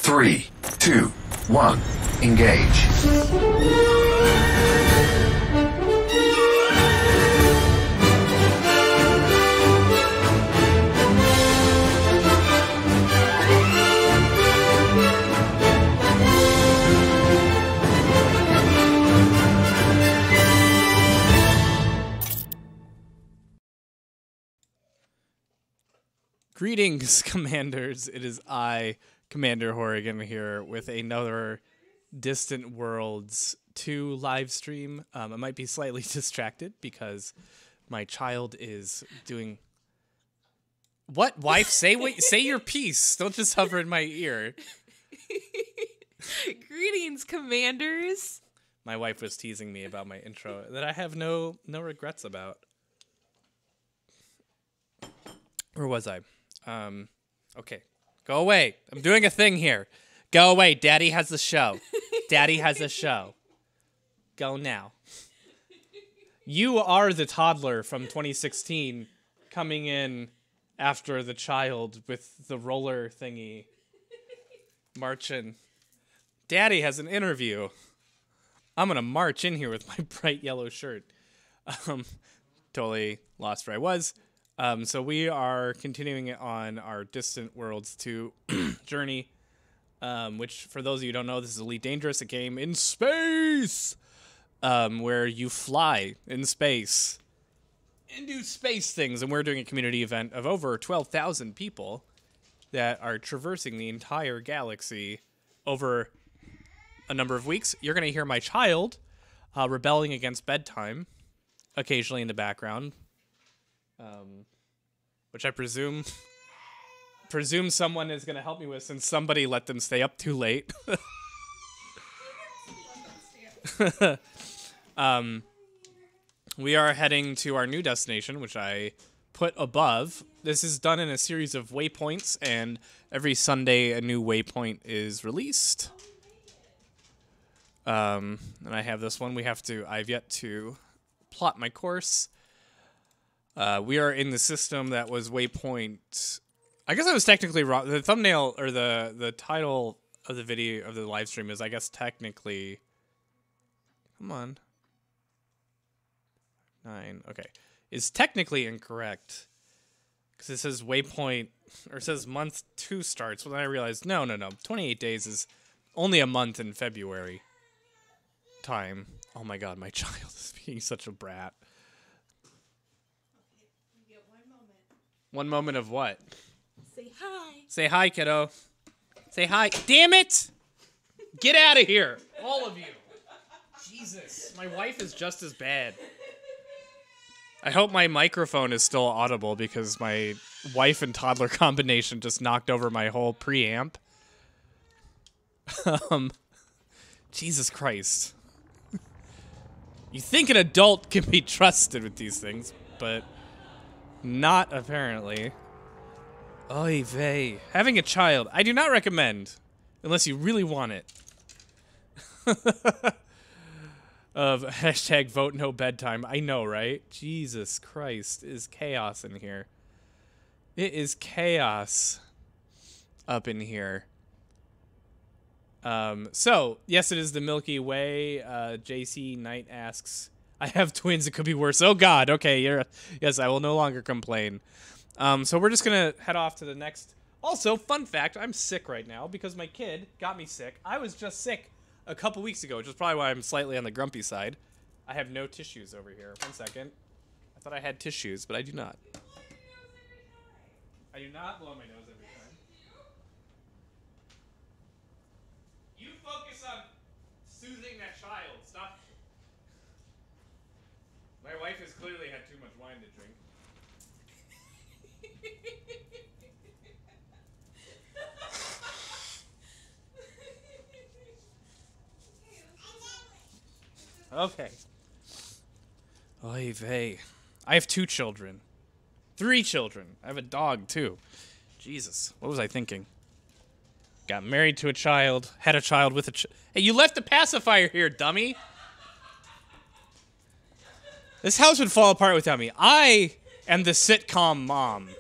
3, 2, 1, engage. Greetings, Commanders. It is I, Commander Horrigan, here with another Distant Worlds 2 live stream. I might be slightly distracted because my child is doing... What, wife? Say your piece. Don't just hover in my ear. Greetings, Commanders. My wife was teasing me about my intro that I have no regrets about. Where was I? Okay. Go away. I'm doing a thing here. Go away. Daddy has the show. Daddy has a show. Go now. You are the toddler from 2016 coming in after the child with the roller thingy marching. Daddy has an interview. I'm going to march in here with my bright yellow shirt. Totally lost where I was. So we are continuing on our Distant Worlds 2 journey, which, for those of you who don't know, this is Elite Dangerous, a game in space, where you fly in space and do space things. And we're doing a community event of over 12,000 people that are traversing the entire galaxy over a number of weeks. You're going to hear my child rebelling against bedtime occasionally in the background. Which I presume someone is going to help me with since somebody let them stay up too late. We are heading to our new destination, which I put above. This is done in a series of waypoints, and every Sunday a new waypoint is released. And I have this one. I've yet to plot my course. We are in the system that was waypoint. I guess I was technically wrong. The thumbnail or the title of the video of the live stream is, I guess, technically. Come on. 9. Okay, is technically incorrect because it says waypoint or it says month 2 starts. Well, then I realized no. 28 days is only a month in February. Time. Oh my God, my child is being such a brat. One moment of what? Say hi. Say hi, kiddo. Say hi. Damn it! Get out of here, all of you. Jesus, my wife is just as bad. I hope my microphone is still audible because my wife and toddler combination just knocked over my whole preamp. Jesus Christ. You think an adult can be trusted with these things, but... not apparently. Oy vey. Having a child, I do not recommend, unless you really want it. Of hashtag vote no bedtime. I know, right? Jesus Christ, it is chaos in here. It is chaos up in here. So, yes, it is the Milky Way. JC Knight asks... I have twins. It could be worse. Oh, God. Okay. Yes, I will no longer complain. So we're just going to head off to the next. Also, fun fact, I'm sick right now because my kid got me sick. I was just sick a couple weeks ago, which is probably why I'm slightly on the grumpy side. I have no tissues over here. 1 second. I thought I had tissues, but I do not. I do not blow my nose every time. You focus on soothing that child. Stop. My wife has clearly had too much wine to drink. Okay. Oy vey. I have 2 children. 3 children. I have a dog, too. Jesus. What was I thinking? Got married to a child. Had a child with a Hey, you left the pacifier here, dummy! This house would fall apart without me. I am the sitcom mom.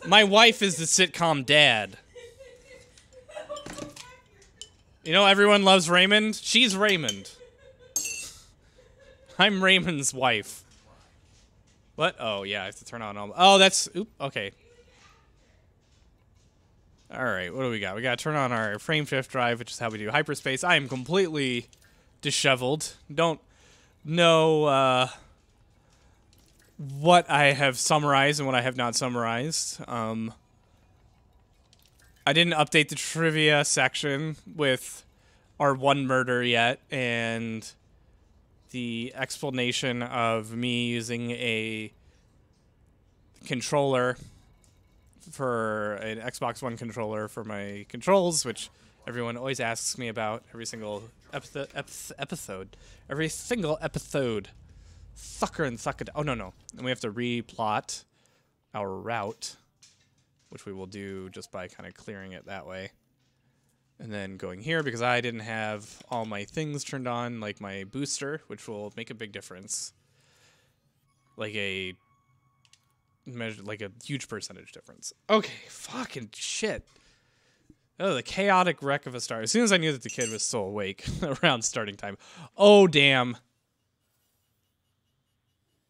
My wife is the sitcom dad. You know, everyone loves Raymond. She's Raymond. I'm Raymond's wife. What? Oh, yeah, I have to turn on all... Oh, that's... Oop, okay. Alright, what do we got? We gotta turn on our frame shift drive, which is how we do hyperspace. I am completely disheveled. Don't know, what I have summarized and what I have not summarized. I didn't update the trivia section with our one murder yet, and the explanation of me using a controller for an Xbox One controller for my controls, which everyone always asks me about every single episode. Every single episode. Sucker and suck it. Oh, no. And we have to replot our route, which we will do just by kind of clearing it that way. And then going here, because I didn't have all my things turned on, like my booster, which will make a big difference. Like a huge percentage difference. Okay, fucking shit. Oh, the chaotic wreck of a star. As soon as I knew that the kid was still awake around starting time. Oh, damn.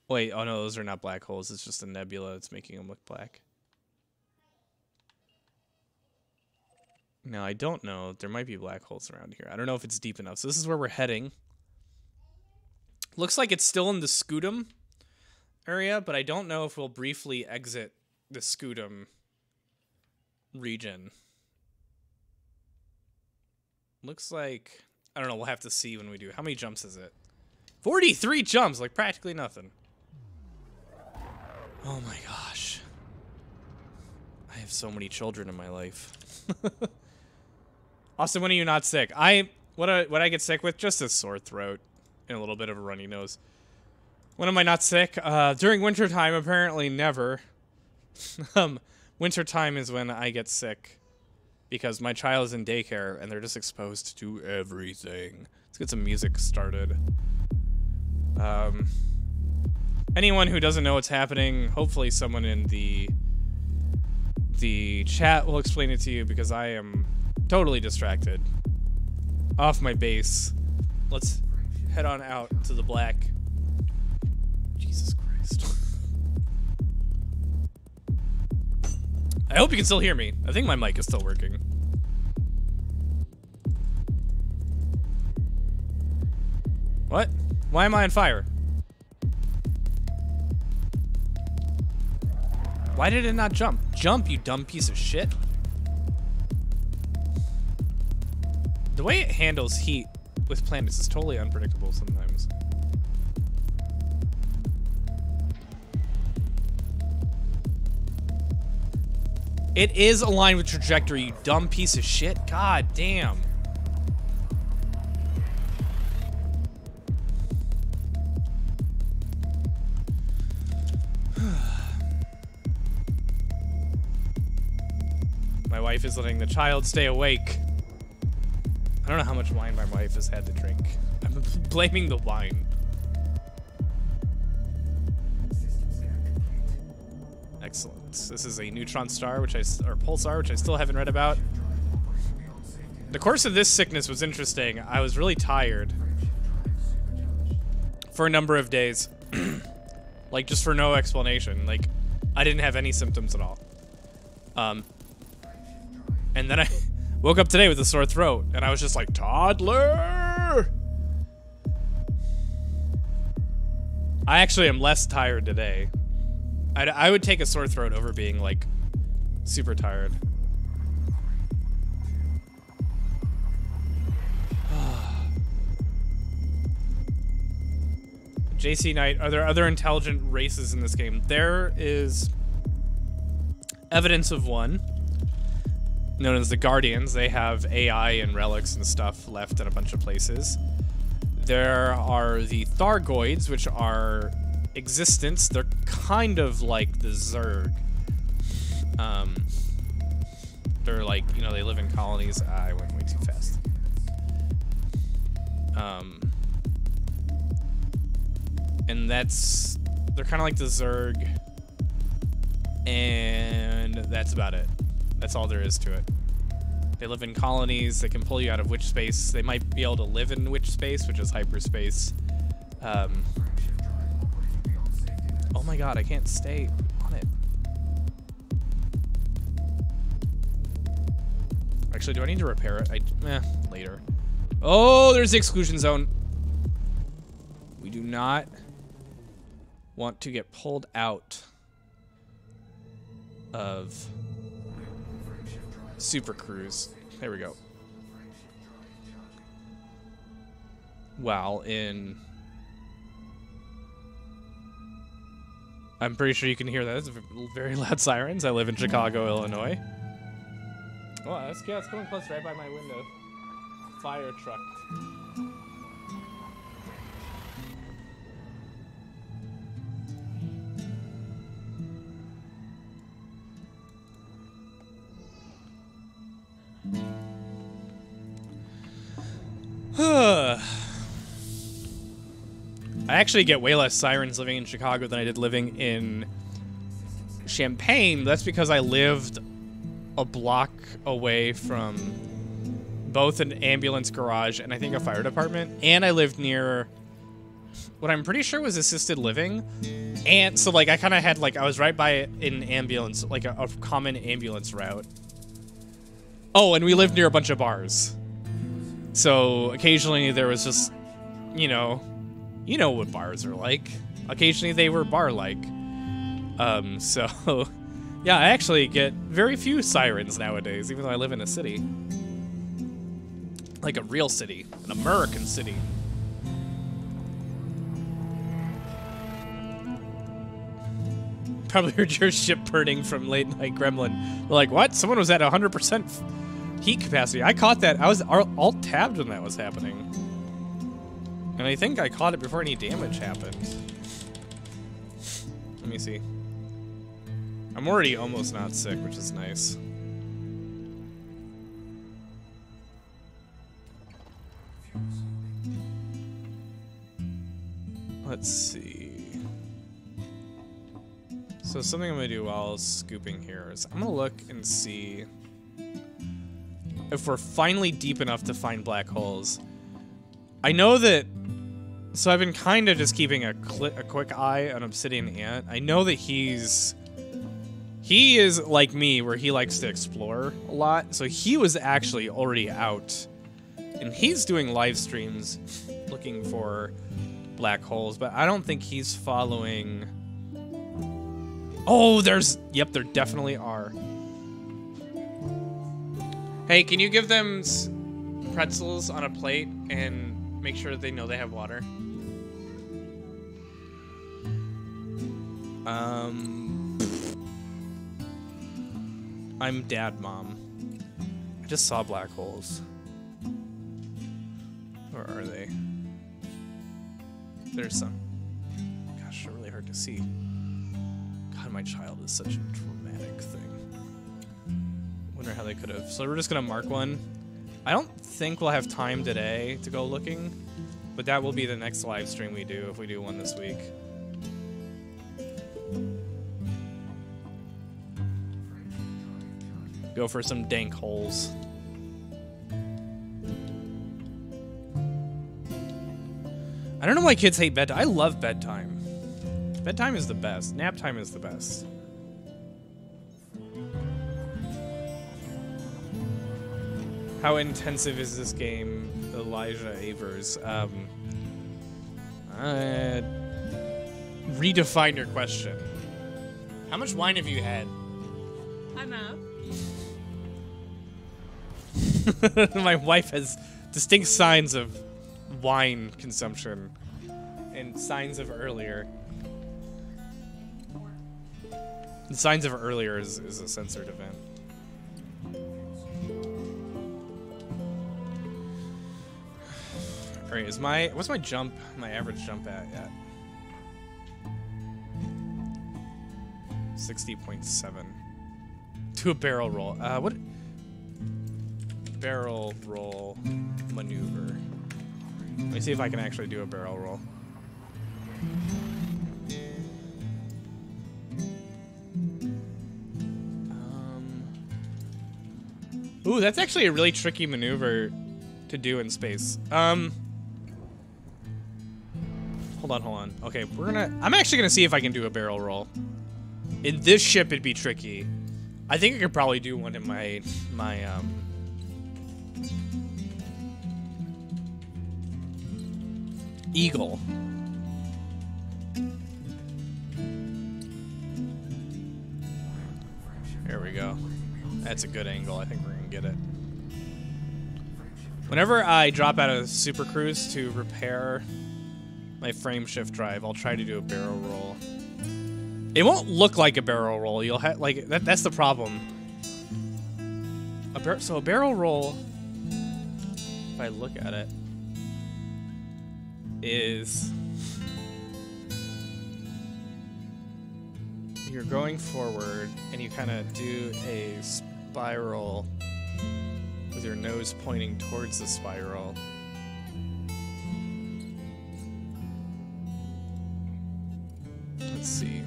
Wait, oh no, those are not black holes. It's just a nebula that's making them look black. Now, I don't know. There might be black holes around here. I don't know if it's deep enough. So this is where we're heading. Looks like it's still in the Scutum area, but I don't know if we'll briefly exit the Scutum region. Looks like... I don't know. We'll have to see when we do. How many jumps is it? 43 jumps! Like, practically nothing. Oh my gosh. I have so many children in my life. Austin, when are you not sick? What I get sick with? Just a sore throat and a little bit of a runny nose. When am I not sick? During wintertime, apparently never. Wintertime is when I get sick because my child is in daycare and they're just exposed to everything. Let's get some music started. Anyone who doesn't know what's happening, hopefully someone in the chat will explain it to you because I am totally distracted. Off my base. Let's head on out to the black. Jesus Christ. I hope you can still hear me. I think my mic is still working. What? Why am I on fire? Why did it not jump? Jump, you dumb piece of shit. The way it handles heat with planets is totally unpredictable sometimes. It is aligned with trajectory, you dumb piece of shit. God damn. My wife is letting the child stay awake. I don't know how much wine my wife has had to drink. I'm blaming the wine. Excellent. This is a neutron star, or pulsar, which I still haven't read about. The course of this sickness was interesting. I was really tired for a number of days. Like, just for no explanation. Like, I didn't have any symptoms at all. And then I woke up today with a sore throat, and I was just like, toddler! I actually am less tired today. I would take a sore throat over being, like, super tired. JC Knight, are there other intelligent races in this game? There is evidence of one, known as the Guardians. They have AI and relics and stuff left in a bunch of places. There are the Thargoids, which are existence. They're kind of like the Zerg. They're like, you know, they live in colonies. I went way too fast. And they're kind of like the Zerg. And that's about it. That's all there is to it. They live in colonies. They can pull you out of witch space. They might be able to live in witch space, which is hyperspace. Oh my god, I can't stay on it. Actually, do I need to repair it? Later. Oh, there's the exclusion zone. We do not want to get pulled out of Super Cruise. There we go. Wow, I'm pretty sure you can hear that. It's very loud sirens. I live in Chicago, Illinois. Oh, that's going close right by my window. Fire truck. I actually get way less sirens living in Chicago than I did living in Champaign. That's because I lived a block away from both an ambulance garage and I think a fire department, and I lived near what I'm pretty sure was assisted living, and so like I kind of had like I was right by an ambulance, like a common ambulance route. Oh, and we lived near a bunch of bars, so occasionally there was just, you know what bars are like. Occasionally they were bar-like. So yeah, I actually get very few sirens nowadays, even though I live in a city. Like a real city, an American city. Probably heard your ship burning from Late Night Gremlin. They're like, what? Someone was at 100% heat capacity. I caught that. I was alt-tabbed when that was happening. And I think I caught it before any damage happened. Let me see. I'm already almost not sick, which is nice. Let's see. So something I'm gonna do while scooping here is I'm gonna look and see if we're finally deep enough to find black holes. I know that, so I've been kind of just keeping a quick eye on Obsidian Ant. I know that he is like me, where he likes to explore a lot. So he was actually already out, and he's doing live streams looking for black holes, but I don't think he's following. Oh, yep, there definitely are. Hey, can you give them pretzels on a plate and make sure that they know they have water? I'm dad, mom. I just saw black holes. Where are they? There's some. Gosh, they're really hard to see. God, my child is such a dramatic thing. Wonder how they could have. So we're just gonna mark one. I don't think we'll have time today to go looking, but that will be the next live stream we do if we do one this week. Go for some dank holes. I don't know why kids hate bedtime. I love bedtime. Bedtime is the best. Nap time is the best. How intensive is this game, Elijah Avers? Redefine your question. How much wine have you had? Enough. My wife has distinct signs of wine consumption and signs of earlier. The signs of earlier is a censored event. Alright, what's my jump, my average jump at yet? 60.7. To a barrel roll. What? Barrel roll maneuver. Let me see if I can actually do a barrel roll. Ooh, that's actually a really tricky maneuver to do in space. Hold on. Okay, I'm actually gonna see if I can do a barrel roll. In this ship, it'd be tricky. I think I could probably do one in my Eagle. There we go. That's a good angle. I think we're gonna get it. Whenever I drop out of Super Cruise to repair my frame shift drive, I'll try to do a barrel roll. It won't look like a barrel roll. You'll have like that's the problem. So a barrel roll, if I look at it, is you're going forward and you kind of do a spiral with your nose pointing towards the spiral. Let's see.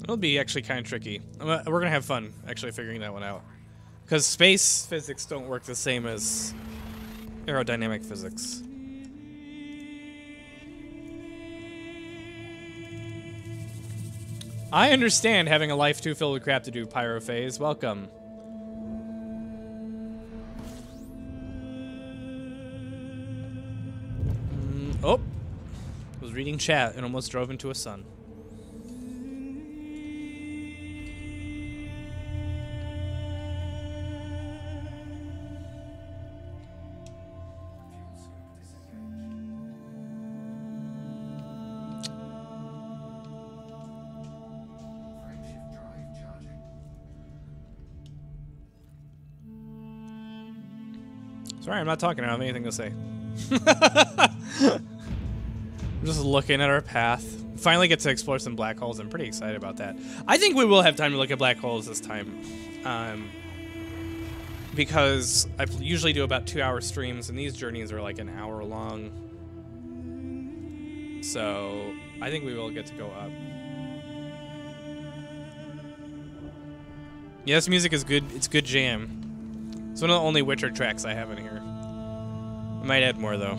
It'll be actually kind of tricky. We're gonna have fun actually figuring that one out. Because space physics don't work the same as aerodynamic physics. I understand having a life too filled with crap to do, Pyrophase. Welcome. Oh. Was reading chat and almost drove into a sun. Sorry, I'm not talking. I don't have anything to say. We're just looking at our path. Finally get to explore some black holes. I'm pretty excited about that. I think we will have time to look at black holes this time. Because I usually do about 2-hour streams, and these journeys are like an hour long. So I think we will get to go up. Yeah, this music is good. It's good jam. It's one of the only Witcher tracks I have in here. I might add more though.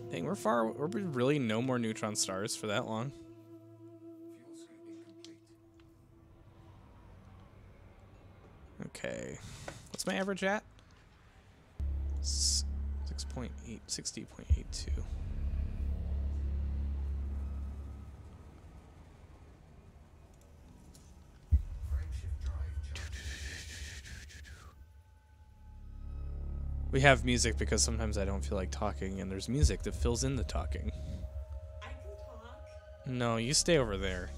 Dang, we're far. We're really no more neutron stars for that long. Okay, what's my average at? 6.8, 60.82. We have music because sometimes I don't feel like talking, and there's music that fills in the talking. I can talk. No, you stay over there.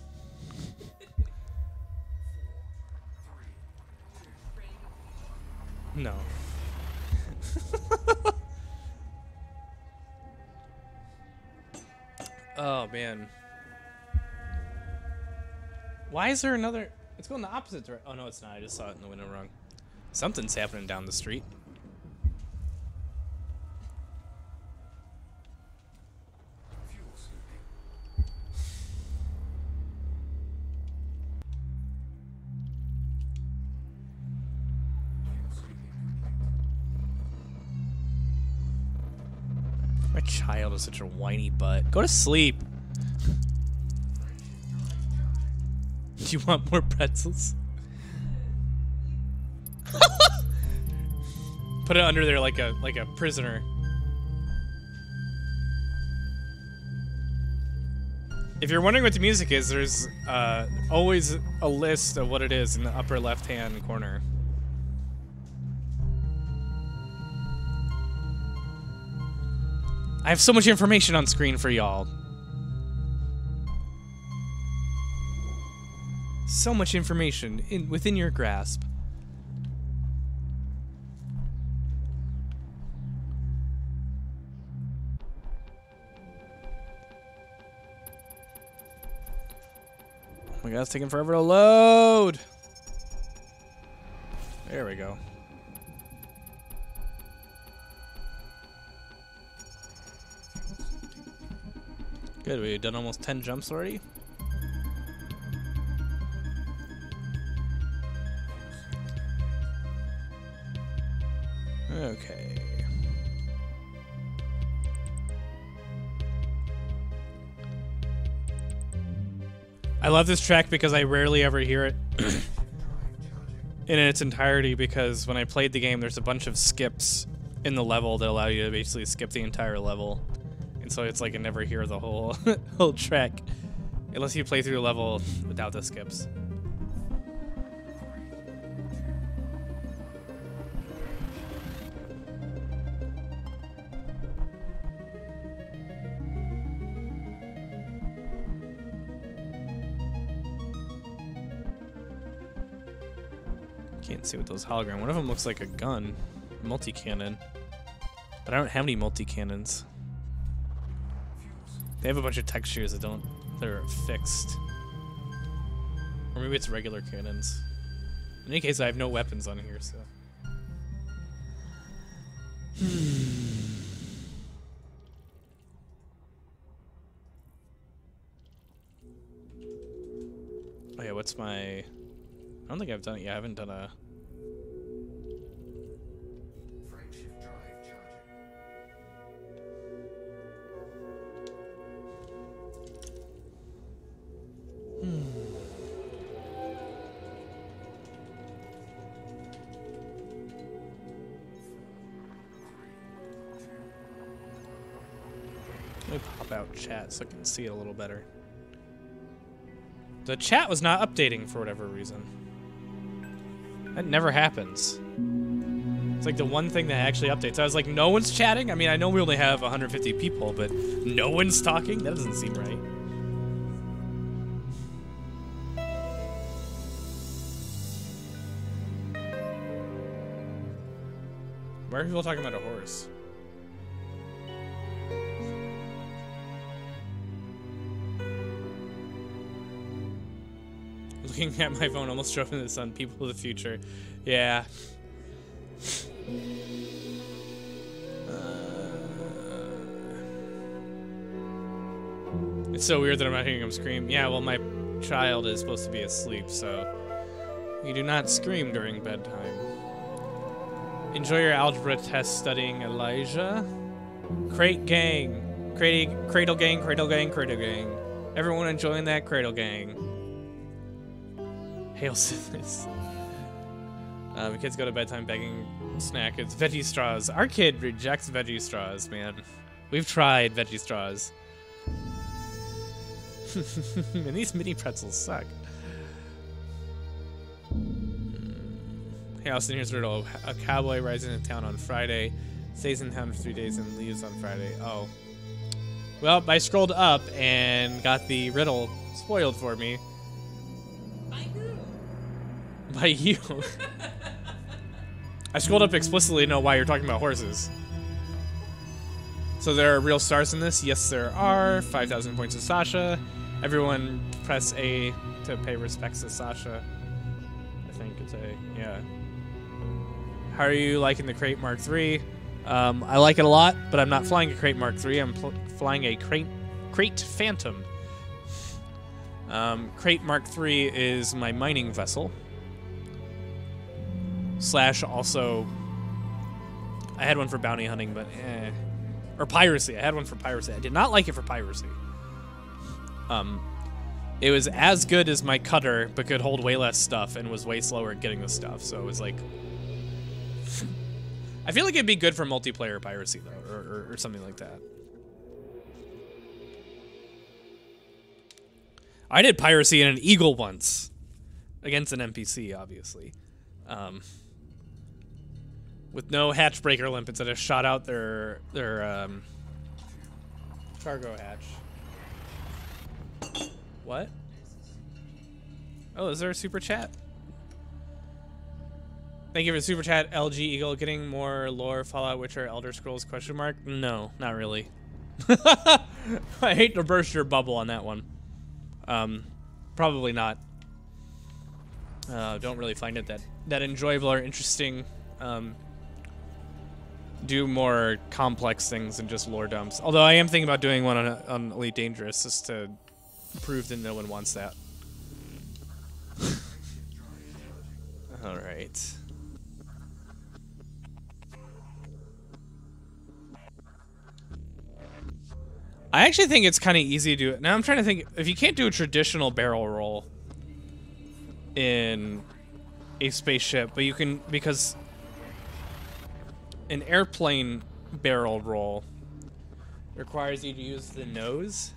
No. Oh, man. Why is there another... It's going the opposite direction. Oh, no, it's not. I just saw it in the window wrong. Something's happening down the street. My child is such a whiny butt. Go to sleep. Do you want more pretzels? Put it under there like a prisoner. If you're wondering what the music is, there's always a list of what it is in the upper left-hand corner. I have so much information on screen for y'all. So much information within your grasp. Oh my god, it's taking forever to load. There we go. Good, we've done almost 10 jumps already. Okay. I love this track because I rarely ever hear it in its entirety, because when I played the game, there's a bunch of skips in the level that allow you to basically skip the entire level. And so it's like I never hear the whole whole track unless you play through the level without the skips. Can't see with those hologram. One of them looks like a gun, multi-cannon, but I don't have any multi-cannons. They have a bunch of textures that they're fixed, or maybe it's regular cannons. In any case, I have no weapons on here, so. Oh yeah, what's my? I don't think I've done it yet. I haven't done a. Let me pop out chat so I can see it a little better. The chat was not updating for whatever reason. That never happens. It's like the one thing that actually updates. I was like, no one's chatting? I mean, I know we only have 150 people, but no one's talking? That doesn't seem right. Why are people talking about a horse? Looking at my phone, almost drove into the sun. People of the future. Yeah. It's so weird that I'm not hearing him scream. Yeah, well, my child is supposed to be asleep, so you do not scream during bedtime. Enjoy your algebra test studying, Elijah. Crate gang. Cradle gang, cradle gang, cradle gang. Everyone enjoying that cradle gang. Hail Sithis. The kids go to bedtime begging snack. It's veggie straws. Our kid rejects veggie straws, man. We've tried veggie straws. And these mini pretzels suck. Hey, Austin, here's a riddle. A cowboy rides into town on Friday, stays in town for 3 days, and leaves on Friday. Oh. Well, I scrolled up and got the riddle spoiled for me. By you. I scrolled up explicitly to know why you're talking about horses. So there are real stars in this? Yes, there are. 5,000 points to Sasha. Everyone press A to pay respects to Sasha. I think it's A. Yeah. How are you liking the Crate Mark III? I like it a lot, but I'm not flying a Crate Mark III. I'm flying a Crate Phantom. Crate Mark III is my mining vessel. Slash also, I had one for bounty hunting, but or piracy. I had one for piracy. I did not like it for piracy. It was as good as my cutter, but could hold way less stuff and was way slower at getting the stuff. So it was like, I feel like it'd be good for multiplayer piracy though, or something like that. I did piracy in an eagle once against an NPC, obviously. With no hatch breaker limpets that have shot out their cargo hatch. What? Oh, is there a super chat? Thank you for the super chat, LG Eagle. Getting more lore Fallout, Witcher, Elder Scrolls ? No, not really. I hate to burst your bubble on that one. Probably not. Don't really find it that enjoyable or interesting. do more complex things than just lore dumps. Although I am thinking about doing one on Elite Dangerous just to prove that no one wants that. All right. I actually think it's kind of easy to do it. Now I'm trying to think, if you can't do a traditional barrel roll in a spaceship, but you can, because an airplane barrel roll requires you to use the nose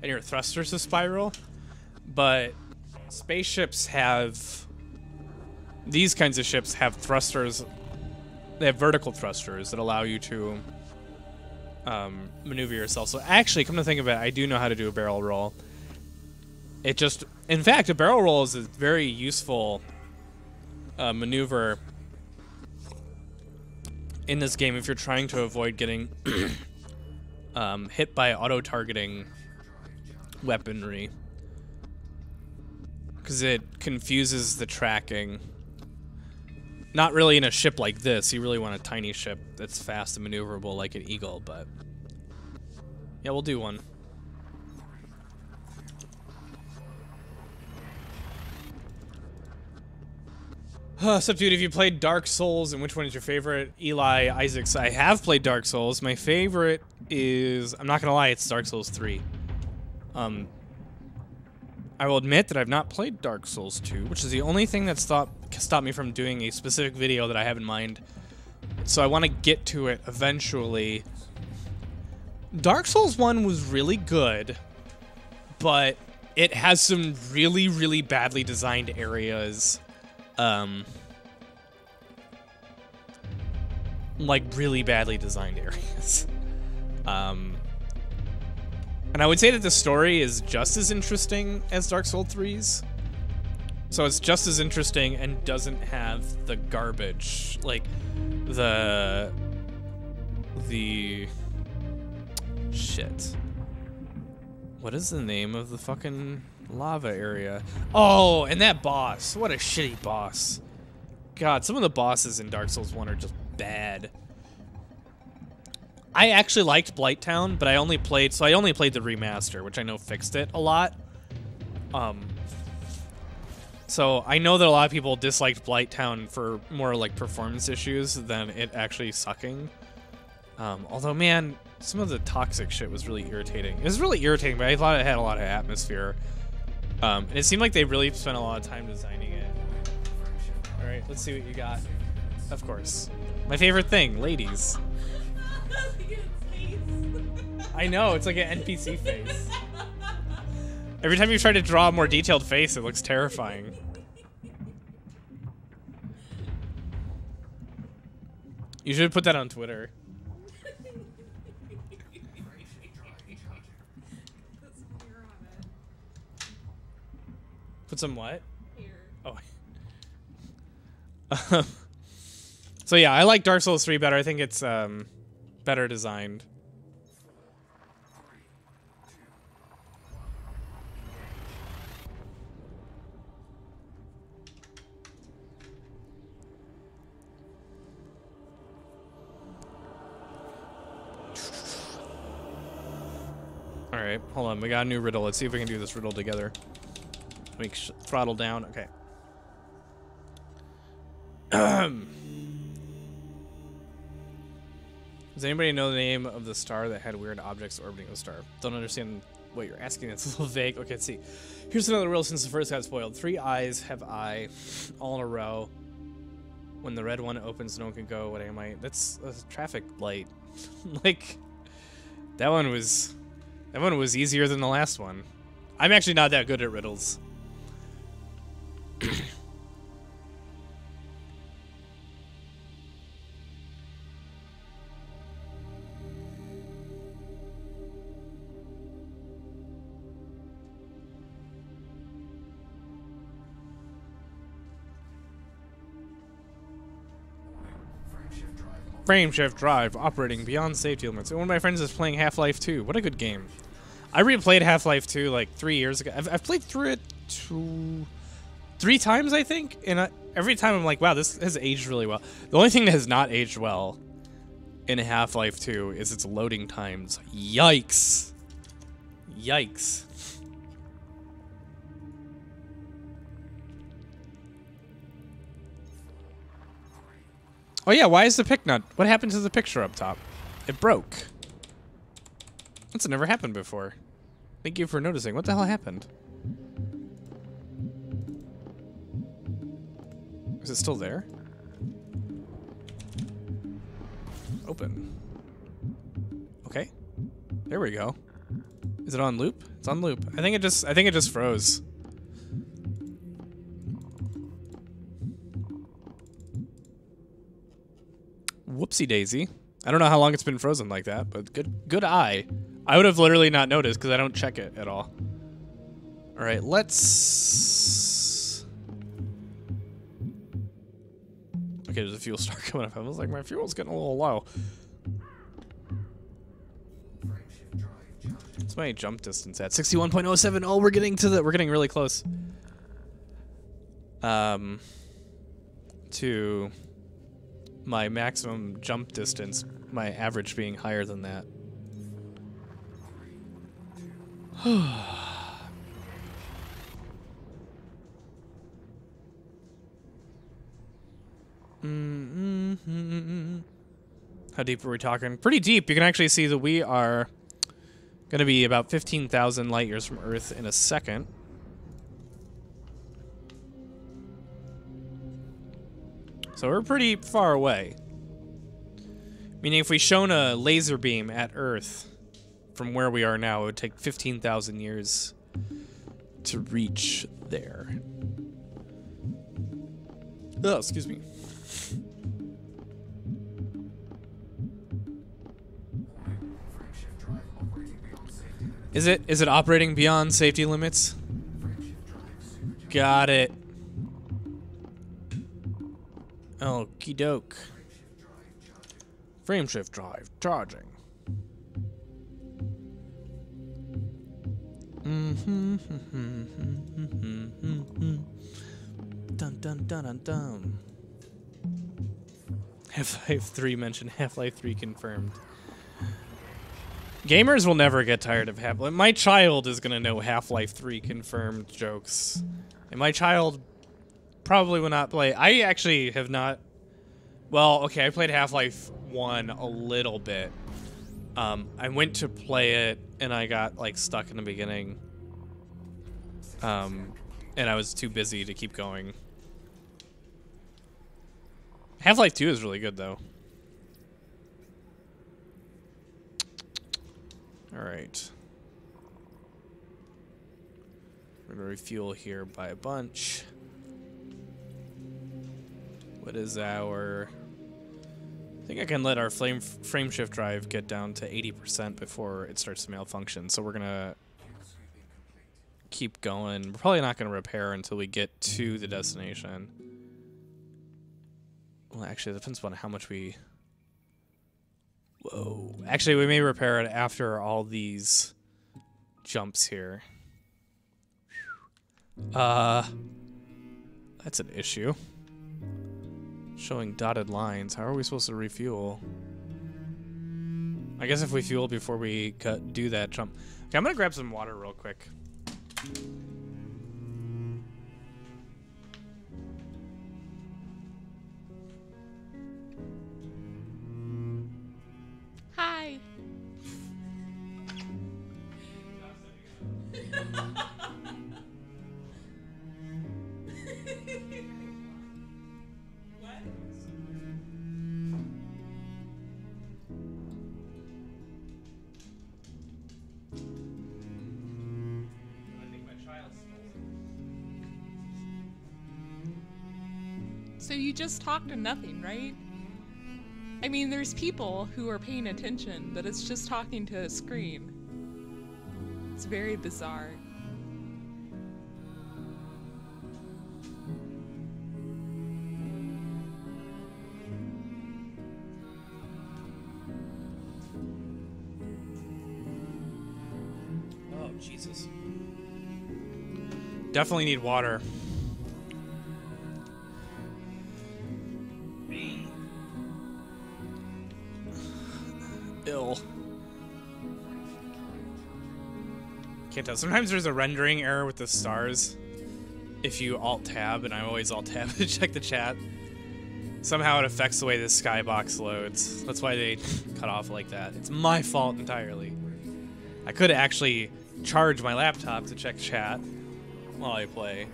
and your thrusters to spiral, but spaceships have, these kinds of ships have thrusters, they have vertical thrusters that allow you to maneuver yourself. So actually, come to think of it, I do know how to do a barrel roll. It just, in fact, a barrel roll is a very useful maneuver in this game if you're trying to avoid getting hit by auto-targeting weaponry, because it confuses the tracking. Not really in a ship like this. You really want a tiny ship that's fast and maneuverable like an Eagle, but yeah, we'll do one. Sup, dude, have you played Dark Souls, and which one is your favorite? Eli Isaacs, I have played Dark Souls. My favorite is, I'm not gonna lie, it's Dark Souls 3. I will admit that I've not played Dark Souls 2, which is the only thing that stopped me from doing a specific video that I have in mind. So I want to get to it eventually. Dark Souls 1 was really good, but it has some really, really badly designed areas. Like really badly designed areas. And I would say that the story is just as interesting as Dark Souls 3's. So it's just as interesting and doesn't have the garbage, like the shit. What is the name of the fucking lava area? Oh, and that boss. What a shitty boss. God, some of the bosses in Dark Souls 1 are just bad. I actually liked Blighttown, but I only played the remaster, which I know fixed it a lot. So I know that a lot of people disliked Blighttown for more like performance issues than it actually sucking. Although, man, some of the toxic shit was really irritating. It was really irritating, but I thought it had a lot of atmosphere. And it seemed like they really spent a lot of time designing it. All right, let's see what you got. Of course. My favorite thing, ladies. I know, it's like an NPC face. Every time you try to draw a more detailed face, it looks terrifying. You should put that on Twitter. Put some what? Here. Oh. So yeah, I like Dark Souls 3 better. I think it's better designed. Alright, hold on. We got a new riddle. Let's see if we can do this riddle together. Make throttle down. Okay. Does anybody know the name of the star that had weird objects orbiting the star? Don't understand what you're asking. That's a little vague. Okay, let's see. Here's another riddle since the first got spoiled. 3 eyes have I all in a row. When the red one opens, no one can go. What am I? That's a traffic light. Like, that one was easier than the last one. I'm actually not that good at riddles. Frame shift drive operating beyond safety limits. One of my friends is playing Half-Life 2. What a good game. I replayed Half-Life 2 like 3 years ago. I've played through it 3 times, I think. And every time I'm like, wow, this has aged really well. The only thing that has not aged well in Half-Life 2 is its loading times. Yikes. Yikes. Oh yeah, why is the pic not... What happened to the picture up top? It broke. That's never happened before. Thank you for noticing. What the hell happened? Is it still there? Open. Okay. There we go. Is it on loop? It's on loop. I think it just froze. Whoopsie daisy. I don't know how long it's been frozen like that, but good eye. I would have literally not noticed because I don't check it at all. All right, let's... Okay, there's a fuel star coming up. I was like, my fuel's getting a little low. What's my jump distance at? 61.07. Oh, we're getting really close. To my maximum jump distance, my average being higher than that. How deep are we talking? Pretty deep. You can actually see that we are going to be about 15,000 light years from Earth in a second. So we're pretty far away. Meaning if we shone a laser beam at Earth from where we are now, it would take 15,000 years to reach there. Oh, excuse me. Is it operating beyond safety limits? Got it. Okie doke. Frameshift drive charging. Dun dun dun dun dun. Half-Life 3 mentioned. Half-Life 3 confirmed. Gamers will never get tired of Half-Life. My child is gonna know Half-Life 3 confirmed jokes, and my child probably will not play. I actually have not. Well, okay, I played Half-Life 1 a little bit. I went to play it, and I got, like, stuck in the beginning. And I was too busy to keep going. Half-Life 2 is really good, though. Alright. We're gonna refuel here by a bunch. What is our... I think I can let our frameshift drive get down to 80% before it starts to malfunction. So we're gonna keep going. We're probably not gonna repair until we get to the destination. Well, actually, it depends on how much we... Whoa. Actually, we may repair it after all these jumps here. That's an issue. Showing dotted lines. How are we supposed to refuel? I guess if we fuel before we do that jump. Okay, I'm gonna grab some water real quick. Hi. So you just talk to nothing, right? I mean, there's people who are paying attention, but it's just talking to a screen. It's very bizarre. Oh, Jesus. Definitely need water. can't tell. Sometimes there's a rendering error with the stars. If you Alt-Tab, and I always Alt-Tab to check the chat. Somehow it affects the way this skybox loads. That's why they cut off like that. It's my fault entirely. I could actually charge my laptop to check chat while I play.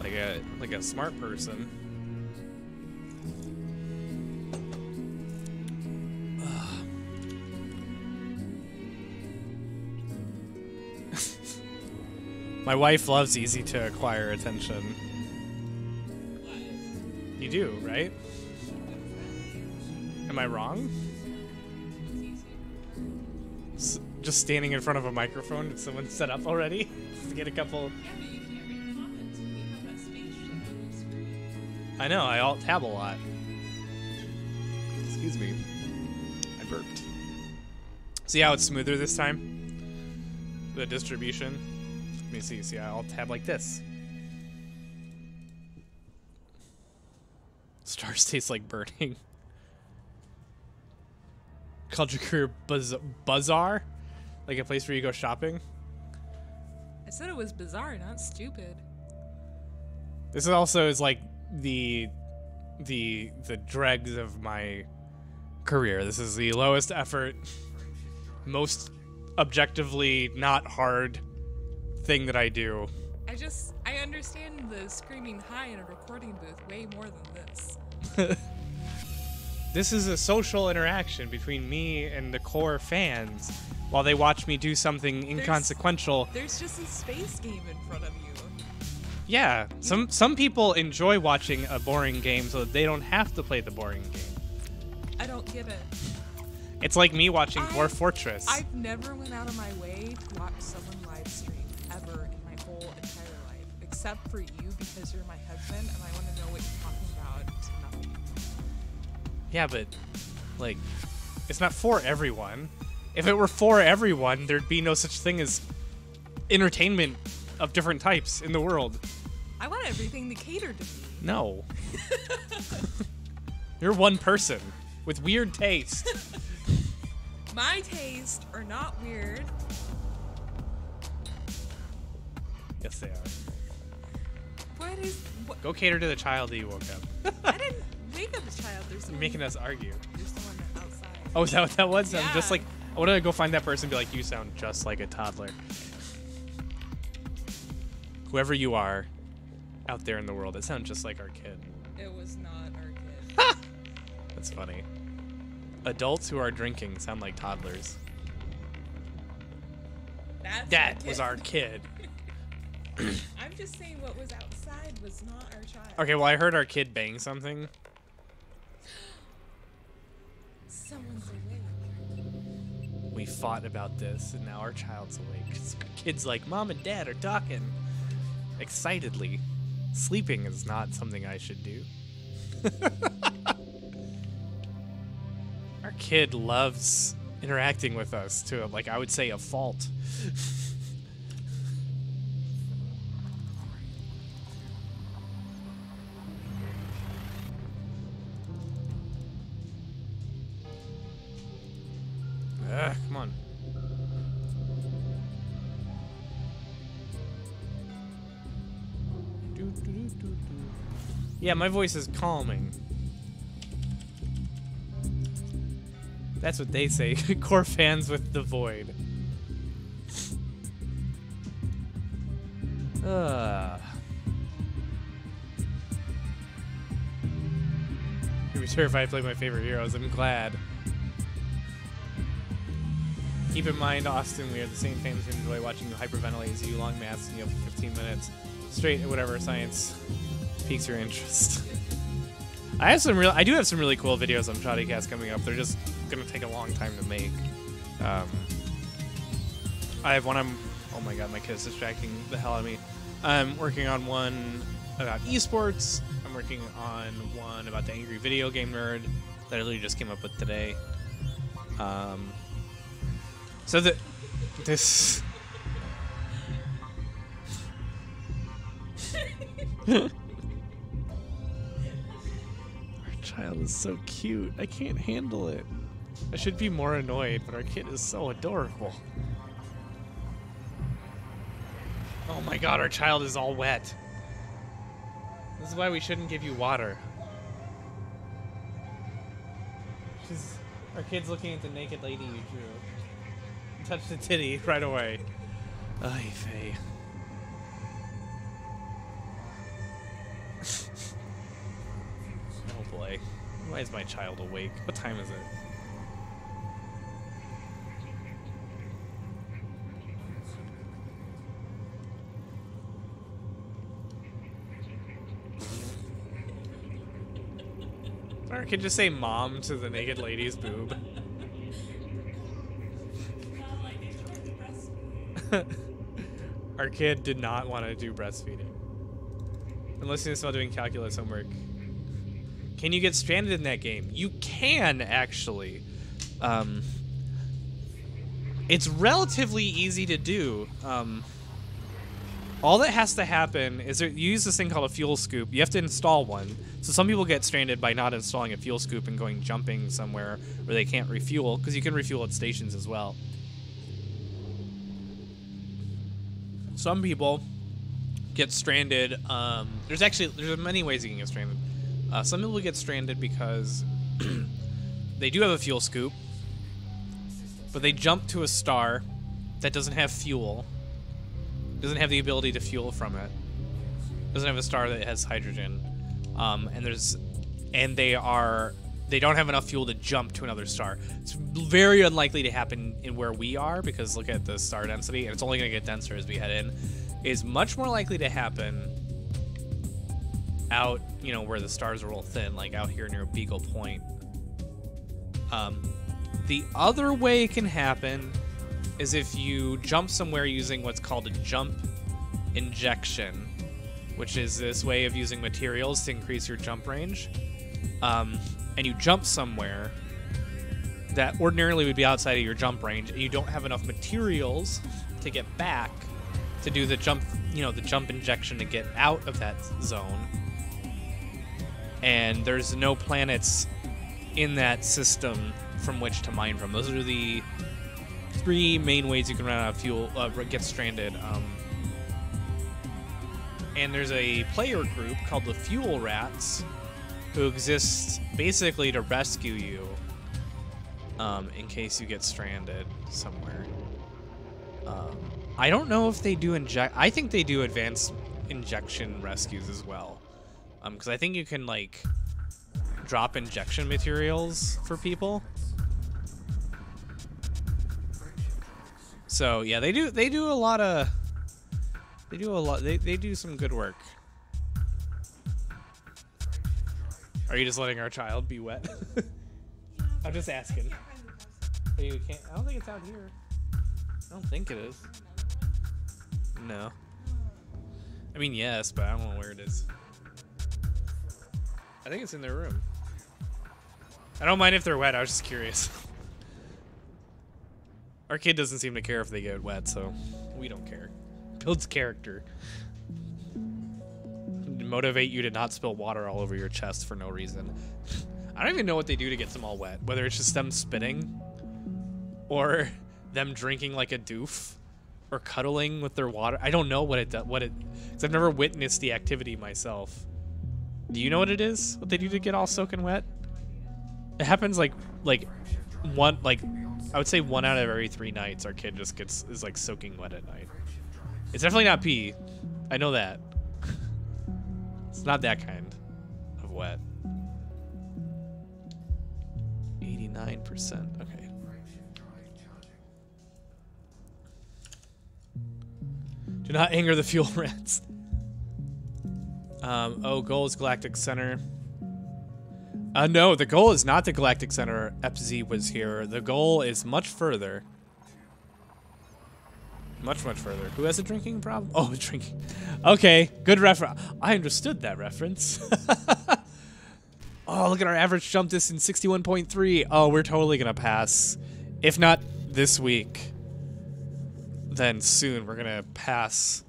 Like a smart person. My wife loves easy to acquire attention. You do, right? Am I wrong? Just standing in front of a microphone. Did someone set up already? To get a couple. I know, I Alt-Tab a lot. Excuse me. I burped. See how it's smoother this time? The distribution. Let me see. See, I Alt-Tab like this. Stars taste like burning. Called your career Bazaar? Like a place where you go shopping? I said it was bizarre, not stupid. This is also is like the dregs of my career. This is the lowest effort, most objectively not hard thing that I do. I understand the screaming hi in a recording booth way more than this. This is a social interaction between me and the core fans while they watch me do something inconsequential. There's just a space game in front of you. Yeah, some people enjoy watching a boring game so that they don't have to play the boring game. I don't get it. It's like me watching Dwarf Fortress. I've never went out of my way to watch someone live stream ever in my whole entire life, except for you because you're my husband and I want to know what you're talking about. It's nothing. Yeah, but like, it's not for everyone. If it were for everyone, there'd be no such thing as entertainment of different types in the world. I want everything to cater to me. No. You're one person with weird taste. My tastes are not weird. Yes, they are. What? Go cater to the child that you woke up. I didn't wake up a child. There's You're someone, making us argue. there's someone outside. Oh, is that what that was? Yeah. I'm just like, I want to go find that person and be like, you sound just like a toddler. Whoever you are out there in the world, it sounds just like our kid. It was not our kid. That's funny. Adults who are drinking sound like toddlers. That was our kid. I'm just saying what was outside was not our child. Okay, well, I heard our kid bang something. Someone's awake. We fought about this, and now our child's awake. Kids like, Mom and Dad are talking excitedly. Sleeping is not something I should do. Our kid loves interacting with us to, like, I would say, a fault. Come on. Yeah, my voice is calming. That's what they say. Core fans with the void. Gonna be terrified to play my favorite heroes. I'm glad. Keep in mind, Austin, we are the same fans who enjoy watching you hyperventilate as you long maths and you for 15 minutes straight at whatever science piques your interest. I do have some really cool videos on Shoddycast coming up. They're just gonna take a long time to make. I have one. Oh my god, my kid is distracting the hell out of me. I'm working on one about esports. I'm working on one about the angry video game nerd that I literally just came up with today. So this. Our child is so cute. I can't handle it. I should be more annoyed, but our kid is so adorable. Oh my god, our child is all wet. This is why we shouldn't give you water. Our kid's looking at the naked lady you drew. Touch the titty right away. Ay, Faye. Oh boy. Why is my child awake? What time is it? Or I could just say mom to the naked lady's boob. Our kid did not want to do breastfeeding. I'm listening to someone doing calculus homework. Can you get stranded in that game? You can, actually. It's relatively easy to do. All that has to happen is you use this thing called a fuel scoop. You have to install one. So some people get stranded by not installing a fuel scoop and going jumping somewhere where they can't refuel, because you can refuel at stations as well. Some people get stranded. There's many ways you can get stranded. Some people get stranded because they do have a fuel scoop, but they jump to a star that doesn't have fuel. Doesn't have the ability to fuel from it. Doesn't have a star that has hydrogen, and they don't have enough fuel to jump to another star. It's very unlikely to happen in where we are, because look at the star density, and it's only going to get denser as we head in. Is much more likely to happen out, where the stars are real thin, like out here near Beagle Point. The other way it can happen is if you jump somewhere using what's called a jump injection, which is this way of using materials to increase your jump range. And you jump somewhere that ordinarily would be outside of your jump range, and you don't have enough materials to get back to do the jump, the jump injection to get out of that zone. And there's no planets in that system from which to mine from. Those are the 3 main ways you can run out of fuel, get stranded. And there's a player group called the Fuel Rats who exists basically to rescue you in case you get stranded somewhere. I don't know if they do I think they do advanced injection rescues as well. Because I think you can, like, drop injection materials for people. So yeah, they do a lot of they do some good work. Are you just letting our child be wet? I'm just asking. Oh, you can't. I don't think it's out here. I don't think it is. No. I mean, yes, but I don't know where it is. I think it's in their room. I don't mind if they're wet. I was just curious. Our kid doesn't seem to care if they get wet, so we don't care. Builds character. Motivate you to not spill water all over your chest for no reason. I don't even know what they do to get them all wet. Whether it's just them spitting, or them drinking like a doof, or cuddling with their water. I don't know what it does. Because I've never witnessed the activity myself. Do you know what it is? What they do to get all soaking wet? It happens like I would say 1 out of every 3 nights our kid just is like soaking wet at night. It's definitely not pee. I know that. It's not that kind of wet. 89%. Okay. Do not anger the fuel rats. Goal is Galactic Center. No, the goal is not the Galactic Center. FZ was here. The goal is much further. Much, much further. Who has a drinking problem? Oh, drinking. Okay, good reference. I understood that reference. Oh, look at our average jump distance, 61.3. Oh, we're totally going to pass. If not this week, then soon we're going to pass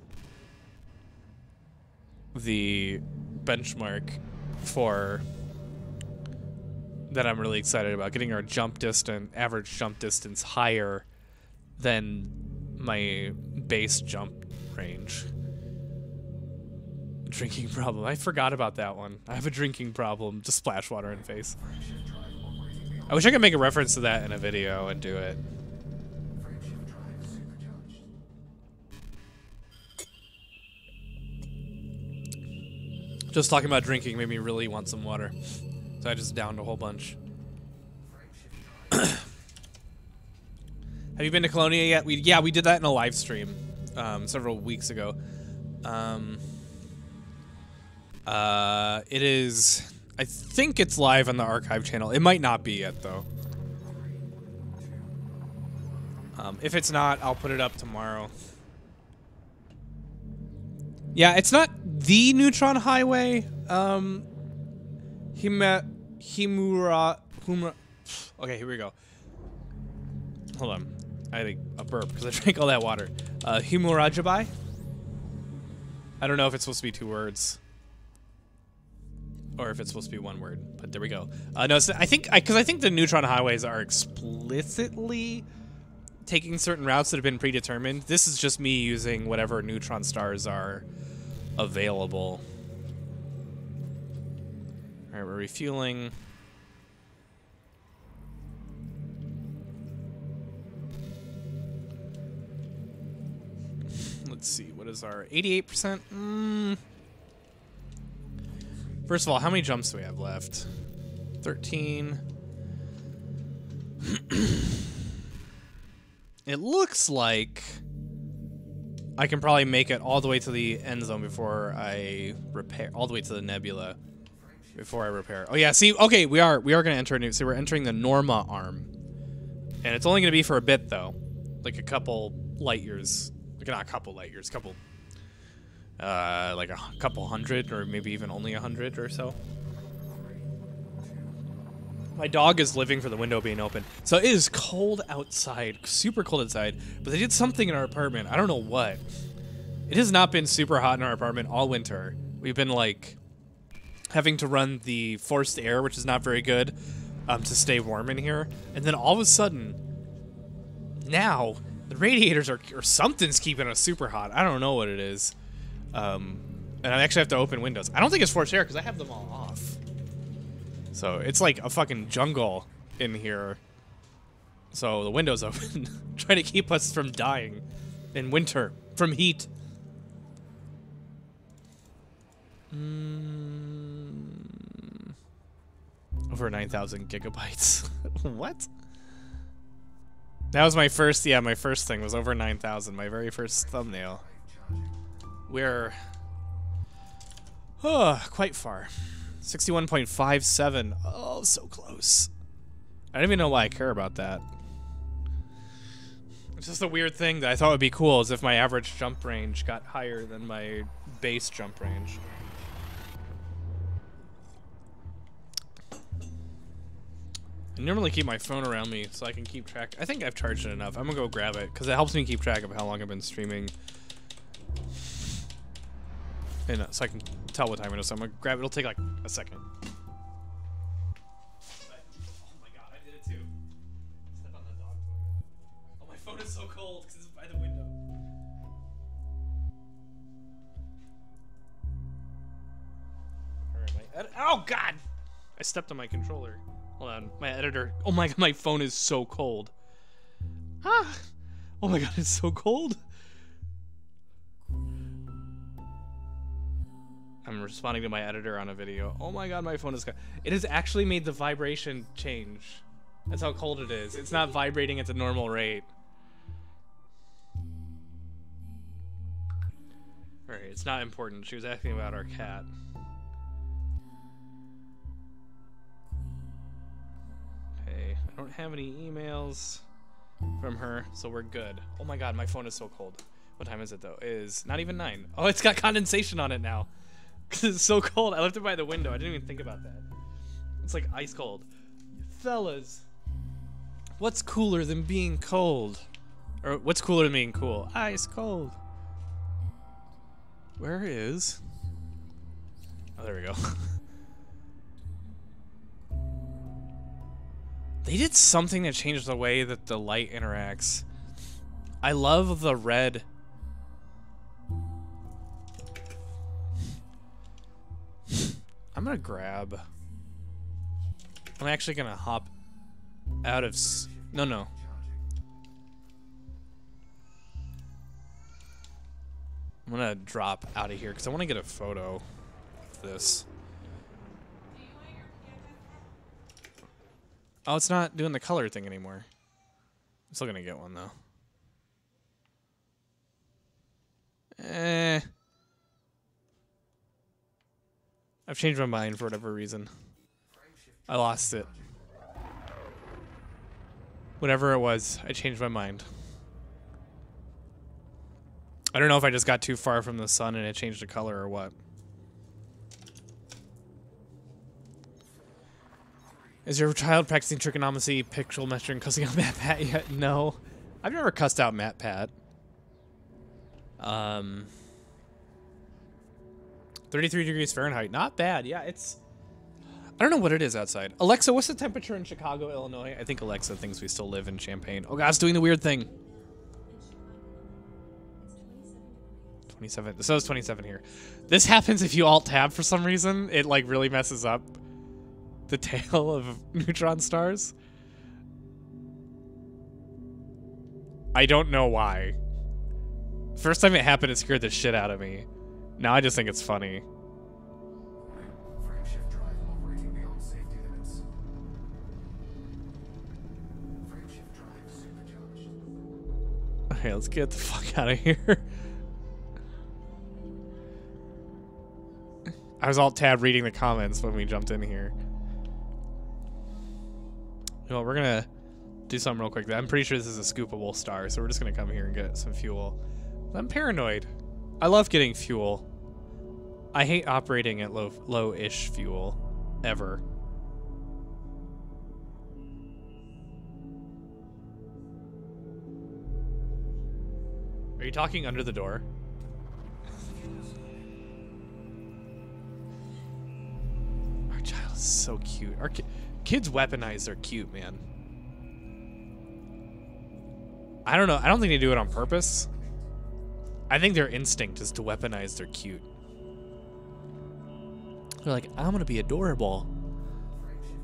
the benchmark for that I'm really excited about, getting our average jump distance higher than my base jump range. Drinking problem. I forgot about that one. I have a drinking problem. Just splash water in face. I wish I could make a reference to that in a video and do it. Just talking about drinking made me really want some water. So I just downed a whole bunch. Have you been to Colonia yet? We did that in a live stream several weeks ago. It is... I think it's live on the archive channel. It might not be yet, though. If it's not, I'll put it up tomorrow. Yeah, it's not the Neutron Highway. Himura... Okay, here we go. Hold on. I had a burp because I drank all that water. Himurajabai? I don't know if it's supposed to be 2 words. Or if it's supposed to be 1 word, but there we go. No, so I think the Neutron Highways are explicitly taking certain routes that have been predetermined. This is just me using whatever neutron stars are available. All right, we're refueling. Let's see, what is our 88%? First of all, how many jumps do we have left? 13. It looks like I can probably make it all the way to the end zone before I repair, all the way to the nebula before I repair. Oh yeah, see, okay, we are gonna enter a new, so we're entering the Norma arm. And it's only gonna be for a bit though. Like a couple light years. Like not a couple light years, couple like a couple hundred, or maybe even only 100 or so. My dog is living for the window being open. So it is cold outside, super cold outside, but they did something in our apartment. I don't know what. It has not been super hot in our apartment all winter. We've been like having to run the forced air, which is not very good, to stay warm in here. And then all of a sudden, now the radiators are, or something's keeping us super hot. I don't know what it is. And I actually have to open windows. I don't think it's forced air because I have them all off. So it's like a fucking jungle in here. So the window's open, trying to keep us from dying in winter from heat. Over 9,000 gigabytes. What? That was my first, yeah, my first thing was over 9,000, my very first thumbnail. We're quite far. 61.57. Oh, so close. I don't even know why I care about that. It's just a weird thing that I thought would be cool is if my average jump range got higher than my base jump range. I normally keep my phone around me so I can keep track. I think I've charged it enough. I'm gonna go grab it because it helps me keep track of how long I've been streaming. And so I can tell what time it is. So I'm gonna grab it. It'll take like a second. Oh my god, I did it too. Step on the dog toy. Oh, my phone is so cold because it's by the window. Alright, oh god! I stepped on my controller. Hold on, my editor. Oh my god, my phone is so cold. Ah! Oh my god, it's so cold. I'm responding to my editor on a video. Oh my god, my phone is... It has actually made the vibration change. That's how cold it is. It's not vibrating at the normal rate. Alright, it's not important. She was asking about our cat. Okay, I don't have any emails from her, so we're good. Oh my god, my phone is so cold. What time is it though? It is not even 9. Oh, it's got condensation on it now. Because it's so cold. I left it by the window. I didn't even think about that. It's like ice cold. Fellas, what's cooler than being cold? Or what's cooler than being cool? Ice cold. Where is... Oh, there we go. They did something that changed the way that the light interacts. I love the red... gonna grab. I'm actually gonna hop out of. No. I'm gonna drop out of here because I want to get a photo of this. Oh, it's not doing the color thing anymore. I'm still gonna get one though. I've changed my mind for whatever reason. I lost it. Whatever it was, I changed my mind. I don't know if I just got too far from the sun and it changed the color or what. Is your child practicing trigonometry, pixel measuring, cussing out MatPat yet? No. I've never cussed out MatPat. 33 degrees Fahrenheit. Not bad. Yeah, it's... I don't know what it is outside. Alexa, what's the temperature in Chicago, Illinois? I think Alexa thinks we still live in Champaign. Oh, God, it's doing the weird thing. 27. So it's 27 here. This happens if you alt-tab for some reason. It, like, really messes up the tail of neutron stars. I don't know why. First time it happened, it scared the shit out of me. Now I just think it's funny. Frameshift drive operating beyond safety limits. Frameshift drive supercharged. Okay, let's get the fuck out of here. I was alt-tab reading the comments when we jumped in here. You know, we're gonna do something real quick. I'm pretty sure this is a scoopable star, so we're just gonna come here and get some fuel. I'm paranoid. I love getting fuel. I hate operating at low-ish fuel. Ever. Are you talking under the door? Our child is so cute. Our kids weaponize their cute, man. I don't know. I don't think they do it on purpose. I think their instinct is to weaponize their cute. They're like, I'm gonna be adorable.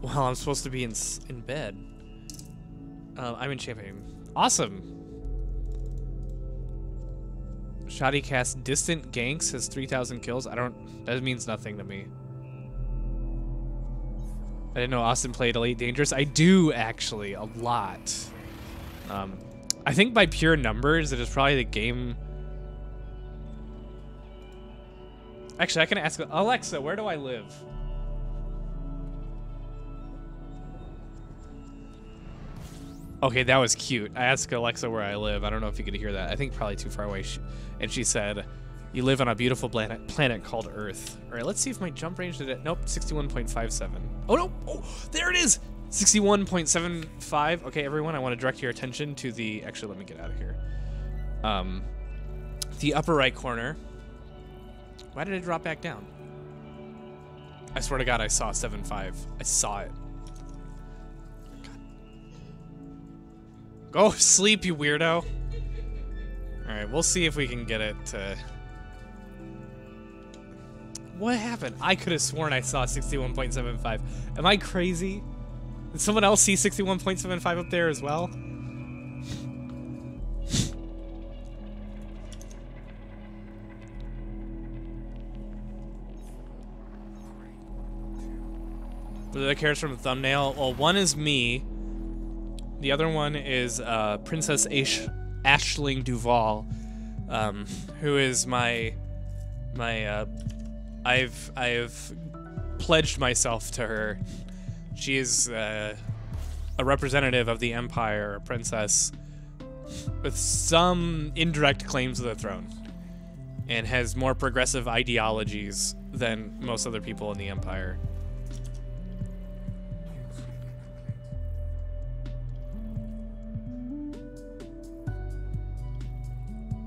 Well, I'm supposed to be in bed. I'm in Champaign. Awesome. Shoddy cast distant ganks has 3,000 kills. That means nothing to me. I didn't know Austin played Elite Dangerous. I do actually a lot. I think by pure numbers, it is probably the game. Actually, I can ask Alexa, where do I live? Okay, that was cute. I asked Alexa where I live. I don't know if you could hear that. I think probably too far away. And she said, you live on a beautiful planet called Earth. All right, let's see if my jump range did it. Nope, 61.57. Oh, no. Oh, there it is. 61.75. Okay, everyone, I want to direct your attention to the... Actually, let me get out of here. The upper right corner. Why did it drop back down? I swear to God, I saw 7.5. I saw it. God. Go sleep, you weirdo. Alright, we'll see if we can get it to... What happened? I could have sworn I saw 61.75. Am I crazy? Did someone else see 61.75 up there as well? The characters from the thumbnail. Well, one is me. The other one is Princess Aisling Duval, who is my I've pledged myself to her. She is a representative of the Empire, a princess with some indirect claims to the throne, and has more progressive ideologies than most other people in the Empire.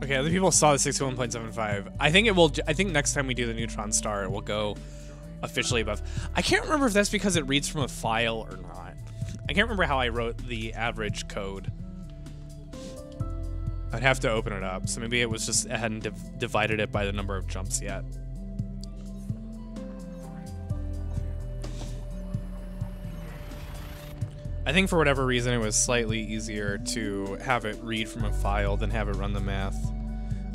Okay, other people saw the 61.75. I think it will. I think next time we do the neutron star, it will go officially above. I can't remember if that's because it reads from a file or not. I can't remember how I wrote the average code. I'd have to open it up. So maybe it was just, it hadn't divided it by the number of jumps yet. I think for whatever reason it was slightly easier to have it read from a file than have it run the math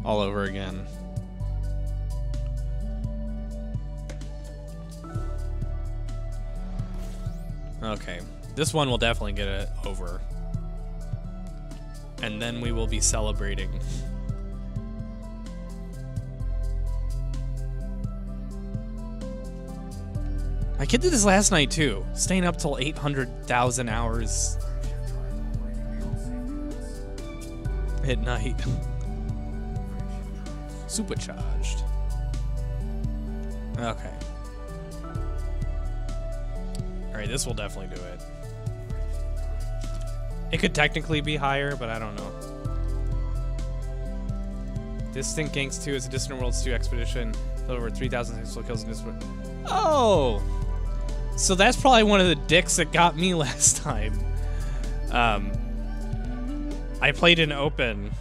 all over again. Okay, this one will definitely get it over. And then we will be celebrating. My kid did this last night too, staying up till 800,000 hours at night. Supercharged. Okay. Alright, this will definitely do it. It could technically be higher, but I don't know. Distant Gangs 2 is a Distant Worlds 2 expedition. Over 3,000 successful kills in this one. Oh! So that's probably one of the dicks that got me last time. I played in open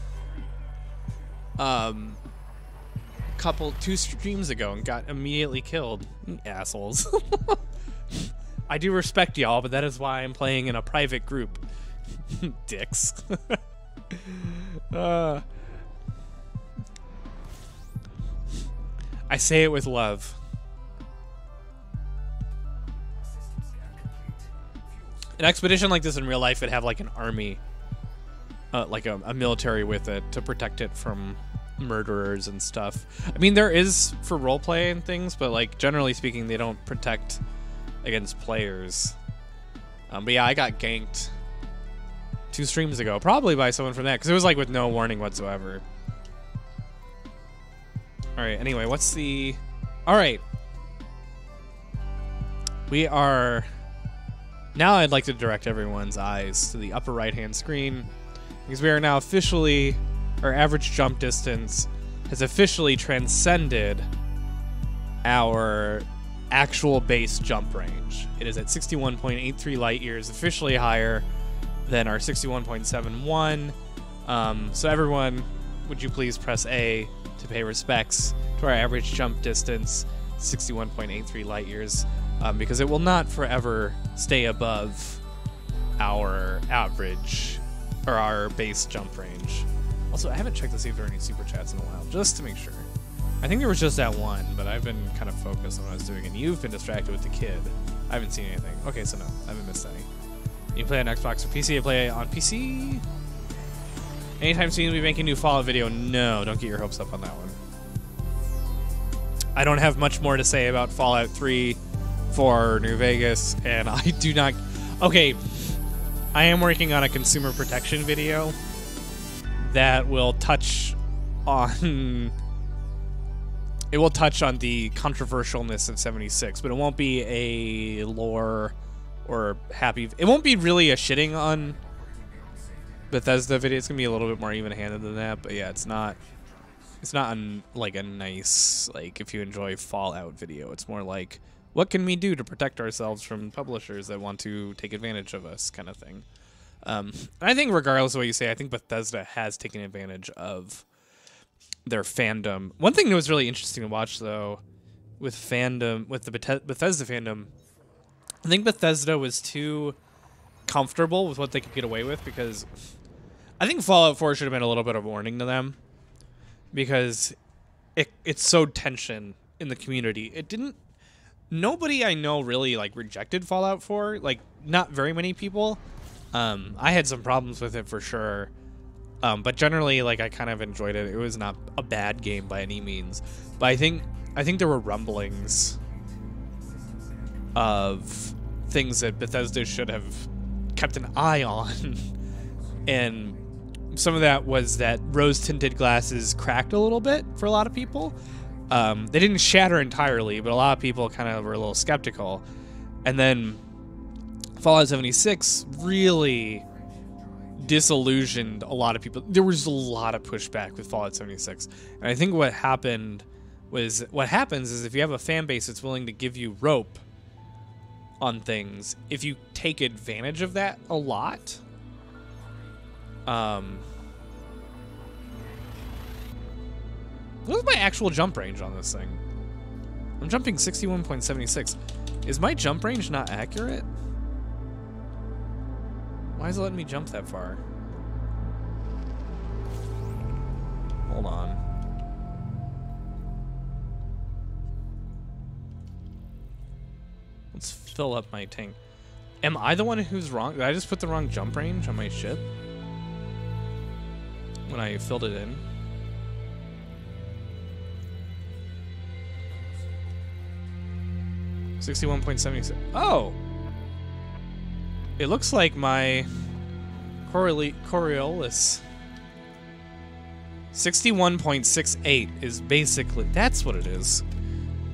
two streams ago and got immediately killed. Assholes. I do respect y'all, but that is why I'm playing in a private group. Dicks. I say it with love. An expedition like this in real life would have like an army, like a military with it to protect it from murderers and stuff. I mean, there is for roleplay and things, but like generally speaking, they don't protect against players. But yeah, I got ganked 2 streams ago, probably by someone from that, because it was like with no warning whatsoever. All right. Anyway, what's the? All right. We are. Now I'd like to direct everyone's eyes to the upper right-hand screen, because we are now officially, our average jump distance has officially transcended our actual base jump range. It is at 61.83 light years, officially higher than our 61.71. So everyone, would you please press A to pay respects to our average jump distance, 61.83 light years. Because it will not forever stay above our average or our base jump range. Also, I haven't checked to see if there are any super chats in a while, just to make sure. I think there was just that one, but I've been kind of focused on what I was doing, and you've been distracted with the kid. I haven't seen anything. Okay, so no, I haven't missed any. You play on Xbox or PC? I play on PC. Anytime soon we'll be making a new Fallout video? No, don't get your hopes up on that one. I don't have much more to say about Fallout 3 for New Vegas, and I do not. Okay, I am working on a consumer protection video that will touch on. It will touch on the controversialness of 76, but it won't be a lore or happy. It won't be really a shitting on Bethesda video. It's gonna be a little bit more even-handed than that, but yeah, it's not. It's not like a nice, like, if you enjoy Fallout video. It's more like, what can we do to protect ourselves from publishers that want to take advantage of us, kind of thing. I think regardless of what you say, I think Bethesda has taken advantage of their fandom. One thing that was really interesting to watch, though, with fandom, with the Bethesda fandom, I think Bethesda was too comfortable with what they could get away with, because I think Fallout 4 should have been a little bit of a warning to them, because it sowed tension in the community. It didn't. Nobody I know really like rejected Fallout 4. Like, not very many people. I had some problems with it for sure. But generally, like, I kind of enjoyed it. It was not a bad game by any means. But I think there were rumblings of things that Bethesda should have kept an eye on. And some of that was that rose-tinted glasses cracked a little bit for a lot of people. They didn't shatter entirely, but a lot of people kind of were a little skeptical. And then Fallout 76 really disillusioned a lot of people. There was a lot of pushback with Fallout 76. And I think what happens is if you have a fan base that's willing to give you rope on things, if you take advantage of that a lot, what is my actual jump range on this thing? I'm jumping 61.76. Is my jump range not accurate? Why is it letting me jump that far? Hold on. Let's fill up my tank. Am I the one who's wrong? Did I just put the wrong jump range on my ship? When I filled it in? $61.76. Oh! It looks like my Coriolis 61.68 is basically, that's what it is.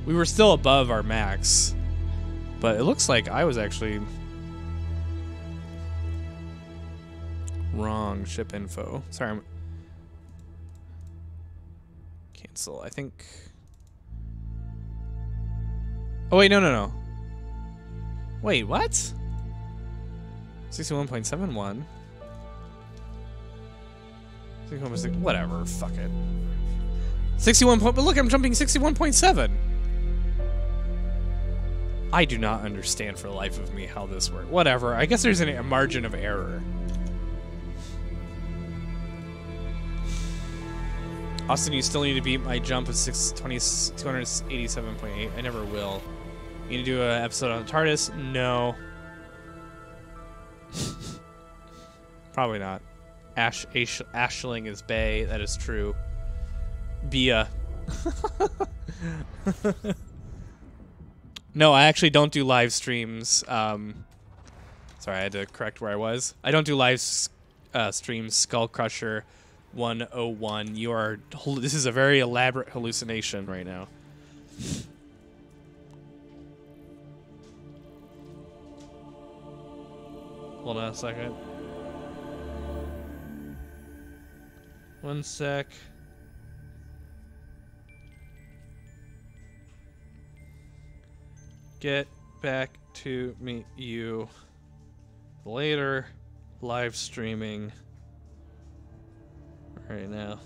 We were still above our max, but it looks like I was actually wrong. Ship info. Sorry, I'm cancel. I think. Oh wait, no. Wait, what? 61.71. 61.6. Whatever. Fuck it. 61. But look, I'm jumping 61.7. I do not understand for the life of me how this works. Whatever. I guess there's a margin of error. Austin, you still need to beat my jump of 287.8. I never will. You need to do an episode on the TARDIS? No. Probably not. Ashling is Bay. That is true. Bia. No, I actually don't do live streams. Sorry, I had to correct where I was. I don't do live streams. Skull Crusher 101. You are. This is a very elaborate hallucination right now. Hold on a second. One sec. Get back to meet you later. Live streaming right now.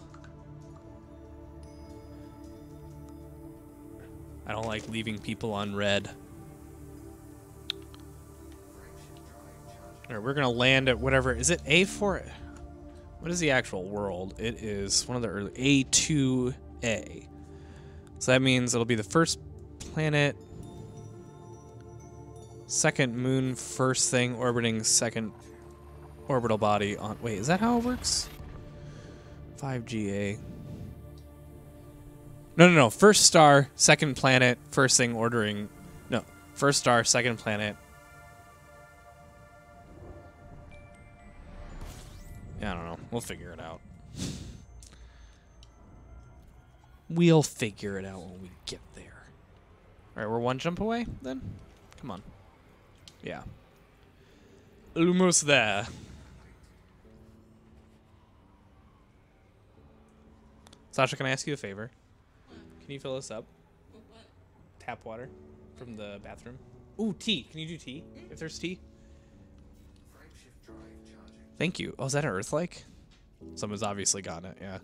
I don't like leaving people on red. Alright, we're gonna land at whatever. Is it A4? What is the actual world? It is one of the early A2A. So that means it'll be the first planet, second moon, first thing orbiting second orbital body on. Wait, is that how it works? 5GA. No. First star, second planet, first thing ordering. No, first star, second planet. Yeah, I don't know. We'll figure it out. We'll figure it out when we get there. All right, we're one jump away then? Come on. Yeah. Almost there. Sasha, can I ask you a favor? Can you fill this up? Tap water from the bathroom. Ooh, tea. Can you do tea? If there's tea? Thank you. Oh, is that an Earth-like? Someone's obviously gotten it, yeah.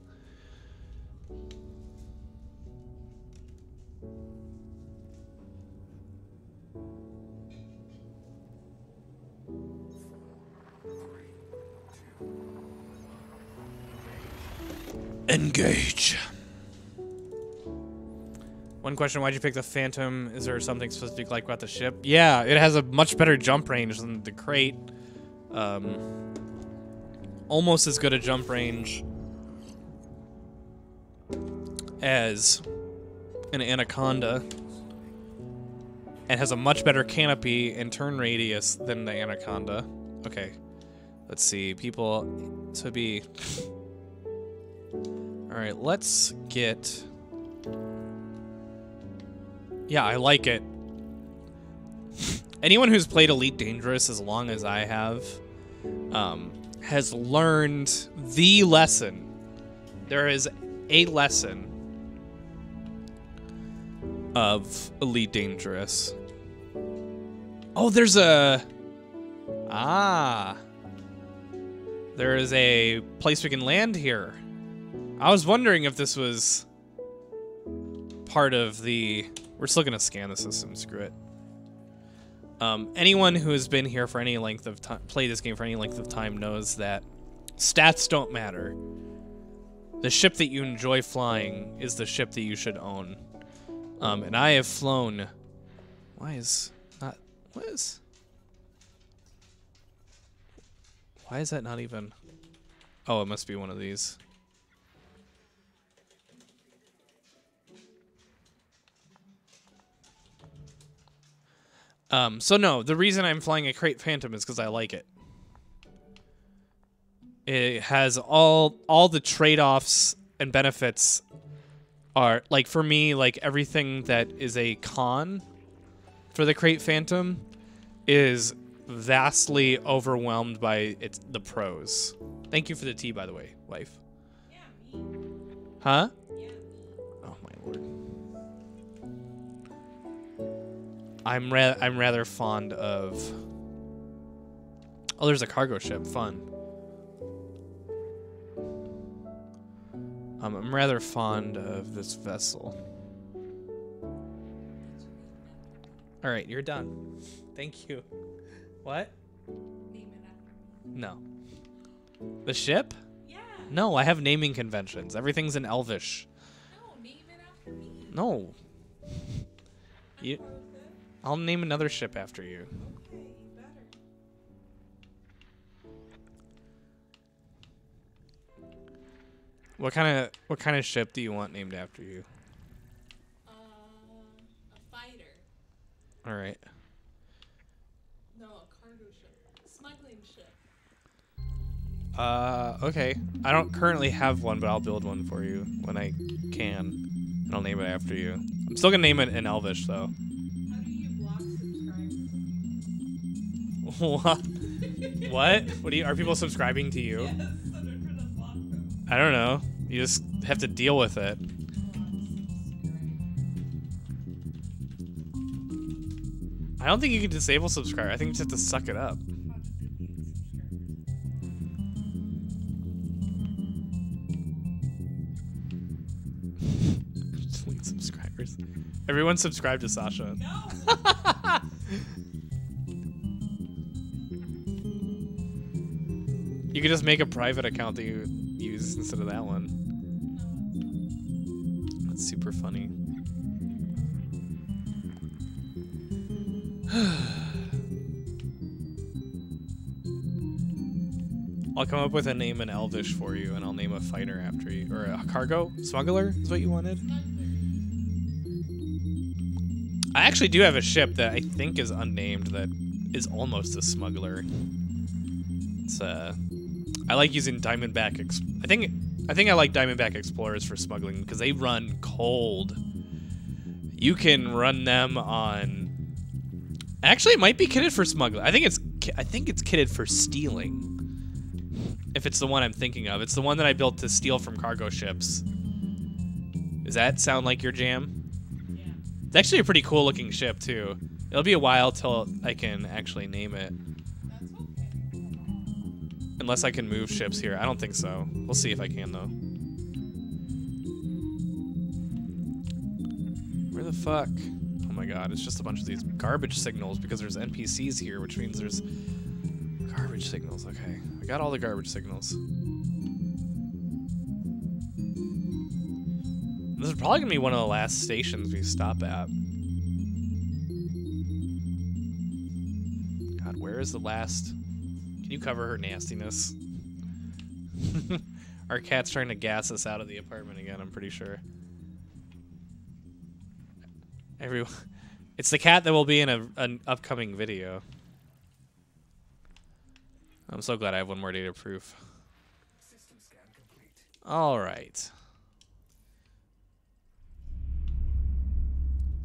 Engage. One question, why'd you pick the Phantom? Is there something specific like about the ship? Yeah, it has a much better jump range than the Crate. Almost as good a jump range as an Anaconda, and has a much better canopy and turn radius than the Anaconda. Okay, let's see. People, so it'd be. All right, let's get. Yeah, I like it. Anyone who's played Elite Dangerous as long as I have, has learned the lesson. There is a lesson of Elite Dangerous. Oh, there's a... there is a place we can land here. I was wondering if this was part of the... We're still gonna scan the system, screw it. Anyone who has been here for any length of time, played this game for any length of time, knows that stats don't matter. The ship that you enjoy flying is the ship that you should own. And I have flown. Why is that not even? Oh, it must be one of these. So no, the reason I'm flying a Crate Phantom is because I like it. It has all the trade-offs and benefits are, like, for me, like, everything that is a con for the Crate Phantom is vastly overwhelmed by the pros. Thank you for the tea, by the way, wife. Yeah, me. Huh? Yeah, me. Oh my lord. I'm rather fond of. Oh, there's a cargo ship. Fun. I'm rather fond of this vessel. All right, you're done. Thank you. What? Name it after me. No. The ship? Yeah. No, I have naming conventions. Everything's in Elvish. No, name it after me. No. You. Okay, I'll name another ship after you. you better. What kind of ship do you want named after you? A fighter. All right. No, a cargo ship. Smuggling ship. Okay. I don't currently have one, but I'll build one for you when I can. And I'll name it after you. I'm still gonna name it in Elvish, though. How do you block subscribers? What? What? Are people subscribing to you? Yes, so they're gonna block them. I don't know. You just have to deal with it. I don't think you can disable subscribe. I think you just have to suck it up. Delete subscribers. Everyone subscribe to Sasha. No. You could just make a private account that you use instead of that one. That's super funny. I'll come up with a name in Elvish for you, and I'll name a fighter after you. Or a cargo smuggler is what you wanted? I actually do have a ship that I think is unnamed that is almost a smuggler. It's I like using Diamondback. I think I like Diamondback Explorers for smuggling because they run cold. You can run them on. Actually, it might be kitted for smuggling. I think it's kitted for stealing. If it's the one I'm thinking of, it's the one that I built to steal from cargo ships. Does that sound like your jam? Yeah. It's actually a pretty cool looking ship too. It'll be a while till I can actually name it. That's okay. Unless I can move ships here. I don't think so. We'll see if I can, though. Where the fuck? Oh my god, it's just a bunch of these garbage signals because there's NPCs here, which means there's garbage signals. Okay, I got all the garbage signals. This is probably gonna be one of the last stations we stop at. God, where is the last... Can you cover her nastiness? Our cat's trying to gas us out of the apartment again, I'm pretty sure. It's the cat that will be in an upcoming video. I'm so glad I have one more data proof. System scan complete. All right.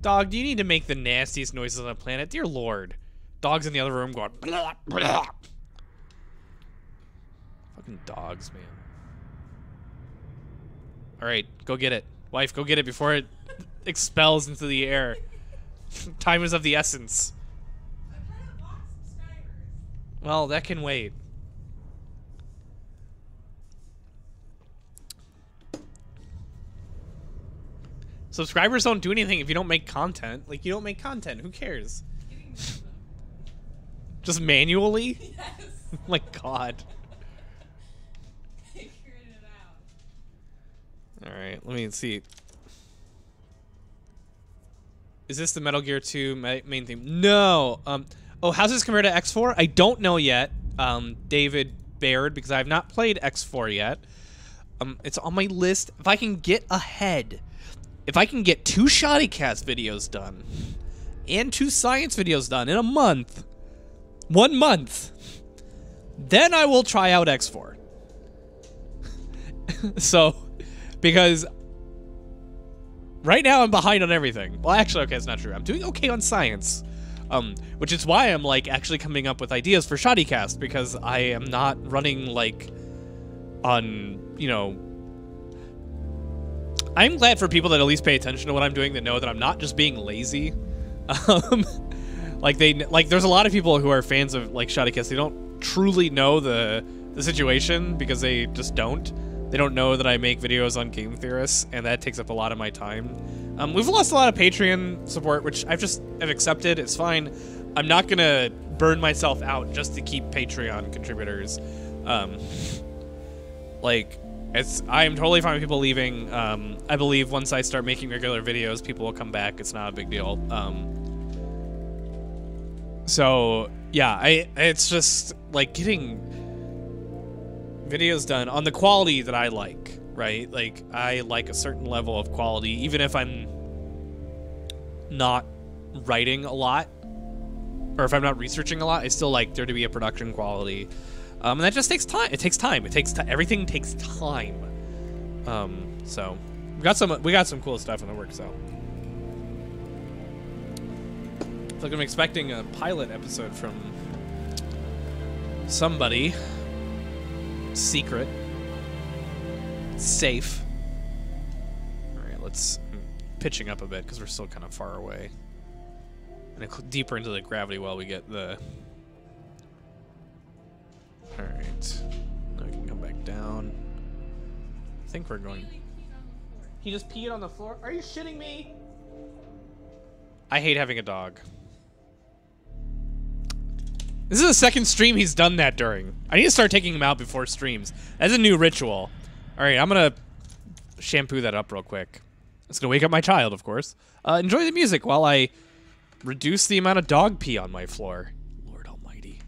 Dog, do you need to make the nastiest noises on the planet? Dear Lord. Dog's in the other room going... Blah, blah. Fucking dogs, man. All right, go get it. Wife, go get it before it expels into the air. Time is of the essence. I'm trying to block subscribers. Well, that can wait. Subscribers don't do anything if you don't make content. Like, you don't make content. Who cares? Getting rid of them. Just manually? Yes. Oh my god. I figured it out. Alright, let me see. Is this the Metal Gear 2 main theme? No. Oh, how's this compared to X4? I don't know yet. David Baird, because I have not played X4 yet. It's on my list. If I can get ahead, if I can get 2 Shoddycast videos done and 2 science videos done in a month, 1 month, then I will try out X4. So, because right now I'm behind on everything. Well, actually, okay, it's not true. I'm doing okay on science, which is why I'm like actually coming up with ideas for Shoddycast, because I am not running like on, you know. I'm glad for people that at least pay attention to what I'm doing, that know that I'm not just being lazy. Like there's a lot of people who are fans of like Shoddycast. They don't truly know the situation because they just don't. They don't know that I make videos on game theorists, and that takes up a lot of my time. We've lost a lot of Patreon support, which I've accepted. It's fine. I'm not gonna burn myself out just to keep Patreon contributors. I'm totally fine with people leaving. I believe once I start making regular videos, people will come back. It's not a big deal. So yeah, it's just like getting videos done on the quality that I like, right? Like I like a certain level of quality, even if I'm not writing a lot or if I'm not researching a lot, I still like there to be a production quality. And that just takes time. It takes time. Everything takes time. So we got some cool stuff in the works though. It's like I'm expecting a pilot episode from somebody. Secret. Safe. Alright, let's pitching up a bit because we're still kind of far away. And deeper into the gravity while we get the... Alright. Now we can come back down. I think we're going... He just peed on the floor? Are you shitting me? I hate having a dog. This is the second stream he's done that during. I need to start taking him out before streams. That's a new ritual. Alright, I'm gonna shampoo that up real quick. It's gonna wake up my child, of course. Enjoy the music while I reduce the amount of dog pee on my floor. Lord almighty.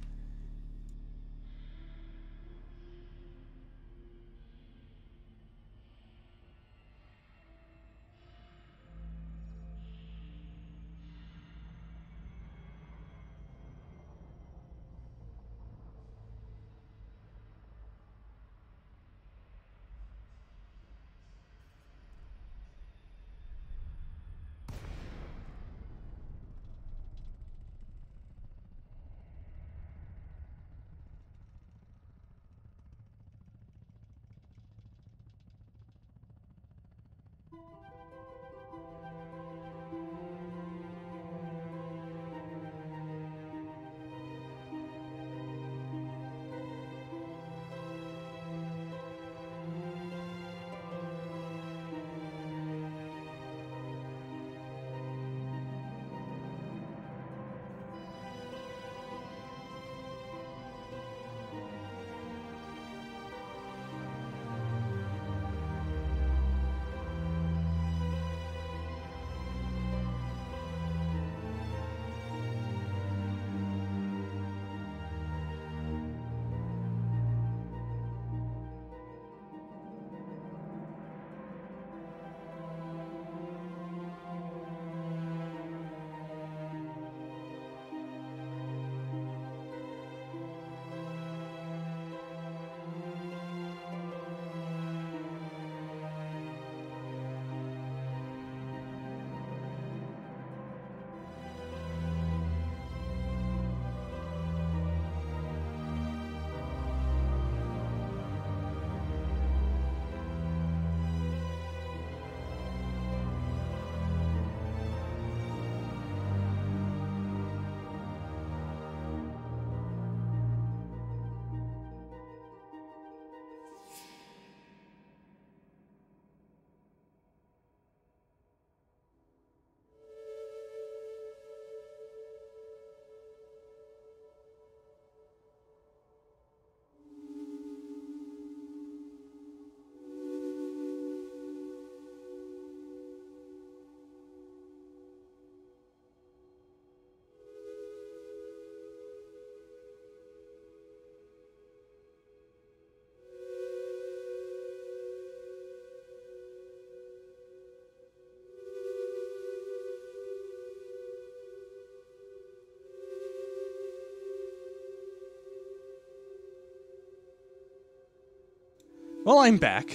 Well, I'm back.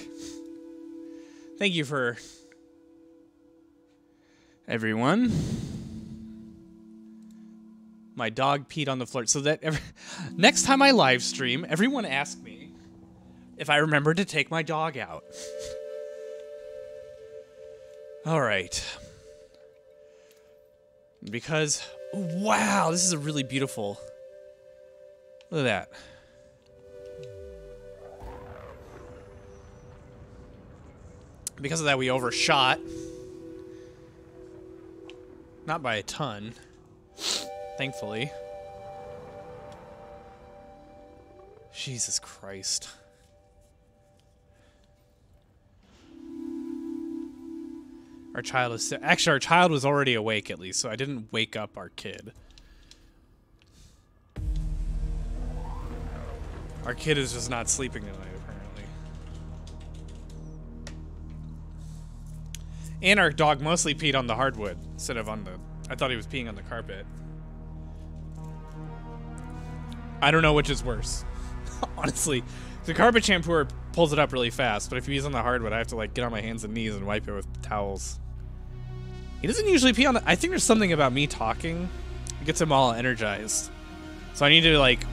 Thank you for everyone. My dog peed on the floor. So that next time I live stream, everyone ask me if I remember to take my dog out. All right. Because, wow, this is a really beautiful. Look at that. Because of that, we overshot. Not by a ton. Thankfully. Jesus Christ. Our child is... Actually, our child was already awake, at least, so I didn't wake up our kid. Our kid is just not sleeping tonight, apparently. And our dog mostly peed on the hardwood instead of on the... I thought he was peeing on the carpet. I don't know which is worse. Honestly. The carpet shampooer pulls it up really fast, but if you use on the hardwood, I have to like get on my hands and knees and wipe it with towels. He doesn't usually pee on the... I think there's something about me talking. It gets him all energized. So I need to like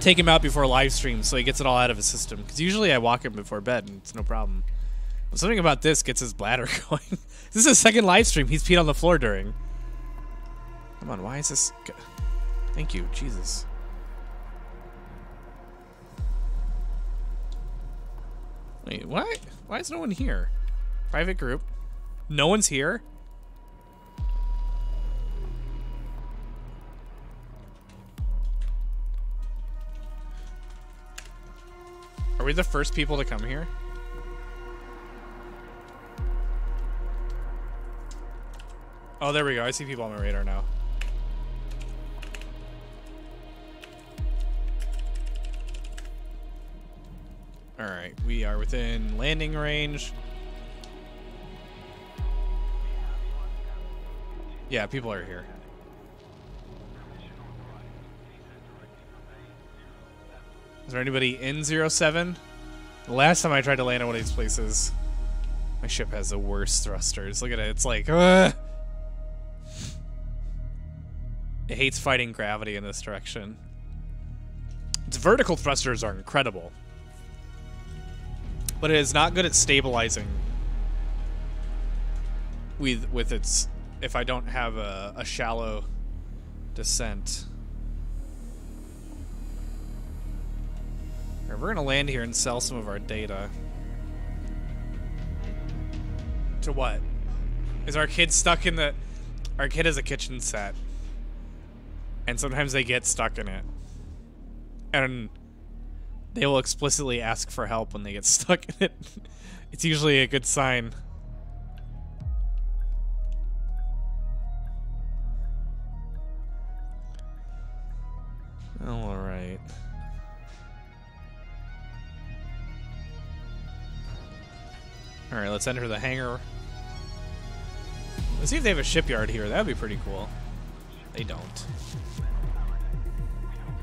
take him out before live stream so he gets it all out of his system. Because usually I walk him before bed and it's no problem. But something about this gets his bladder going. This is his second live stream. He's peed on the floor during. Come on, why is this... Thank you, Jesus. Wait, what? Why is no one here? Private group. No one's here? Are we the first people to come here? Oh, there we go. I see people on my radar now. Alright, we are within landing range. Yeah, people are here. Is there anybody in 07? The last time I tried to land at one of these places, my ship has the worst thrusters. Look at it. It's like, ugh. It hates fighting gravity in this direction. Its vertical thrusters are incredible. But it is not good at stabilizing with its... If I don't have a shallow descent. Alright, we're gonna land here and sell some of our data. To what? Is our kid stuck in the... Our kid has a kitchen set. And sometimes they get stuck in it. And they will explicitly ask for help when they get stuck in it. It's usually a good sign. Alright. Alright, let's enter the hangar. Let's see if they have a shipyard here. That would be pretty cool. They don't.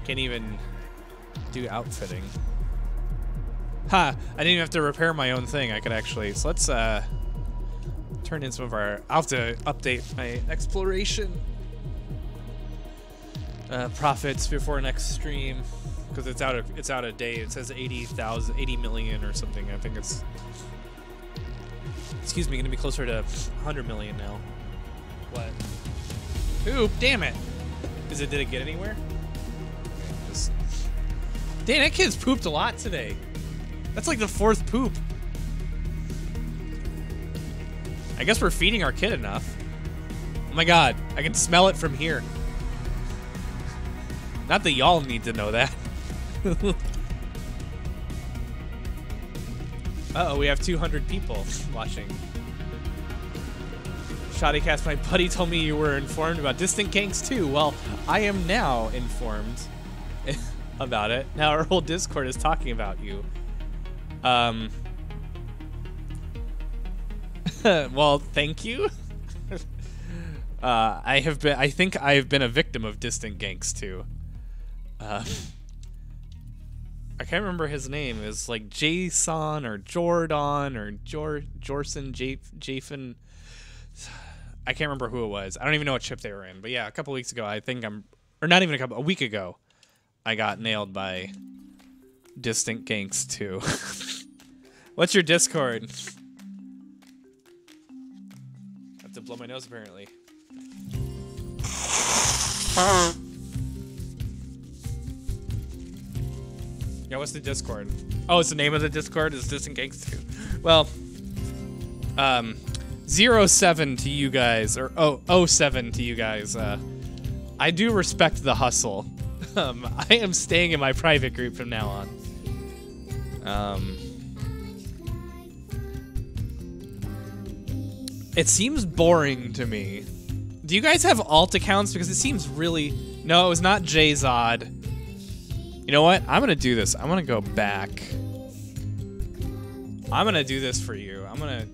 Can't even do outfitting. Ha! I didn't even have to repair my own thing. I could actually... So let's turn in some of our... I'll have to update my exploration profits before next stream. Because it's out of date. It says 80 million or something. I think it's... Excuse me, gonna be closer to 100 million now. What? Poop, damn it! Did it get anywhere? Okay, just... Dang, that kid's pooped a lot today. That's like the 4th poop. I guess we're feeding our kid enough. Oh my god, I can smell it from here. Not that y'all need to know that. Uh-oh, we have 200 people watching. Shoddycast, my buddy told me you were informed about Distant Gangs too. Well, I am now informed about it. Now our whole Discord is talking about you. Well, thank you. I think I've been a victim of Distant Gangs too. I can't remember his name. It's like Jason or Jordan or Jorson Jafin. I can't remember who it was. I don't even know what ship they were in. But yeah, a couple weeks ago, I think or not even a week ago, I got nailed by Distant Ganks 2. What's your Discord? I have to blow my nose apparently. Yeah, what's the Discord? Oh, it's the name of the Discord is Distant Ganks 2. Well, 07 to you guys, or 07 to you guys. I do respect the hustle. I am staying in my private group from now on. It seems boring to me. Do you guys have alt accounts? Because it seems really... No, it was not JZod. You know what? I'm gonna do this. I'm gonna go back. I'm gonna do this for you.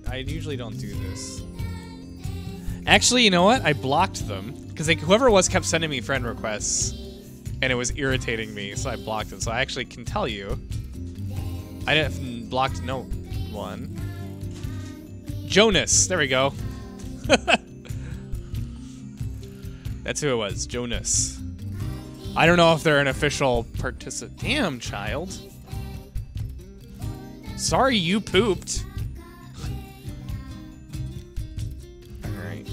I usually don't do this. Actually, you know what? I blocked them. Because whoever it was kept sending me friend requests. And it was irritating me, so I blocked them. So I actually can tell you. I didn't blocked no one. Jonas. There we go. That's who it was. Jonas. I don't know if they're an official participant. Damn, child. Sorry you pooped. Alright.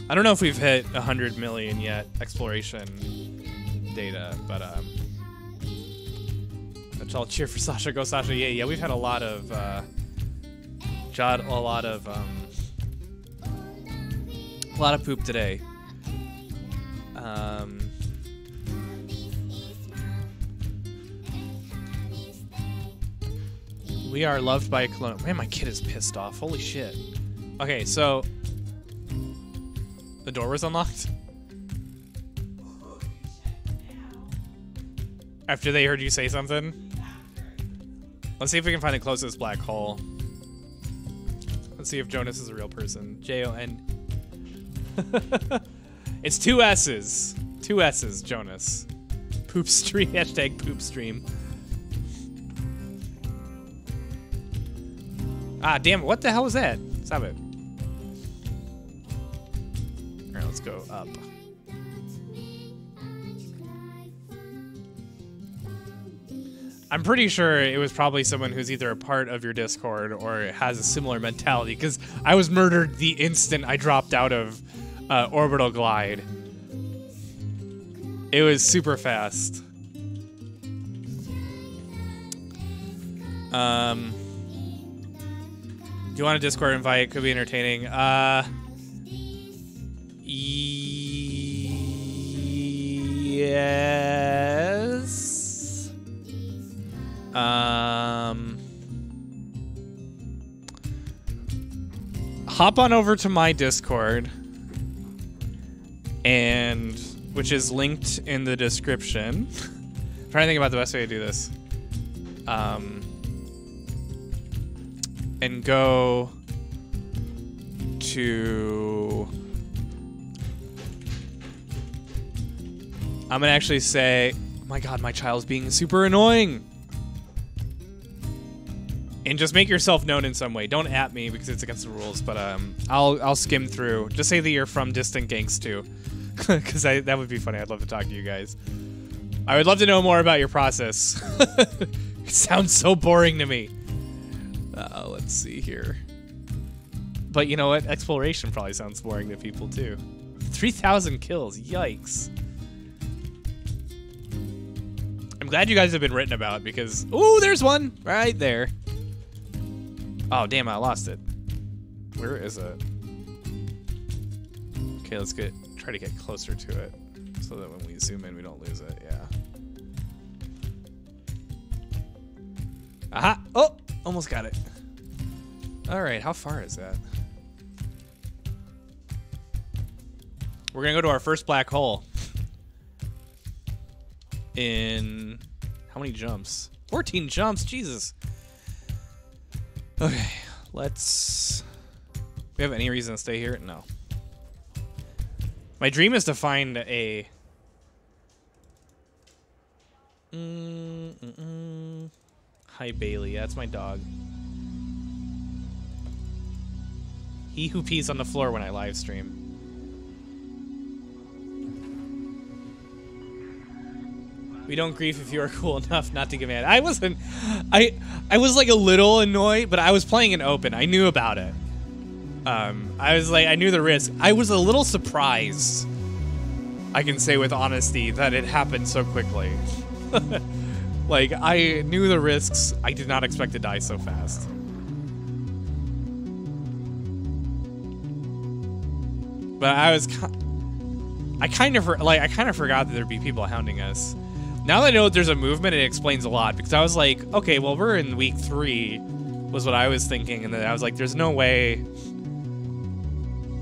I don't know if we've hit 100 million yet, exploration data, but let's all cheer for Sasha. Go Sasha. Yeah, we've had a lot of poop today. We are loved by a clone. Man, my kid is pissed off. Holy shit. Okay, so the door was unlocked after they heard you say something. Let's see if we can find the closest black hole. Let's see if Jonas is a real person. Jon. It's 2 S's. 2 S's, Jonas. Poop stream. Hashtag poop stream. Ah, damn it. What the hell was that? Stop it. Alright, let's go up. I'm pretty sure it was probably someone who's either a part of your Discord or has a similar mentality, because I was murdered the instant I dropped out of Orbital Glide. It was super fast. Do you want a Discord invite? Could be entertaining. Yes. Hop on over to my Discord, and which is linked in the description. I'm trying to think about the best way to do this. And go to... I'm gonna actually say, oh my god, my child's being super annoying. And just make yourself known in some way. Don't at me because it's against the rules, but I'll skim through. Just say that you're from Distant Ganks 2. Because that would be funny. I'd love to talk to you guys. I would love to know more about your process. It sounds so boring to me. Let's see here. But you know what? Exploration probably sounds boring to people too. 3,000 kills. Yikes. I'm glad you guys have been written about because... Ooh, there's one right there. Oh, damn, I lost it. Where is it? Okay, let's try to get closer to it so that when we zoom in, we don't lose it. Yeah. Aha! Oh! Almost got it. Alright, how far is that? We're gonna go to our first black hole. In... how many jumps? 14 jumps, Jesus! Okay, let's... we have any reason to stay here? No. My dream is to find a... Hi, Bailey. That's my dog. He who pees on the floor when I live stream. We don't grief if you are cool enough not to give in. I wasn't. I was like a little annoyed, but I was playing in open. I knew about it. I was like, I knew the risk. I was a little surprised, I can say with honesty, that it happened so quickly. Like, I knew the risks. I did not expect to die so fast. But I kind of forgot that there'd be people hounding us. Now that I know that there's a movement, it explains a lot. Because I was like, okay, well, we're in week 3, was what I was thinking. And then I was like, there's no way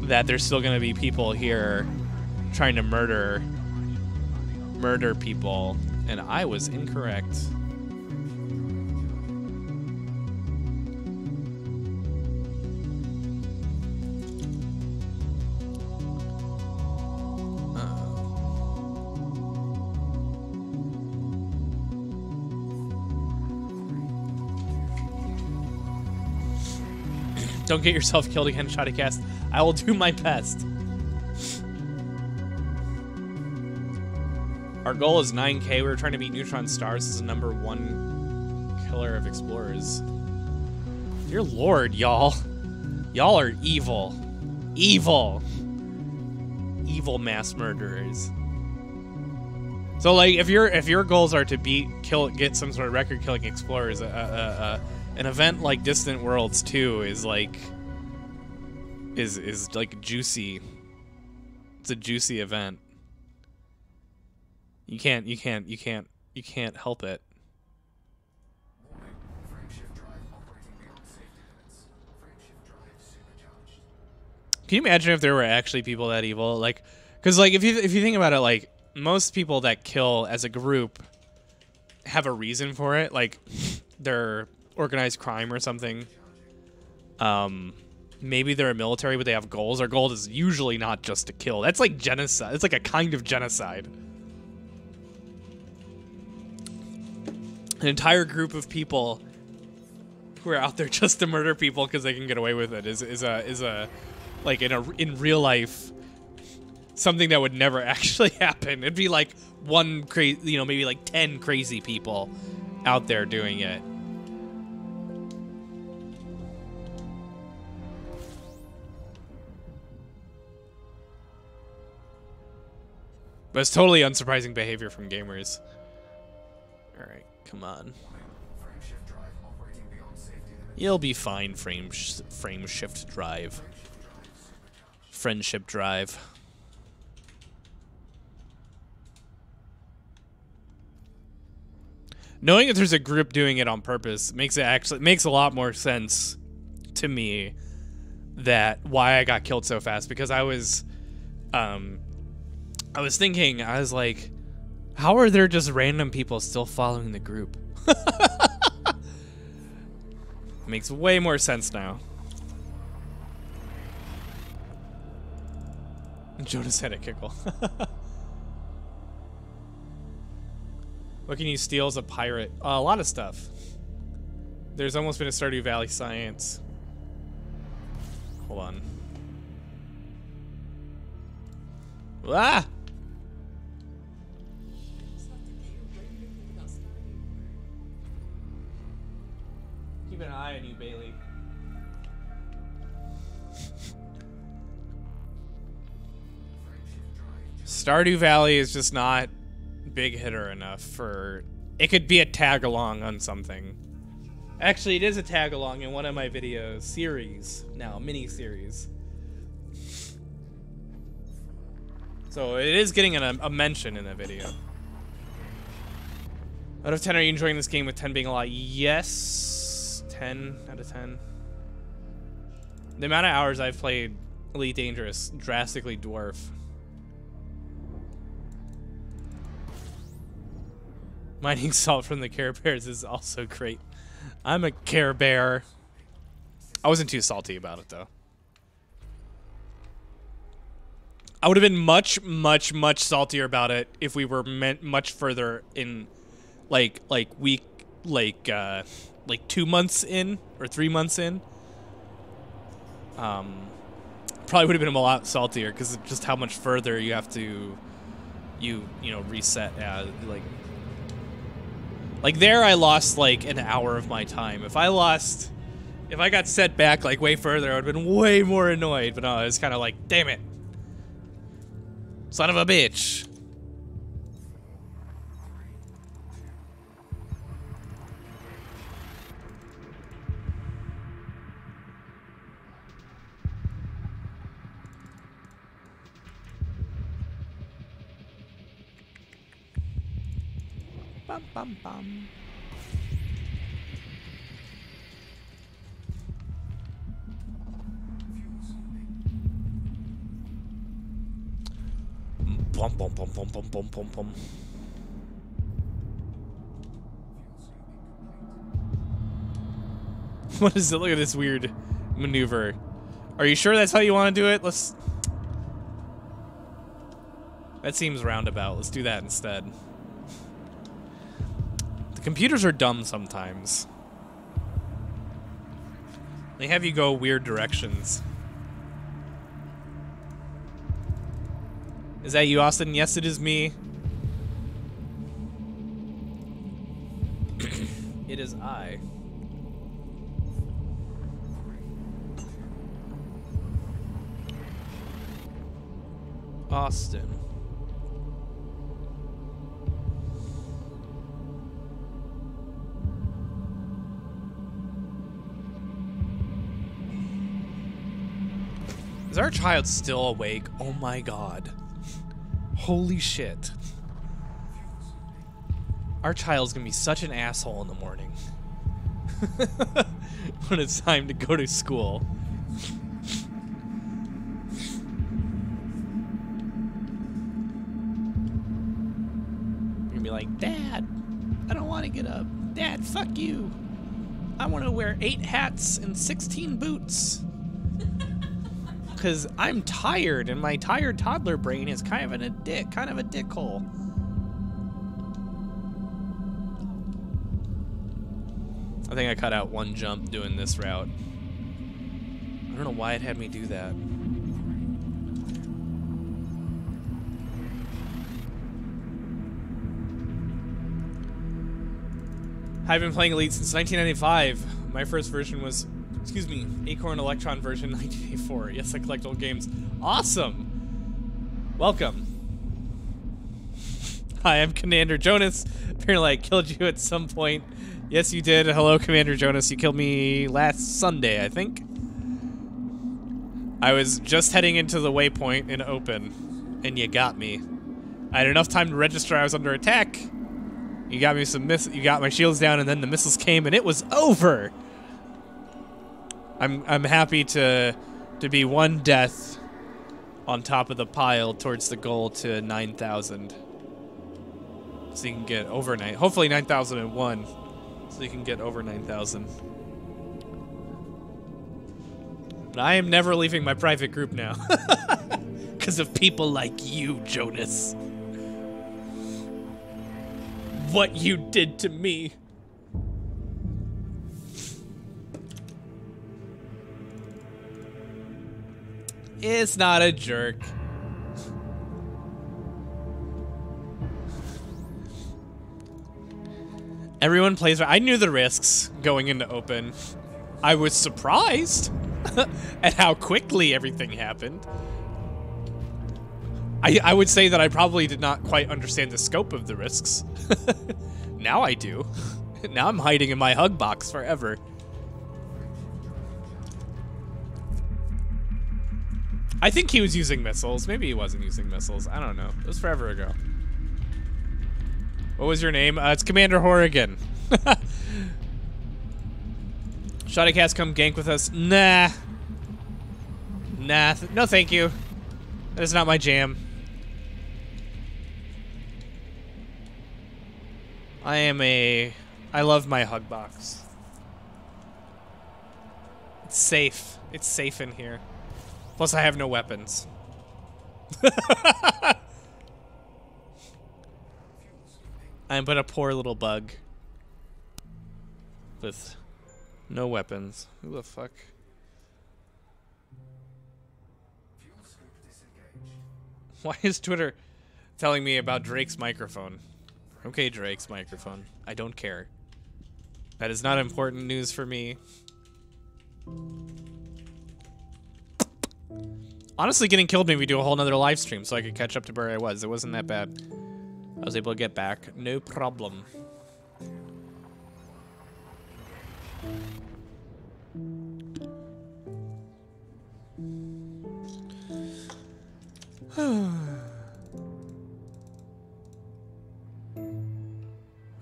that there's still going to be people here trying to murder people. And I was incorrect. Don't get yourself killed again, Shoddycast. I will do my best. Our goal is 9K. We're trying to beat Neutron Stars as the #1 killer of explorers. Dear Lord, y'all. Y'all are evil. Evil. Evil mass murderers. So, like, if your goals are to get some sort of record killing explorers, an event like Distant Worlds 2 is like juicy. It's a juicy event. You can't help it. Can you imagine if there were actually people that evil? Like, because like if you think about it, like most people that kill as a group have a reason for it. Like they're organized crime or something. Maybe they're a military, but they have goals. Their goal is usually not just to kill. That's like genocide. It's like a kind of genocide. An entire group of people who are out there just to murder people because they can get away with it is a like in real life something that would never actually happen. It'd be like one crazy, maybe like 10 crazy people out there doing it. But it's totally unsurprising behavior from gamers. All right, come on. You'll be fine, frame shift drive. Friendship drive. Knowing that there's a group doing it on purpose makes a lot more sense to me that why I got killed so fast, because I was thinking, I was like, how are there just random people still following the group? Makes way more sense now. Jonas had a kickle. What can you steal as a pirate? A lot of stuff. There's almost been a Stardew Valley science. Hold on. Ah! Keep an eye on you, Bailey. Stardew Valley is just not big hitter enough for... It could be a tag-along on something. Actually, it is a tag-along in one of my videos. Series. Now, mini-series. So, it is getting a mention in the video. Out of 10, are you enjoying this game with 10 being a lot? Yes. 10 out of 10. The amount of hours I've played Elite Dangerous drastically dwarf. Mining salt from the Care Bears is also great. I'm a Care Bear. I wasn't too salty about it, though. I would have been much, much, much saltier about it if we were much further in week, like 2 months in or 3 months in, probably would have been a lot saltier because of just how much further you have to, you know, reset. Like there, I lost like an hour of my time. If I got set back like way further, I would have been way more annoyed. But no, it was kind of like, damn it, son of a bitch. Bum, bum, bum. Bum, bum, bum, bum, bum, bum, bum, bum. What is it? Look at this weird maneuver. Are you sure that's how you want to do it? That seems roundabout. Let's do that instead. The computers are dumb sometimes. They have you go weird directions. Is that you, Austin? Yes, it is me. It is I. Austin. Is our child still awake? Oh my god. Holy shit. Our child's gonna be such an asshole in the morning. When it's time to go to school. You're gonna be like, Dad, I don't want to get up. Dad, fuck you. I want to wear 8 hats and 16 boots. Because I'm tired, and my tired toddler brain is kind of a dickhole. I think I cut out one jump doing this route. I don't know why it had me do that. I've been playing Elite since 1995. My first version was, excuse me, Acorn Electron version 1984. Yes, I collect old games. Awesome. Welcome. Hi, I'm Commander Jonas. Apparently I killed you at some point. Yes, you did. Hello, Commander Jonas. You killed me last Sunday, I think. I was just heading into the waypoint in open, and you got me. I had enough time to register I was under attack. You got me you got my shields down, and then the missiles came, and it was over. I'm happy to be one death on top of the pile towards the goal to 9,000. So you can get over hopefully 9,001. So you can get over 9,000. But I am never leaving my private group now. Because of people like you, Jonas. What you did to me. It's not a jerk. Everyone plays. I knew the risks going into open. I was surprised at how quickly everything happened. I would say that I probably did not quite understand the scope of the risks. Now I do. Now I'm hiding in my hug box forever. I think he was using missiles. Maybe he wasn't using missiles. I don't know. It was forever ago. What was your name? It's Commander Horrigan. Shoddy Cats, come gank with us. Nah. Nah. No, thank you. That is not my jam. I love my hug box. It's safe. It's safe in here. Plus, I have no weapons. I'm but a poor little bug with no weapons. Who the fuck? Fuel scoop disengaged. Why is Twitter telling me about Drake's microphone? Okay, Drake's microphone. I don't care. That is not important news for me. Honestly, getting killed made me do a whole nother live stream so I could catch up to where I was. It wasn't that bad. I was able to get back. No problem.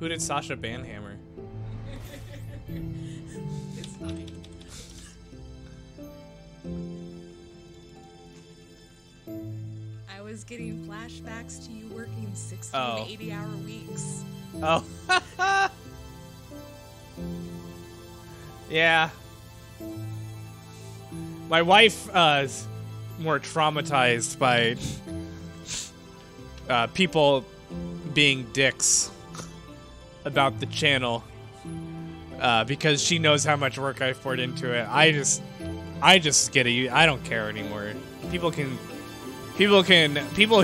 Who did Sasha Banhammer? It's fine. I was getting flashbacks to you working 60 to 80-hour weeks. Oh. Yeah. My wife is more traumatized by people being dicks about the channel because she knows how much work I've poured into it. I just get it. I don't care anymore. People who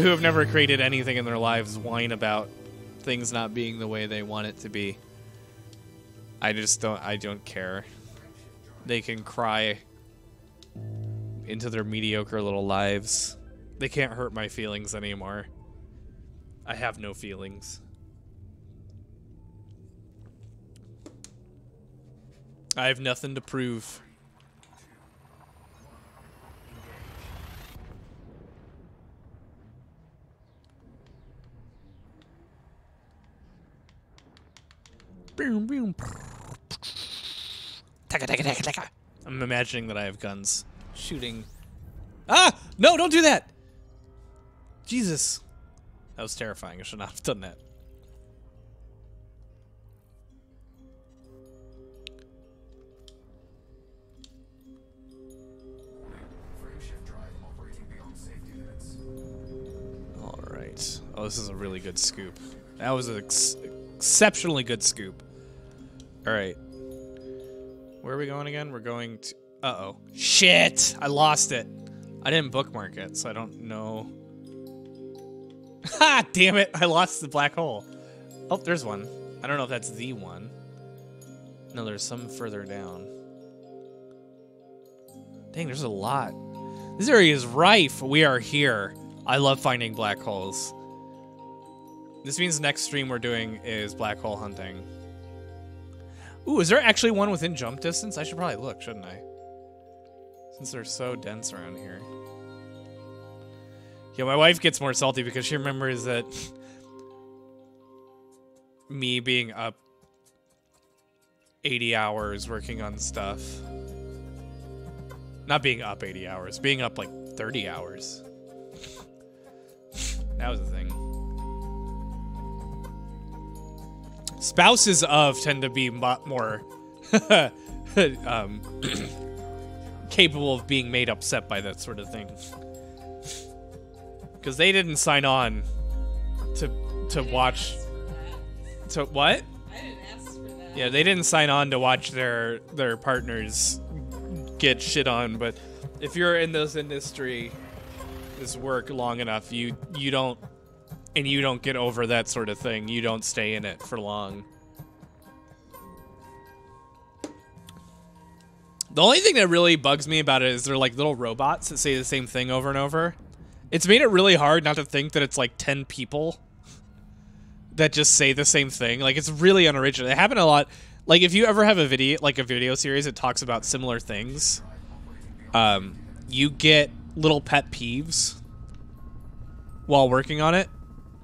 have never created anything in their lives whine about things not being the way they want it to be. I don't care. They can cry into their mediocre little lives. They can't hurt my feelings anymore. I have no feelings. I have nothing to prove. I'm imagining that I have guns. Shooting. Ah! No, don't do that! Jesus. That was terrifying. I should not have done that. Frame shift drive operating beyond safety limits. Alright. Oh, this is a really good scoop. That was an exceptionally good scoop. Alright. Where are we going again? We're going to... Uh-oh. Shit! I lost it. I didn't bookmark it, so I don't know. Ha! Damn it! I lost the black hole. Oh, there's one. I don't know if that's the one. No, there's some further down. Dang, there's a lot. This area is rife. We are here. I love finding black holes. This means the next stream we're doing is black hole hunting. Ooh, is there actually one within jump distance? I should probably look, shouldn't I? Since they're so dense around here. Yeah, my wife gets more salty because she remembers that me being up 80 hours working on stuff. Not being up 80 hours, being up like 30 hours. That was the thing. Spouses of tend to be more capable of being made upset by that sort of thing. Because they didn't sign on to watch... To what? I didn't ask for that. Yeah, they didn't sign on to watch their partners get shit on, but if you're in this industry, this work long enough, you don't get over that sort of thing. You don't stay in it for long. The only thing that really bugs me about it is they're like little robots that say the same thing over and over. It's made it really hard not to think that it's like 10 people that just say the same thing. Like, it's really unoriginal. It happened a lot. Like, if you ever have a video series that talks about similar things, you get little pet peeves while working on it.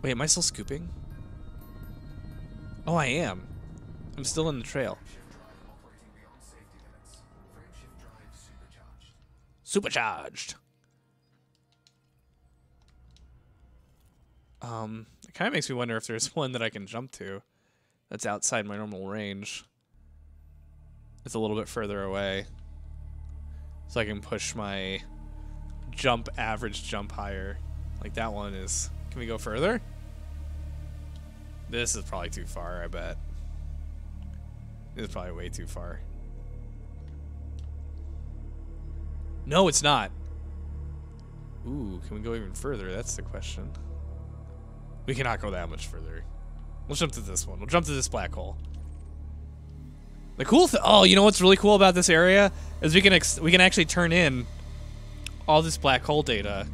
Wait, am I still scooping? Oh, I am. I'm still in the trail. Supercharged. It kind of makes me wonder if there's one that I can jump to that's outside my normal range. It's a little bit further away. So I can push my average jump higher. Like that one is... Can we go further? This is probably too far, I bet. This is probably way too far. No, it's not. Ooh, can we go even further? That's the question. We cannot go that much further. We'll jump to this one. We'll jump to this black hole. The cool thing, oh, you know what's really cool about this area is we can actually turn in all this black hole data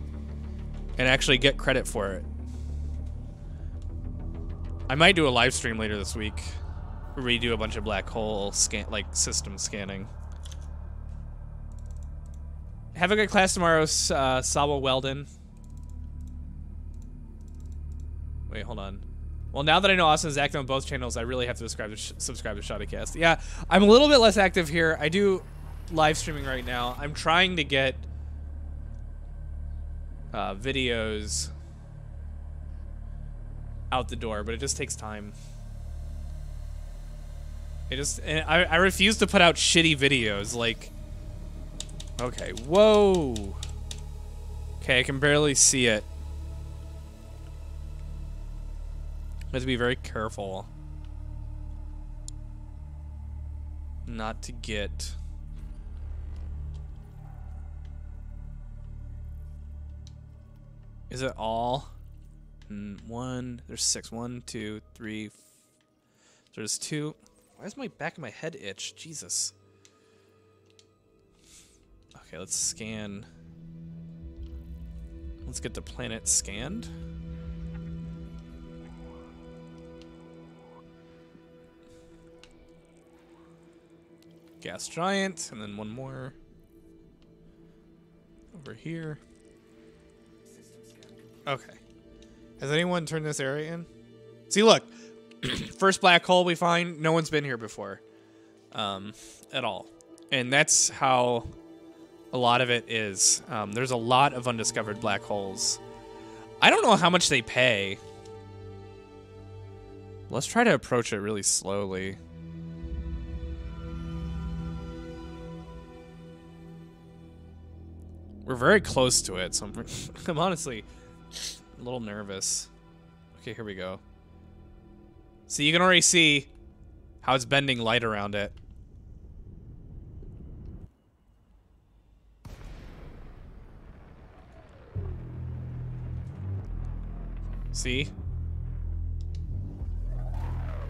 and actually get credit for it. I might do a live stream later this week where we do a bunch of black hole system scanning. Have a good class tomorrow, Sawa Weldon. Wait, hold on. Well, now that I know Austin is active on both channels, I really have to subscribe to Shottycast. Yeah, I'm a little bit less active here. I do live streaming right now. I'm trying to get videos out the door, but it just takes time. I refuse to put out shitty videos, like... Okay, whoa! Okay, I can barely see it. I have to be very careful not to get... Is it all? One, there's 6. 1, 2, 3. There's 2. Why does my back of my head itch? Jesus. Okay, let's scan. Let's get the planet scanned. Gas giant, and then one more over here. Okay. Has anyone turned this area in? See, look. First black hole we find, no one's been here before. At all. And that's how a lot of it is. There's a lot of undiscovered black holes. I don't know how much they pay. Let's try to approach it really slowly. We're very close to it, so I'm honestly a little nervous. Okay, here we go. So you can already see how it's bending light around it. See?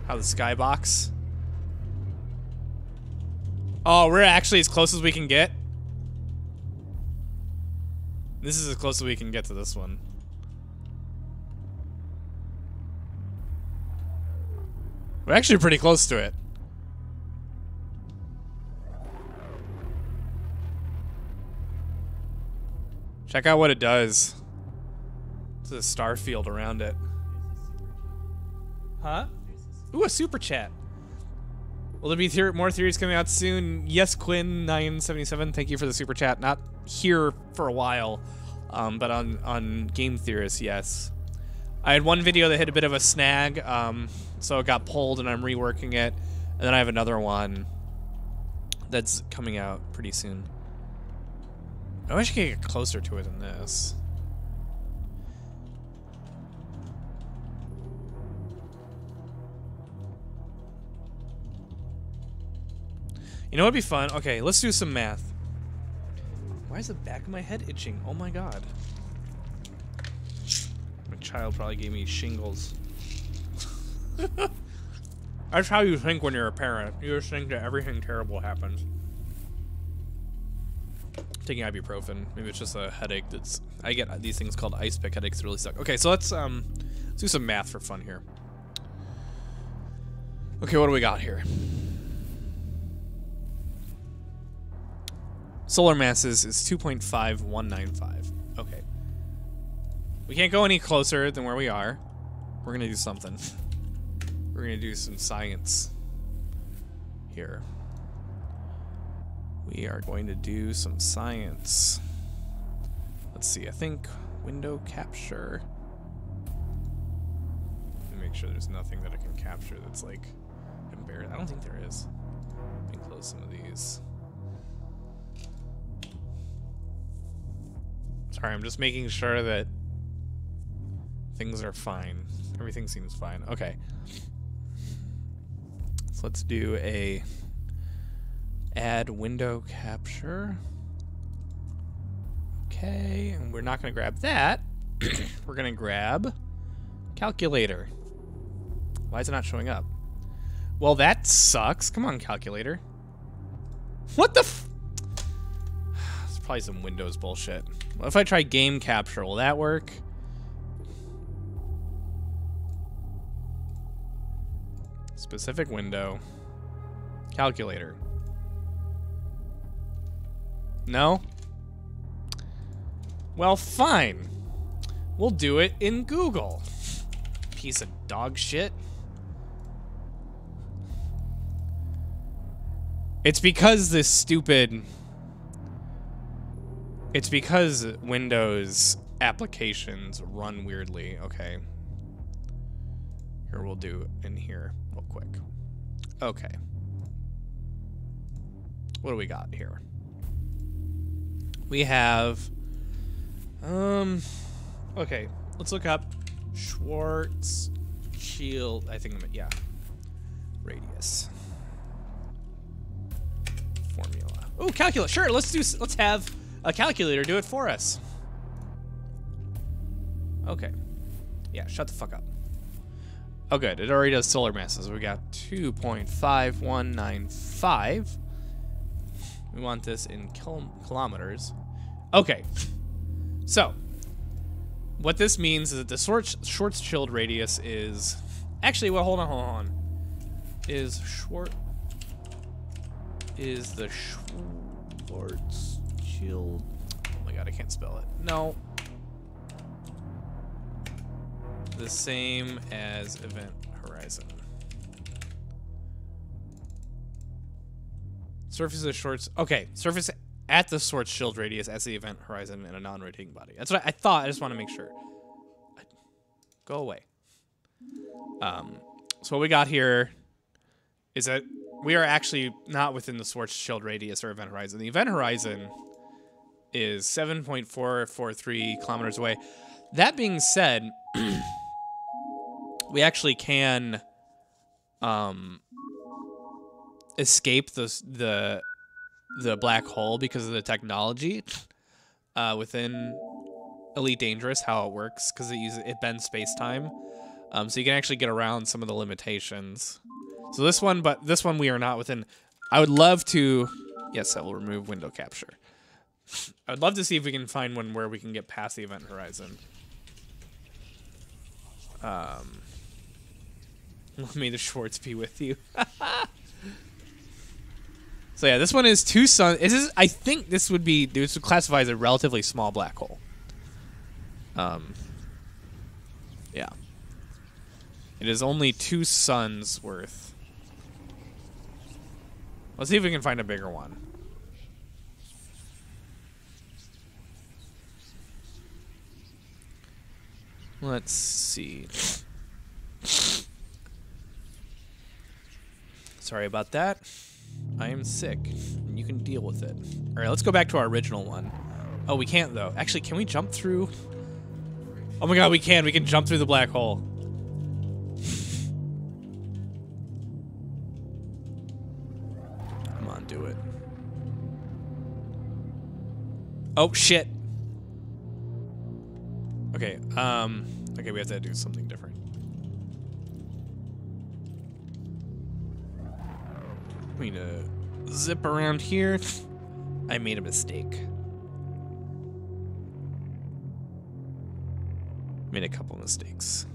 How the skybox. Oh, we're actually as close as we can get. This is as close as we can get to this one. We're actually pretty close to it. Check out what it does to the star field around it. Huh? Ooh, a super chat. Will there be more theories coming out soon? Yes, Quinn977, thank you for the super chat. Not here for a while, but on Game Theorist, yes. I had one video that hit a bit of a snag, so it got pulled and I'm reworking it. And then I have another one that's coming out pretty soon. I wish I could get closer to it than this. You know what'd be fun? Okay, let's do some math. Why is the back of my head itching? Oh my god. My child probably gave me shingles. That's how you think when you're a parent. You just think that everything terrible happens. I'm taking ibuprofen. Maybe it's just a headache that's... I get these things called ice pick headaches that really suck. Okay, so let's do some math for fun here. Okay, what do we got here? Solar masses is 2.5195. Okay. We can't go any closer than where we are. We're gonna do something. We're gonna do some science here. We are going to do some science. Let's see, I think window capture. Let me make sure there's nothing that I can capture that's like embarrassing. I don't think there is. Let me close some of these. Sorry, I'm just making sure that Things are fine. Everything seems fine. Okay. So let's do a add window capture. Okay, and we're not going to grab that. We're going to grab calculator. Why is it not showing up? Well, that sucks. Come on, calculator. What the f... It's probably some Windows bullshit. What if I try game capture? Will that work? Specific window. Calculator. No? Well, fine. We'll do it in Google. Piece of dog shit. It's because this stupid... It's because Windows applications run weirdly. Okay. Here, we'll do in here real quick. Okay. What do we got here? We have... Okay. Let's look up Schwarzschild. I think, yeah. Radius. Formula. Oh, calculus. Sure, let's have a calculator do it for us. Okay. Yeah, shut the fuck up. Oh, good. It already does solar masses. We got 2.5195. We want this in kilometers. Okay. So, what this means is that the Schwarzschild radius is... Actually, well, hold on. Is the Schwarzschild... Oh my god, I can't spell it. No. The same as event horizon. Surface of shorts. Okay, surface at the Schwarzschild radius as the event horizon in a non-rotating body. That's what I thought. I just want to make sure. Go away. So what we got here is that we are actually not within the Schwarzschild radius or event horizon. The event horizon is 7.443 kilometers away. That being said, we actually can escape the black hole because of the technology within Elite Dangerous, how it works, because it bends space-time. So you can actually get around some of the limitations. So this one we are not within. I would love to... Yes, I will remove window capture. I would love to see if we can find one where we can get past the event horizon. May the Schwartz be with you. So yeah, this one is two suns. I think this would classify as a relatively small black hole. Yeah. It is only 2 suns worth. Let's see if we can find a bigger one. Let's see. Sorry about that. I am sick. You can deal with it. All right, let's go back to our original one. Oh, we can't, though. Actually, can we jump through? Oh my god, we can. We can jump through the black hole. Come on, do it. Oh, shit. Okay, okay, we have to do something different. We need to zip around here. I made a mistake. Made a couple mistakes.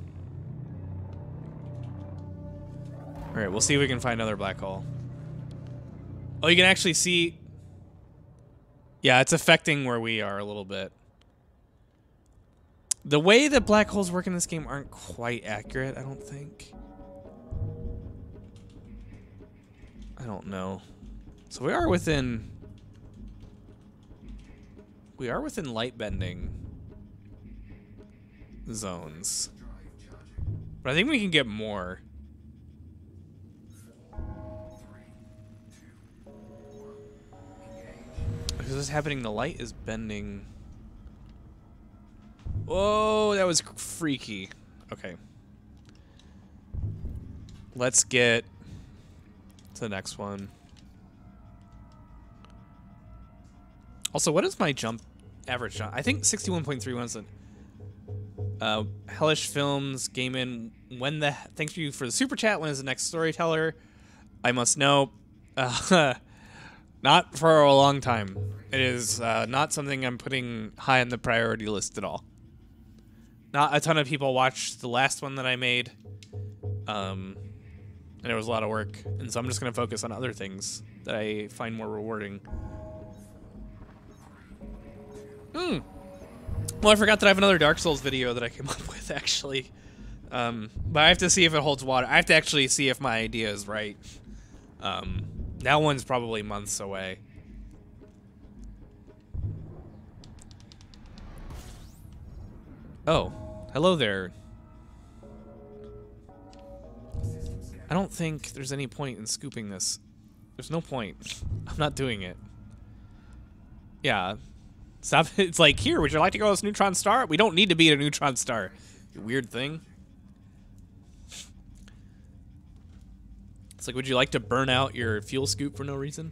Alright, we'll see if we can find another black hole. Oh, you can actually see... Yeah, it's affecting where we are a little bit. The way that black holes work in this game aren't quite accurate, I don't think. I don't know. So we are within light bending zones. But I think we can get more. Because what's happening, the light is bending. Whoa, that was freaky. Okay. Let's get to the next one. Also, what is my jump average jump? I think 61.31 is a Hellish Films Game In. When the thank you for the super chat. When is the next storyteller? I must know. Not for a long time. It is not something I'm putting high on the priority list at all. Not a ton of people watched the last one that I made. And it was a lot of work. And so I'm just going to focus on other things that I find more rewarding. Well, I forgot that I have another Dark Souls video that I came up with, actually. But I have to see if it holds water. I have to actually see if my idea is right. That one's probably months away. Oh, hello there. I don't think there's any point in scooping this. There's no point. I'm not doing it. Yeah. Stop. It's like, here, would you like to go to this neutron star? We don't need to be at a neutron star. You weird thing. It's like, would you like to burn out your fuel scoop for no reason?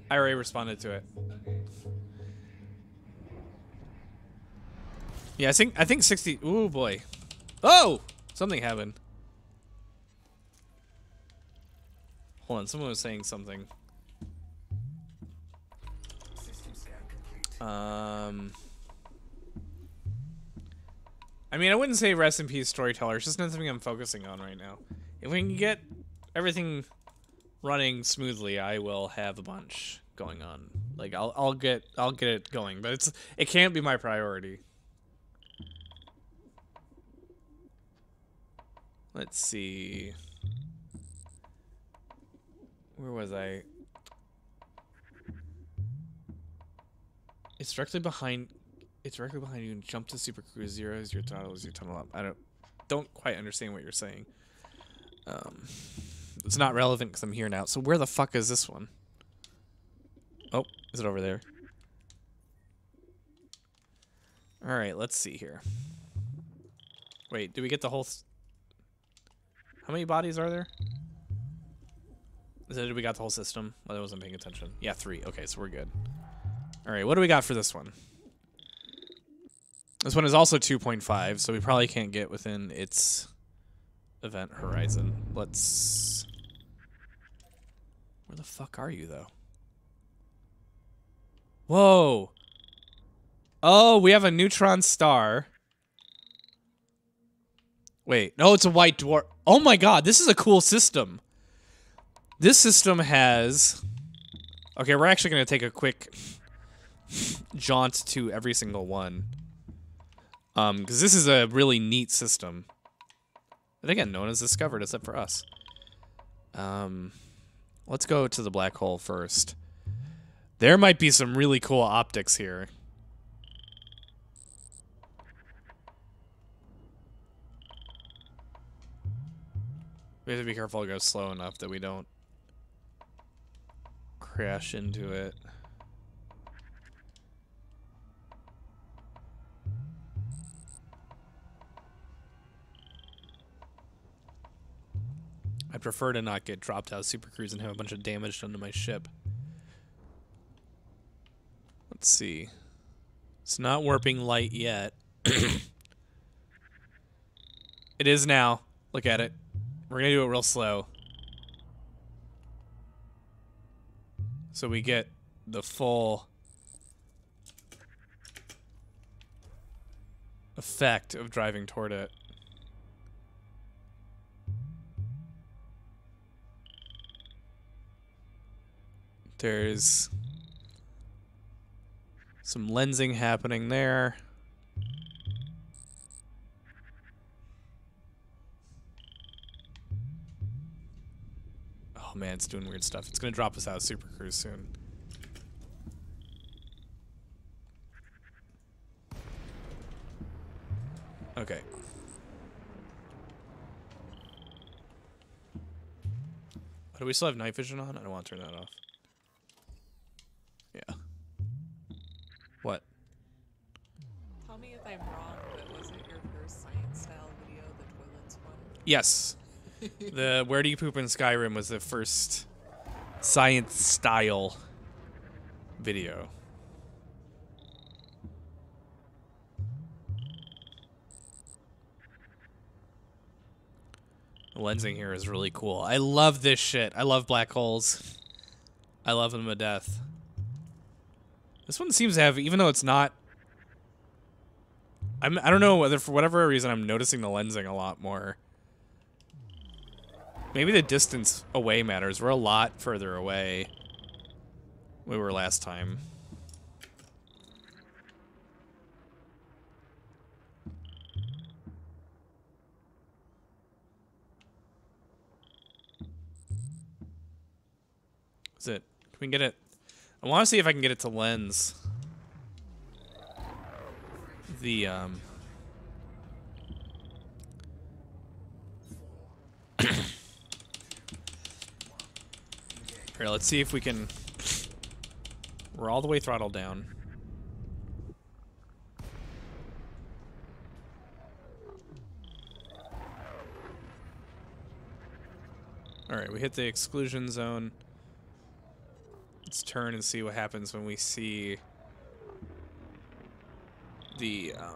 I already responded to it. Yeah, I think 60. Ooh boy. Oh, something happened. Hold on, someone was saying something. I mean, I wouldn't say rest in peace, storyteller. It's just not something I'm focusing on right now. If we can get everything running smoothly, I will have a bunch going on. Like I'll get it going, but it can't be my priority. Let's see. Where was I? It's directly behind. It's directly behind you. And jump to Super Cruise 0 as your tunnel up. I don't quite understand what you're saying. It's not relevant because I'm here now. So where the fuck is this one? Oh, is it over there? All right, let's see here. Wait, did we get the whole? How many bodies are there? Did we got the whole system? Well, I wasn't paying attention. Yeah, 3. Okay, so we're good. All right, what do we got for this one? This one is also 2.5, so we probably can't get within its event horizon. Let's... Where the fuck are you, though? Whoa! Oh, we have a neutron star. Wait, no, it's a white dwarf. Oh my god, this is a cool system. This system has... Okay, we're actually going to take a quick jaunt to every single one. Because this is a really neat system. But again, no one has discovered except for us. Let's go to the black hole first. There might be some really cool optics here. We have to be careful to go slow enough that we don't crash into it. I prefer to not get dropped out of Super Cruise and have a bunch of damage done to my ship. Let's see. It's not warping light yet. It is now. Look at it. We're gonna do it real slow. So we get the full effect of driving toward it. There's some lensing happening there. Oh man, it's doing weird stuff. It's gonna drop us out of Super Cruise soon. Okay. Oh, do we still have night vision on? I don't want to turn that off. Yeah. What? Tell me if I'm wrong, but was it your first science style video, the toilets one? Yes. The Where Do You Poop in Skyrim was the first science style video. The lensing here is really cool. I love this shit. I love black holes. I love them to death. This one seems to have, even though it's not... I don't know whether, for whatever reason, I'm noticing the lensing a lot more. Maybe the distance away matters. We're a lot further away we were last time. Is it? Can we get it? I want to see if I can get it to lens. The, Here, let's see if we can... We're all the way throttled down. Alright, we hit the exclusion zone. Let's turn and see what happens when we see the, I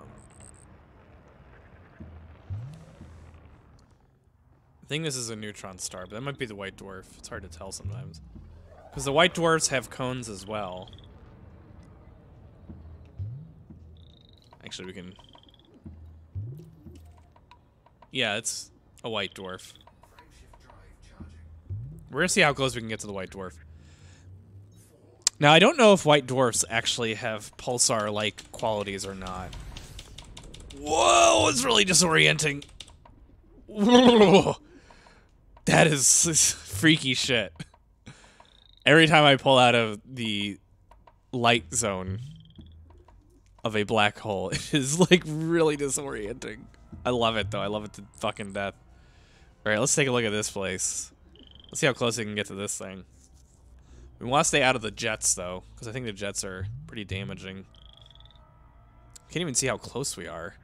think this is a neutron star, but that might be the white dwarf. It's hard to tell sometimes. Because the white dwarfs have cones as well. Actually, we can... Yeah, it's a white dwarf. We're gonna see how close we can get to the white dwarf. Now, I don't know if white dwarfs actually have pulsar-like qualities or not. Whoa, it's really disorienting. Whoa. That is freaky shit. Every time I pull out of the light zone of a black hole, it is, like, really disorienting. I love it, though. I love it to fucking death. Alright, let's take a look at this place. Let's see how close we can get to this thing. We want to stay out of the jets, though, because I think the jets are pretty damaging. Can't even see how close we are.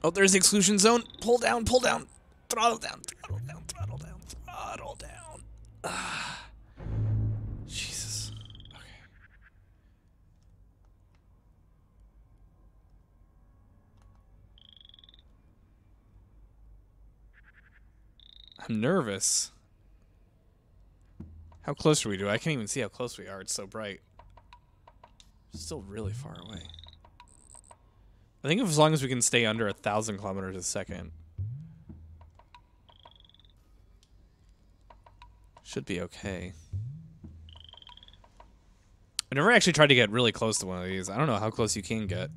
Oh, there's the exclusion zone. Pull down, pull down. Throttle down, throttle down, throttle down, throttle down. Ah. Jesus. Okay. I'm nervous. How close are we to? I can't even see how close we are. It's so bright. It's still really far away. I think as long as we can stay under 1,000 kilometers a second, should be okay. I never actually tried to get really close to one of these. I don't know how close you can get.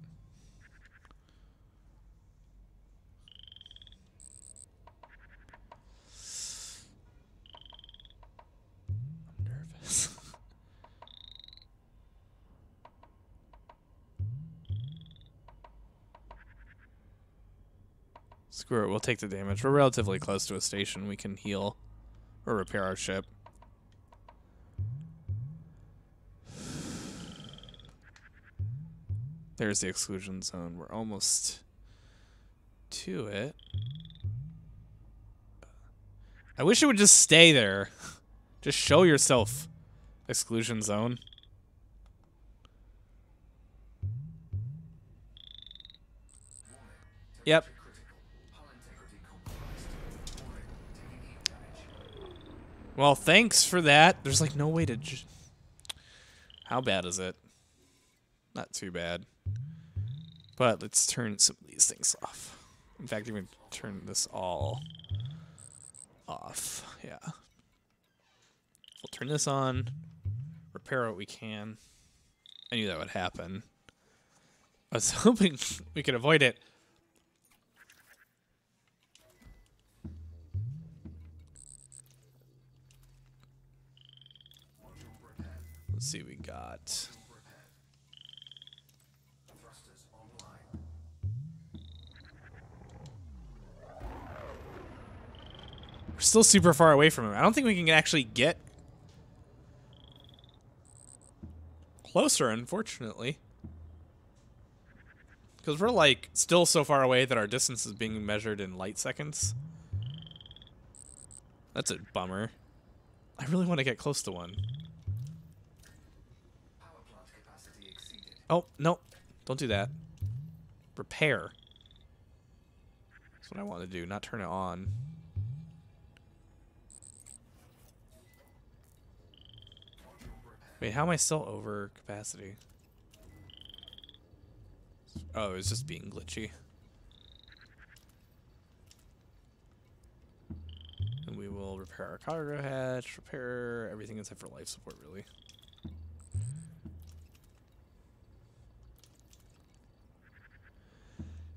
I'm nervous. Screw it, we'll take the damage. We're relatively close to a station. We can heal or repair our ship. There's the exclusion zone. We're almost to it. I wish it would just stay there. Just show yourself, exclusion zone. Yep. Well, thanks for that. There's like no way to... How bad is it? Not too bad. But let's turn some of these things off. In fact, even turn this all off. Yeah. We'll turn this on. Repair what we can. I knew that would happen. I was hoping we could avoid it. Let's see, we got. Thrusters online. We're still super far away from him. I don't think we can actually get closer, unfortunately. Because we're like still so far away that our distance is being measured in light seconds. That's a bummer. I really want to get close to one. Power plant capacity exceeded. Oh, no. Don't do that. Repair. That's what I want to do, not turn it on. Wait, how am I still over capacity? Oh, it's just being glitchy. And we will repair our cargo hatch, repair everything except for life support, really.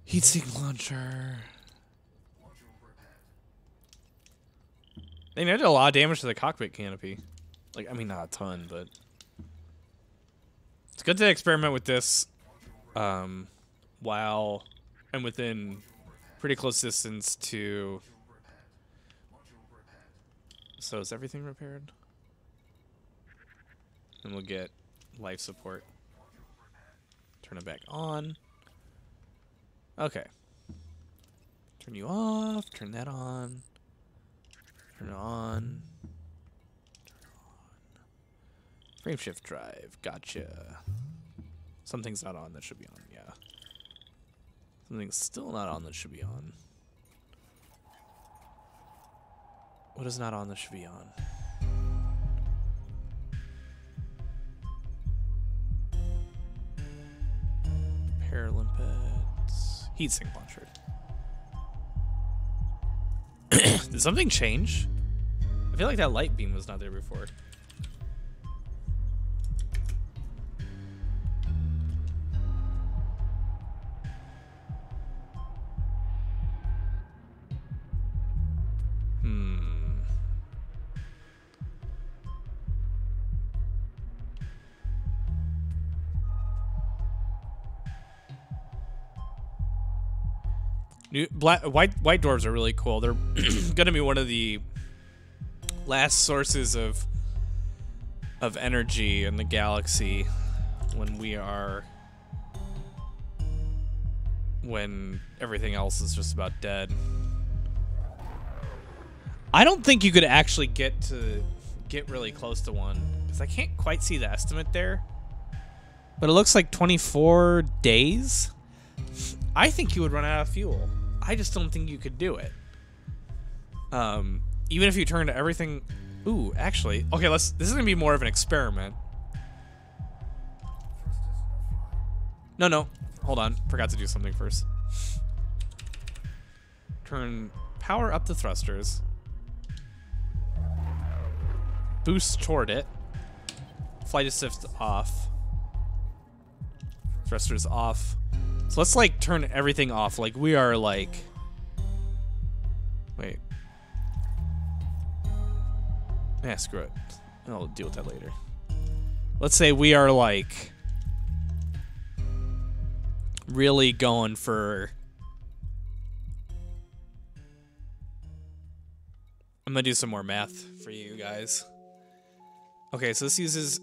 Heatsink launcher. Module repaired. They did a lot of damage to the cockpit canopy. Like, I mean, not a ton, but it's good to experiment with this while I'm within pretty close distance to. So is everything repaired? And we'll get life support. Turn it back on. Okay. Turn you off. Turn that on. Turn it on. Frame shift drive. Gotcha. Something's not on that should be on. Yeah. Something's still not on that should be on. What is not on that should be on? Repair limpets. Heatsink launcher. Did something change? I feel like that light beam was not there before. White dwarves are really cool. They're gonna be one of the last sources of energy in the galaxy when everything else is just about dead. I don't think you could actually get really close to one because I can't quite see the estimate there. But it looks like 24 days. I think you would run out of fuel. I just don't think you could do it. Even if you turned everything. Ooh, actually, okay. This is gonna be more of an experiment. No, hold on. Forgot to do something first. Turn power up the thrusters. Boost toward it. Flight assist off. Thrusters off. So let's like turn everything off. Like we are like. Wait. Yeah, screw it. I'll deal with that later. Let's say we are like really going for. I'm gonna do some more math for you guys. Okay, so this uses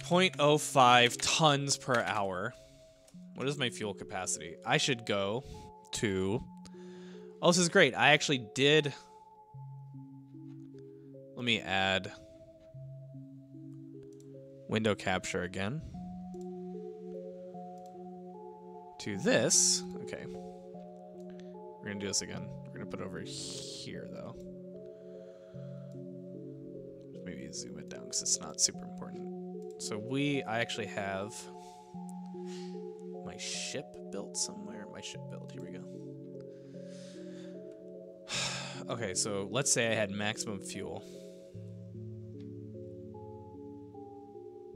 0.05 tons per hour. What is my fuel capacity? I should go to. Oh, this is great. I actually did. Let me add window capture again to this. Okay. We're going to do this again. We're going to put it over here, though. Maybe zoom it down because it's not super important. So I actually have my ship built somewhere. My ship built. Here we go. Okay, so let's say I had maximum fuel.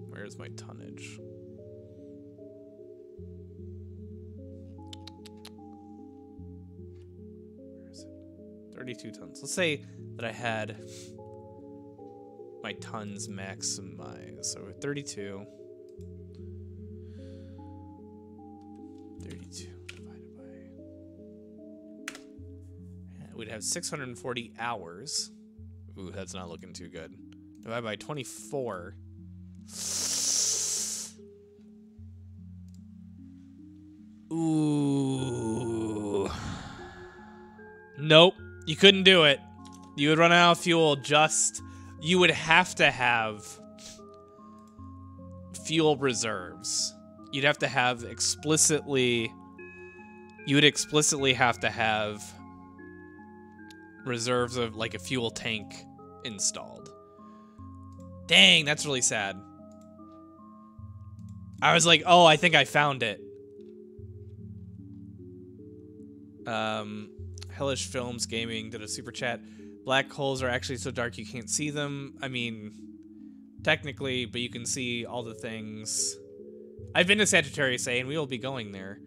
Where's my tonnage? Where is it? 32 tons. Let's say that I had my tons maximized. So 32. 32 divided by... Yeah, we'd have 640 hours. Ooh, that's not looking too good. Divided by 24. Ooh. Nope. You couldn't do it. You would run out of fuel just... You would have to have fuel reserves. You'd have to have explicitly... You would explicitly have to have reserves of, like, a fuel tank installed. Dang, that's really sad. I was like, oh, I think I found it. Hellish Films Gaming did a super chat. Black holes are actually so dark you can't see them. I mean, technically, but you can see all the things. I've been to Sagittarius A, and we will be going there.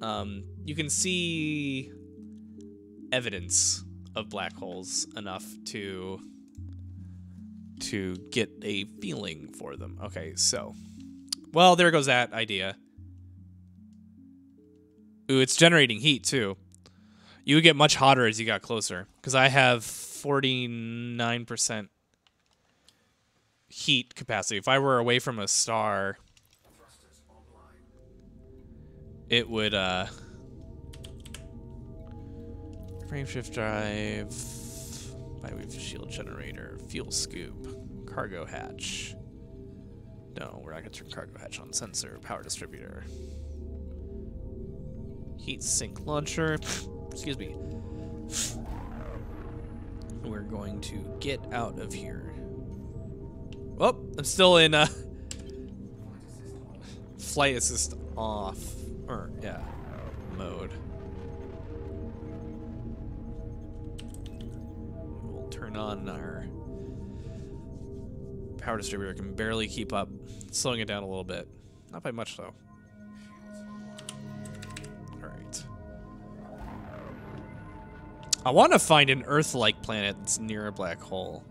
You can see evidence of black holes enough to get a feeling for them. Okay, so, well, there goes that idea. Ooh, it's generating heat too. You would get much hotter as you got closer, because I have 49% heat capacity. If I were away from a star, it would, frame shift drive, bi-weave shield generator, fuel scoop, cargo hatch. No, we're not going to turn cargo hatch on. Sensor, power distributor. Heat sink launcher. Excuse me. We're going to get out of here. Oh, I'm still in flight assist off. Or, yeah, mode. We'll turn on our power distributor. Can barely keep up. Slowing it down a little bit. Not by much, though. Alright. I want to find an Earth-like planet that's near a black hole.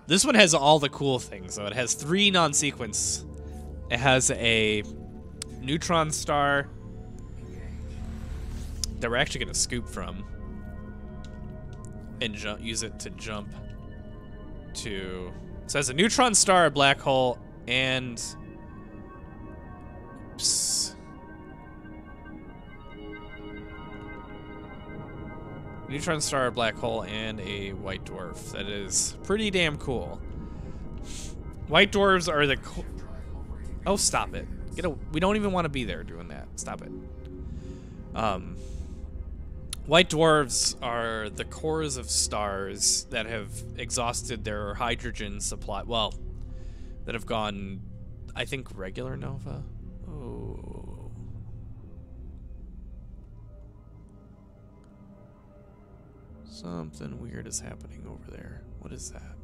This one has all the cool things, though. It has 3 non-sequence. It has a neutron star that we're actually going to scoop from and use it to jump to... So it has a neutron star, a black hole, and... Oops. Neutron star, a black hole, and a white dwarf. That is pretty damn cool. White dwarves are the... Oh, stop it. We don't even want to be there doing that. Stop it. White dwarves are the cores of stars that have exhausted their hydrogen supply. Well, that have gone, I think, regular nova. Oh. Something weird is happening over there. What is that?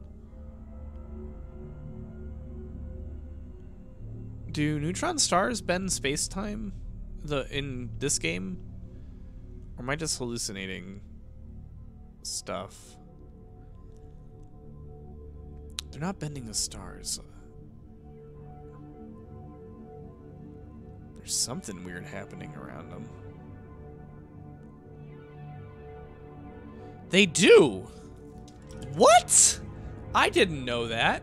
Do neutron stars bend space-time in this game? Or am I just hallucinating stuff? They're not bending the stars. There's something weird happening around them. They do! What? I didn't know that.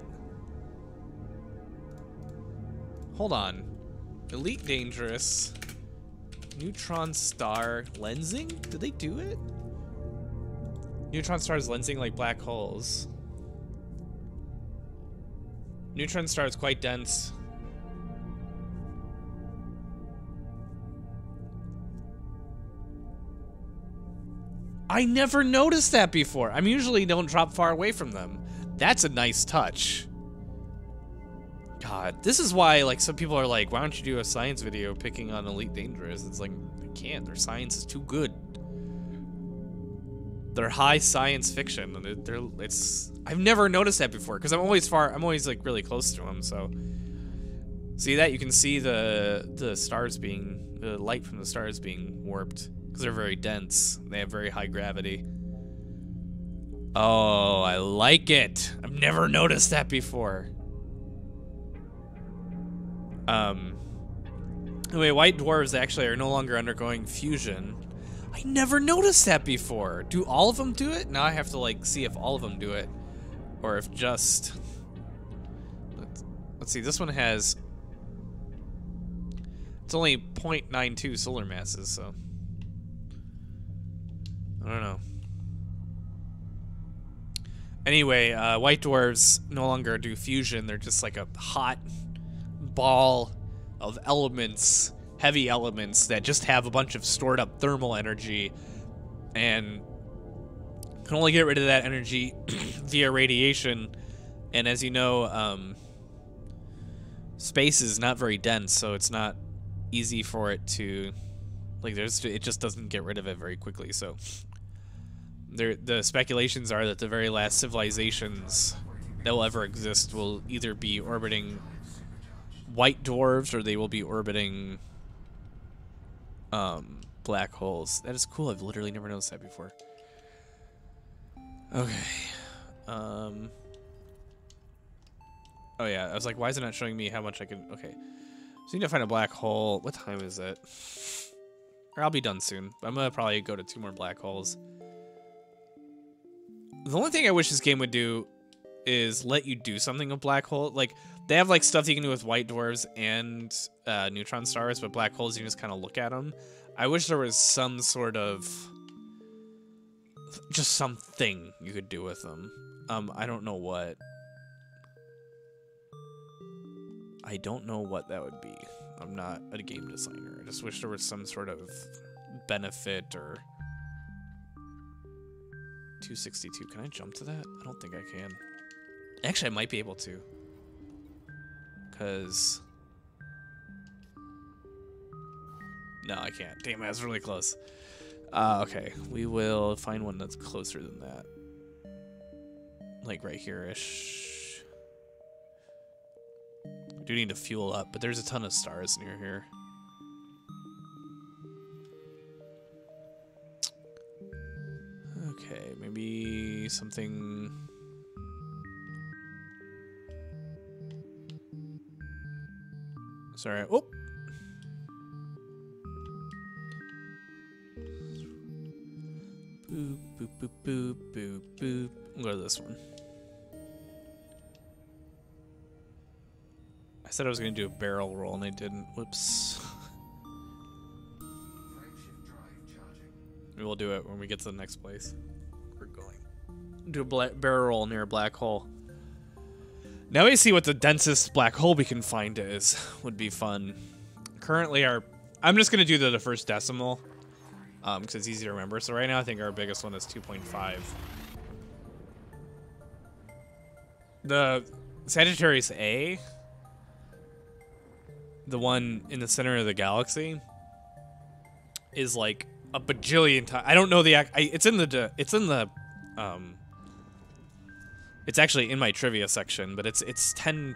Hold on. Elite Dangerous. Neutron star lensing? Did they do it? Neutron stars lensing like black holes. Neutron star is quite dense. I never noticed that before. I usually don't drop far away from them. That's a nice touch. God, this is why, like, some people are like, why don't you do a science video picking on Elite Dangerous? It's like, I can't. Their science is too good. They're high science fiction. I've never noticed that before because I'm always like really close to them. So see that? You can see the stars being, the light from the stars being warped because they're very dense. They have very high gravity. Oh, I like it. I've never noticed that before. Anyway, white dwarves actually are no longer undergoing fusion. I never noticed that before. Do all of them do it? Now I have to like see if all of them do it, or if just. Let's see. This one has. It's only 0.92 solar masses, so I don't know. Anyway, white dwarves no longer do fusion. They're just like a hot ball of elements, heavy elements that just have a bunch of stored up thermal energy and can only get rid of that energy via radiation. And as you know, space is not very dense, so it's not easy for it to, like, it just doesn't get rid of it very quickly. So the speculations are that the very last civilizations that will ever exist will either be orbiting white dwarves or they will be orbiting black holes. That is cool. I've literally never noticed that before. Okay. Oh yeah, I was like, why is it not showing me how much I can... Okay. So you need to find a black hole. What time is it? Or I'll be done soon. I'm gonna probably go to 2 more black holes. The only thing I wish this game would do is let you do something with black hole. Like, they have like stuff you can do with white dwarves and neutron stars, but black holes, you just kind of look at them. I wish there was some sort of... just something you could do with them. I don't know what. I don't know what that would be. I'm not a game designer. I just wish there was some sort of benefit or... 262. Can I jump to that? I don't think I can. Actually, I might be able to. Because... no, I can't. Damn, that's really close. Okay. We will find one that's closer than that. Like right here-ish. I do need to fuel up, but there's a ton of stars near here. Okay, maybe something... Sorry. Oh! Boop, boop, boop, boop, boop, boop. We'll go to this one. I said I was going to do a barrel roll, and I didn't. Whoops. We'll do it when we get to the next place. We're going. Do a barrel roll near a black hole. Now we see what the densest black hole we can find is. Would be fun. Currently, I'm just going to do the first decimal. Because it's easy to remember. So right now, I think our biggest one is 2.5. The Sagittarius A, the one in the center of the galaxy, is like a bajillion times. I don't know the it's actually in my trivia section, but it's 10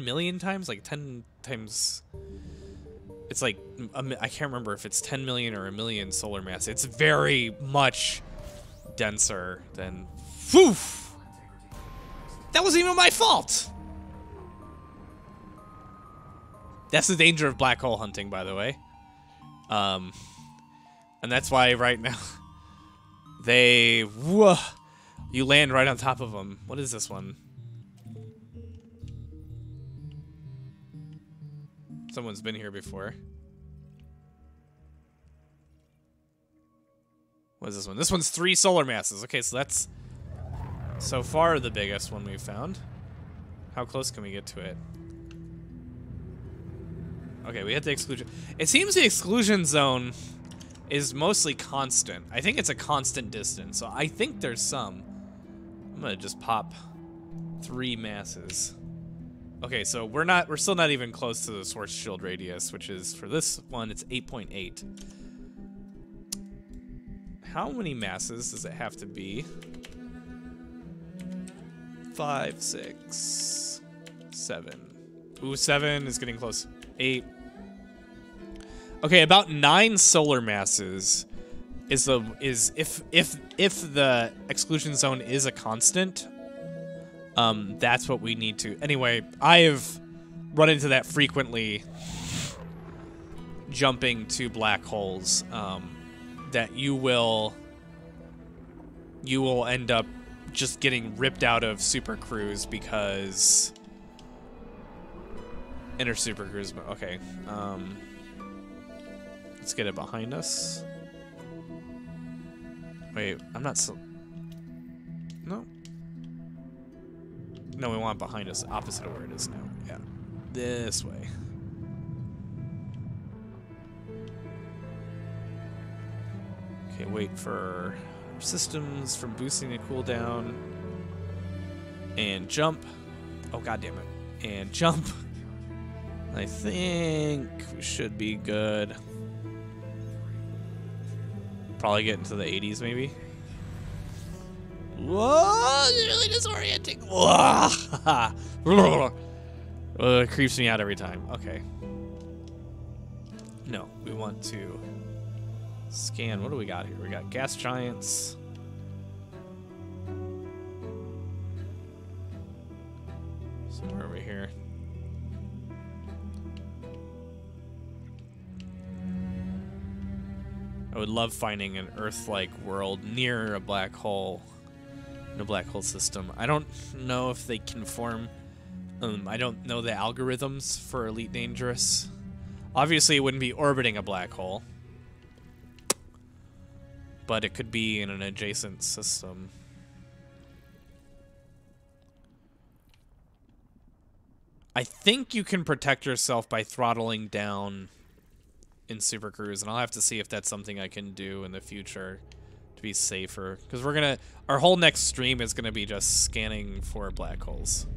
million times, like 10 times. It's like, I can't remember if it's 10 million or a million solar mass. It's very much denser than... Woof! That wasn't even my fault! That's the danger of black hole hunting, by the way. And that's why right now... you land right on top of them. What is this one? Someone's been here before. What is this one? This one's 3 solar masses. Okay, so that's so far the biggest one we've found. How close can we get to it? Okay, we hit the exclusion. It seems the exclusion zone is mostly constant. I think it's a constant distance, so I think there's some. I'm gonna just pop 3 masses. Okay, so we're still not even close to the source shield radius, which is, for this one, it's 8.8. How many masses does it have to be? 5, 6, 7. Ooh, 7 is getting close. 8. Okay, about 9 solar masses is if the exclusion zone is a constant, that's what we need to. Anyway, I have run into that frequently, jumping to black holes, that you will end up just getting ripped out of Super Cruise because enter Super Cruise. Okay, let's get it behind us. Wait, I'm not so. No. No, we want it behind us, opposite of where it is now. Yeah, this way. Okay, wait for systems from boosting the cooldown. And jump. Oh, god damn it. And jump. I think we should be good. Probably get into the 80s, maybe. Whoa, it's really disorienting. It creeps me out every time. Okay. No, we want to scan. What do we got here? We got gas giants. Somewhere over here. I would love finding an Earth-like world near a black hole, in a black hole system. I don't know if they can form. I don't know the algorithms for Elite Dangerous. Obviously, it wouldn't be orbiting a black hole, but it could be in an adjacent system. I think you can protect yourself by throttling down in Super Cruise, and I'll have to see if that's something I can do in the future to be safer, because our whole next stream is gonna be just scanning for black holes,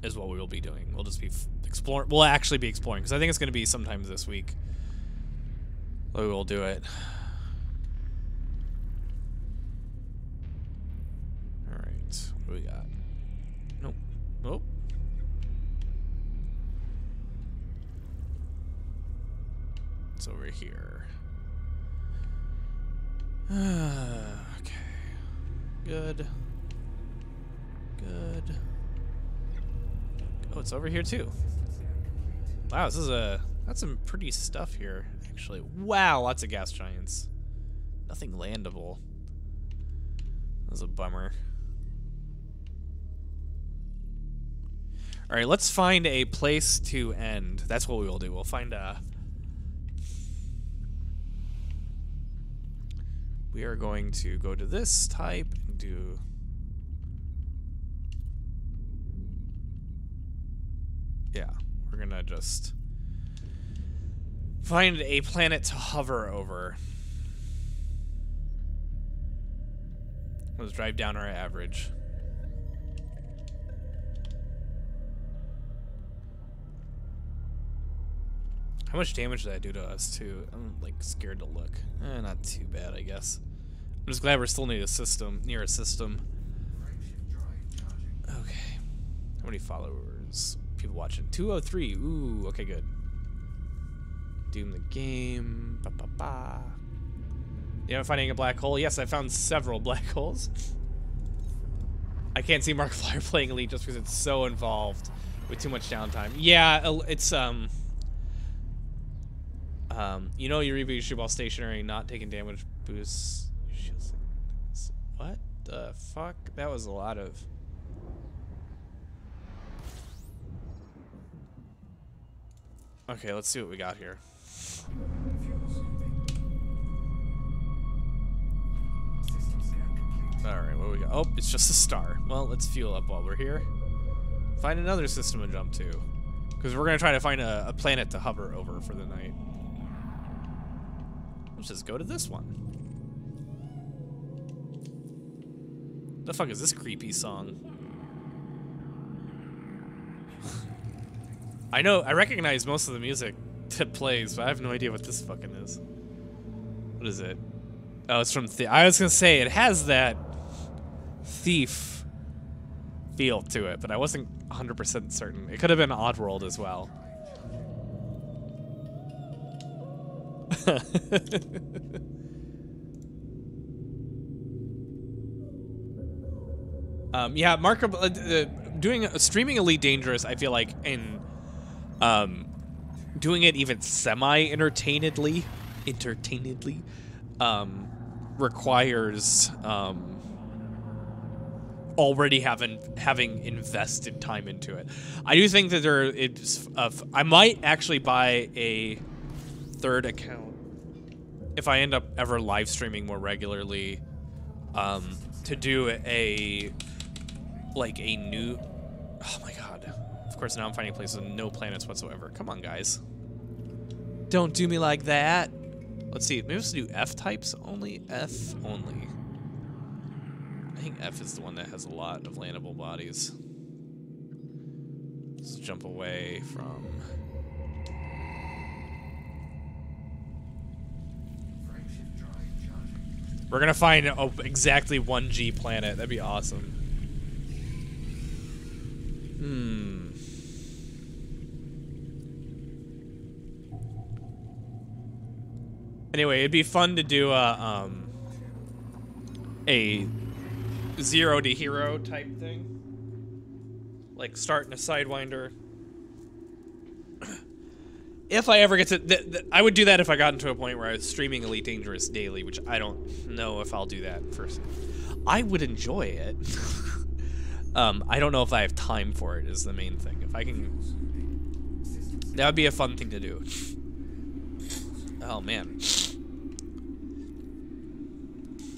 is what we will be doing. We'll just be exploring. We'll actually be exploring, because I think it's gonna be sometime this week we will do it. All right, what do we got? Nope. Nope. It's over here. Okay. Good. Good. Oh, it's over here too. Wow, that's some pretty stuff here, actually. Wow, lots of gas giants. Nothing landable. That was a bummer. Alright, let's find a place to end. That's what we will do. We'll find a... We are going to go to this type and do... Yeah, we're gonna just find a planet to hover over. Let's drive down our average. How much damage did that do to us, too? I'm, like, scared to look. Not too bad, I guess. I'm just glad we're still near a system. Okay. How many followers? People watching? 203. Ooh, okay, good. Doom the game. Ba ba ba. You know, finding a black hole? Yes, I found several black holes. I can't see Markiplier playing Elite just because it's so involved with too much downtime. Yeah, it's, you know, you reboot your shoot while stationary, not taking damage boosts. What the fuck? That was a lot of... Okay, let's see what we got here. Alright, what do we got? Oh, it's just a star. Well, let's fuel up while we're here. Find another system to jump to. Because we're going to try to find a planet to hover over for the night. Let's just go to this one. The fuck is this creepy song? I know, I recognize most of the music that plays, but I have no idea what this fucking is. What is it? Oh, it's from I was gonna say, it has that Thief feel to it, but I wasn't 100% certain. It could have been Oddworld as well. Yeah, streaming Elite Dangerous, I feel like, in doing it even semi-entertainedly, requires already having invested time into it. I do think that I might actually buy a third account if I end up ever live streaming more regularly, to do a new, oh my god, of course now I'm finding places with no planets whatsoever. Come on, guys, don't do me like that. Let's see, maybe let's do F types only. F only. I think F is the one that has a lot of landable bodies. Let's jump away from. We're gonna find exactly 1G planet. That'd be awesome. Anyway, it'd be fun to do a 0 to hero type thing, like starting a Sidewinder. If I ever get to, I would do that if I got into a point where I was streaming Elite Dangerous daily, which I don't know if I'll do that first. I would enjoy it. I don't know if I have time for it is the main thing. If I can, that would be a fun thing to do. Oh man.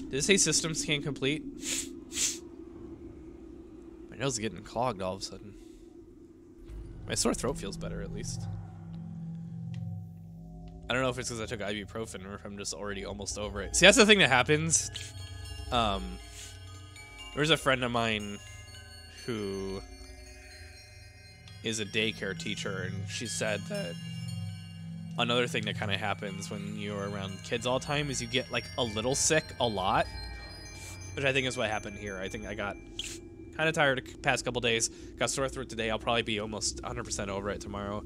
Did it say system scan complete? My nose is getting clogged all of a sudden. My sore throat feels better at least. I don't know if it's because I took ibuprofen or if I'm just already almost over it. See, that's the thing that happens. There's a friend of mine who is a daycare teacher, and she said that another thing that kind of happens when you're around kids all the time is you get like a little sick a lot, which I think is what happened here. I think I got kind of tired the past couple days, got sore throat today. I'll probably be almost 100% over it tomorrow.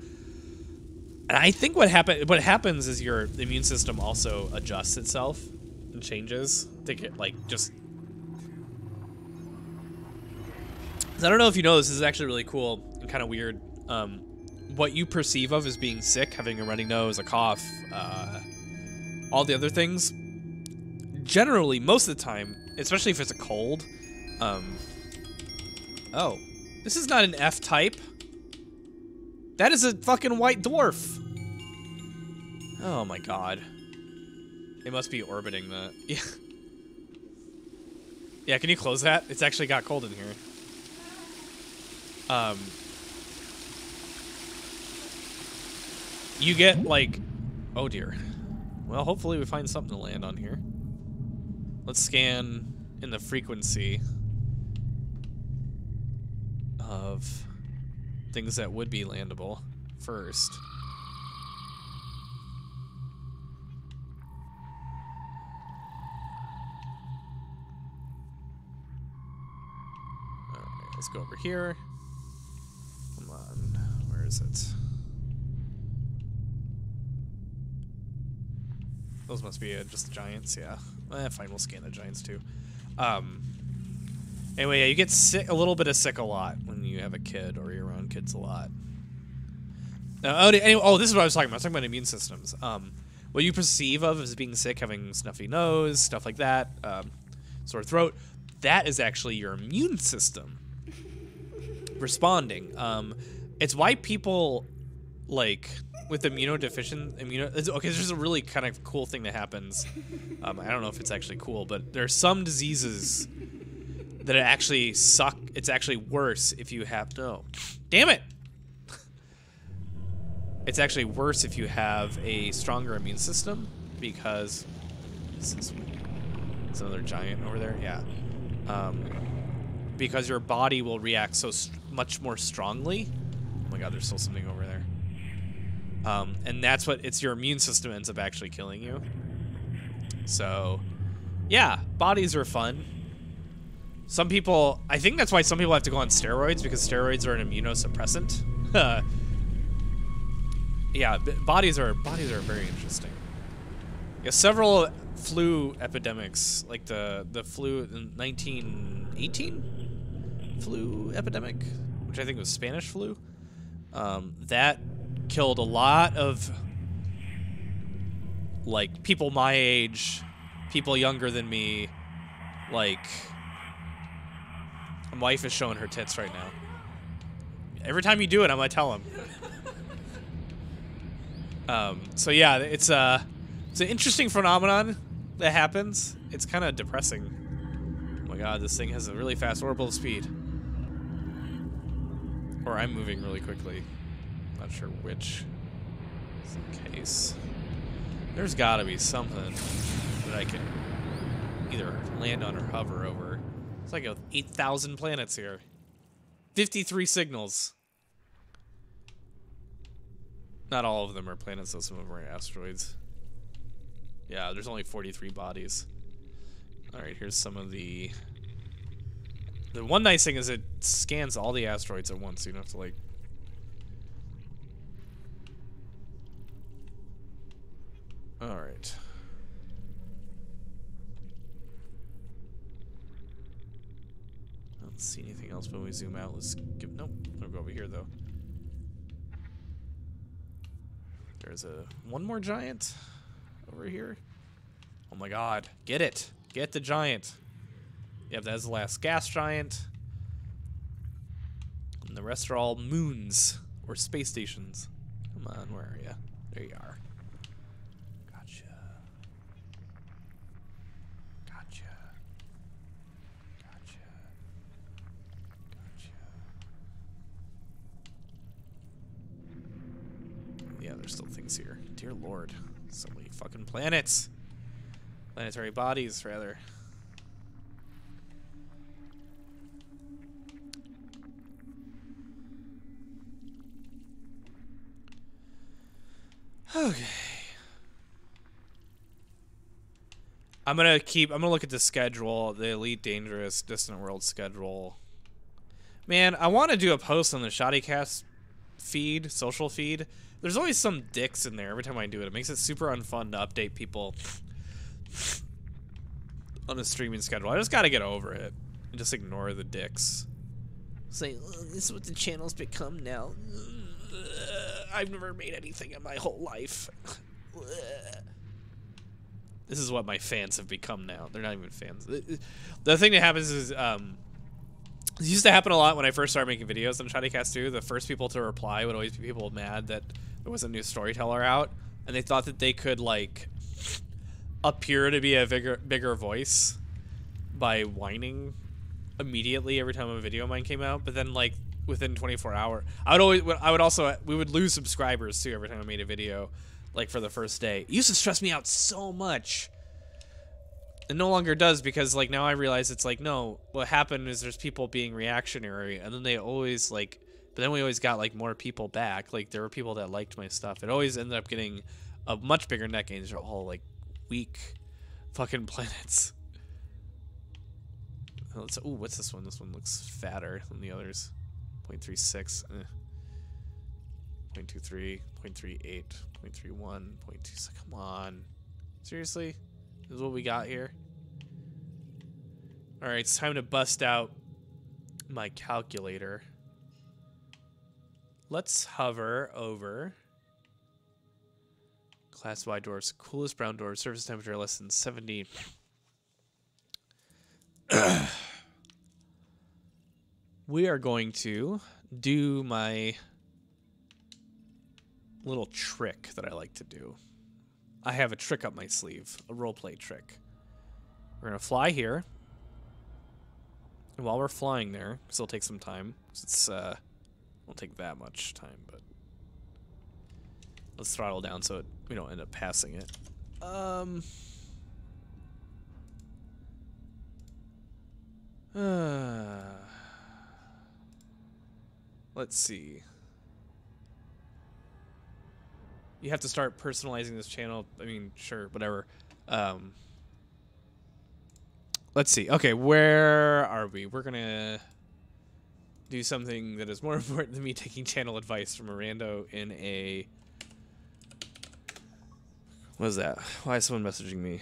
And I think what happens is your immune system also adjusts itself and changes to get like just. I don't know if you know this is actually really cool and kind of weird. What you perceive of as being sick, having a runny nose, a cough, all the other things, generally, most of the time, especially if it's a cold, oh, this is not an F type. That is a fucking white dwarf. Oh my god. They must be orbiting that. Yeah. Yeah, can you close that? It's actually got cold in here. You get, like... Oh, dear. Well, hopefully we find something to land on here. Let's scan in the frequency of things that would be landable first. Alright, let's go over here. Come on. Where is it? Those must be just giants, yeah. Fine, we'll scan the giants too. Anyway, yeah, you get sick, a little bit of sick a lot when you have a kid or you're around kids a lot. Anyway, this is what I was talking about. I was talking about immune systems. What you perceive of as being sick, having snuffy nose, stuff like that, sore throat, that is actually your immune system responding. It's why people, like, with immunodeficient, okay, there's a really kind of cool thing that happens. I don't know if it's actually cool, but there are some diseases that actually suck. It's actually worse if you have, no, damn it. It's actually worse if you have a stronger immune system because, it's another giant over there, yeah. Because your body will react so much more strongly. Oh my god, there's still something over there. And that's what, it's your immune system ends up actually killing you. So, yeah, bodies are fun. Some people, I think that's why some people have to go on steroids, because steroids are an immunosuppressant. Yeah, bodies are very interesting. Yeah, several flu epidemics, like the flu in 1918 flu epidemic, which I think was Spanish flu. That killed a lot of like people my age, people younger than me. Like, my wife is showing her tits right now. Every time you do it, I'm gonna tell him. So yeah, it's an interesting phenomenon that happens. It's kind of depressing. Oh my god, this thing has a really fast orbital speed. Or I'm moving really quickly. Not sure which is the case. There's gotta be something that I can either land on or hover over. It's like 8,000 planets here. 53 signals. Not all of them are planets, though. Some of them are asteroids. Yeah, there's only 43 bodies. Alright, here's some of the... The one nice thing is it scans all the asteroids at once, so you don't have to, like... Alright. I don't see anything else, but when we zoom out, let's give... Nope, I'll go over here, though. There's one more giant over here. Oh my god, get it. Get the giant. Yep, that's the last gas giant. And the rest are all moons or space stations. Come on, where are you? There you are. Gotcha. Gotcha. Gotcha. Gotcha. Yeah, there's still things here. Dear Lord. So many fucking planets. Planetary bodies, rather. Okay. I'm gonna look at the schedule, the Elite Dangerous Distant World schedule. Man, I want to do a post on the Shoddycast feed, social feed. There's always some dicks in there every time I do it. It makes it super unfun to update people on a streaming schedule. I just gotta get over it and just ignore the dicks. Say, oh, this is what the channel's become now. I've never made anything in my whole life. This is what my fans have become now. They're not even fans. The thing that happens is, it used to happen a lot when I first started making videos on Shoddycast 2. The first people to reply would always be people mad that there was a new storyteller out, and they thought that they could, like, appear to be a bigger voice by whining immediately every time a video of mine came out. But then, like, within 24 hours, we would lose subscribers too every time I made a video, like, for the first day. It used to stress me out so much. It no longer does, because, like, now I realize it's like, no, what happened is there's people being reactionary, and then they always, like, but then we always got, like, more people back. Like, there were people that liked my stuff. It always ended up getting a much bigger net gain. These are all, like, weak fucking planets. Ooh, what's this one? This one looks fatter than the others. 0.36, 0.23, 0.38, 0.31, 0.26. Come on. Seriously? This is what we got here? Alright, it's time to bust out my calculator. Let's hover over classified dwarfs, coolest brown dwarf, surface temperature less than 70. We are going to do my little trick that I like to do. I have a trick up my sleeve, a roleplay trick. We're going to fly here. And while we're flying there, because it'll take some time, it's won't take that much time, but let's throttle down so we don't end up passing it. Let's see. You have to start personalizing this channel. I mean, sure, whatever. Let's see. Okay, where are we? We're gonna do something that is more important than me taking channel advice from a rando in a... What is that? Why is someone messaging me?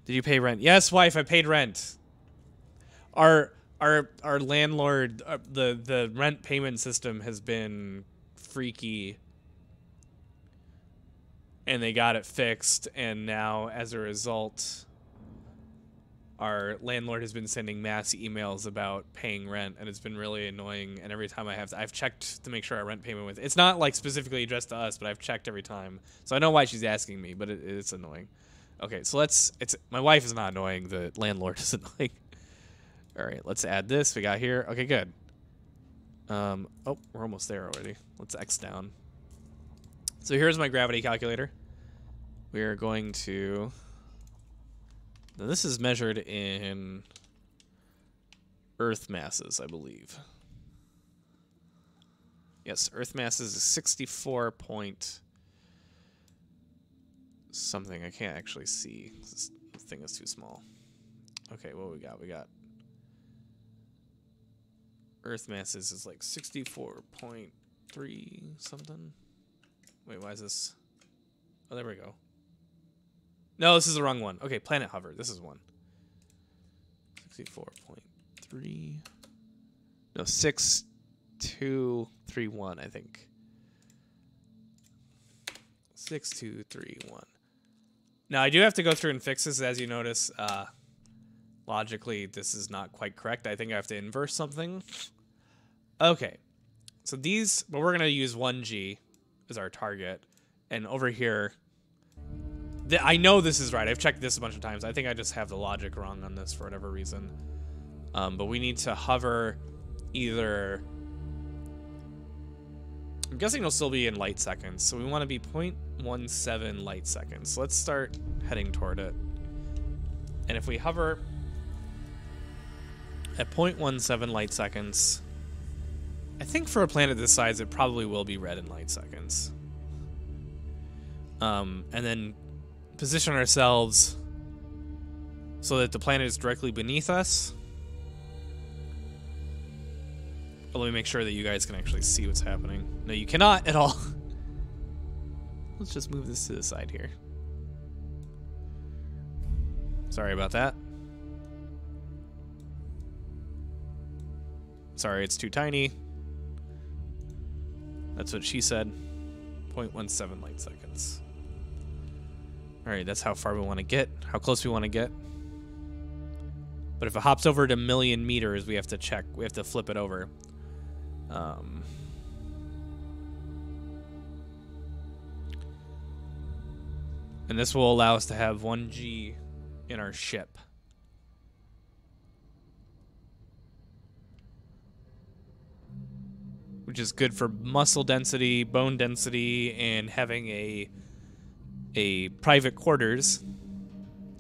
Did you pay rent? Yes, wife, I paid rent. Our landlord, the rent payment system has been freaky, and they got it fixed, and now as a result, our landlord has been sending mass emails about paying rent, and it's been really annoying. And every time I've checked to make sure our rent payment with, it's not like specifically addressed to us, but I've checked every time, so I know why she's asking me, but it's annoying. Okay, so my wife is not annoying, the landlord is annoying. All right, let's add this. We got here. Okay, good. Oh, we're almost there already. Let's X down. So here's my gravity calculator. We are going to... Now this is measured in Earth masses, I believe. Yes, Earth masses is 64 point something. I can't actually see. This thing is too small. Okay, what we got? We got Earth masses is like 64.3 something. Wait, why is this? Oh, there we go. No, this is the wrong one. Okay, planet hover. This is one. 64.3. No, 6231, I think. 6231. Now, I do have to go through and fix this. As you notice, logically, this is not quite correct. I think I have to inverse something. Okay. So these, but we're going to use 1G as our target. And over here, I know this is right. I've checked this a bunch of times. I think I just have the logic wrong on this for whatever reason. But we need to hover either... I'm guessing it'll still be in light seconds. So we want to be 0.17 light seconds. So let's start heading toward it. And if we hover at 0.17 light seconds, I think for a planet this size, it probably will be red in light seconds. And then position ourselves so that the planet is directly beneath us. But let me make sure that you guys can actually see what's happening. No, you cannot at all. Let's just move this to the side here. Sorry about that. Sorry, it's too tiny. That's what she said. 0.17 light seconds. Alright, that's how far we want to get, how close we want to get. But if it hops over to 1,000,000 meters, we have to check, we have to flip it over. And this will allow us to have 1G in our ship. Which is good for muscle density, bone density, and having a private quarters.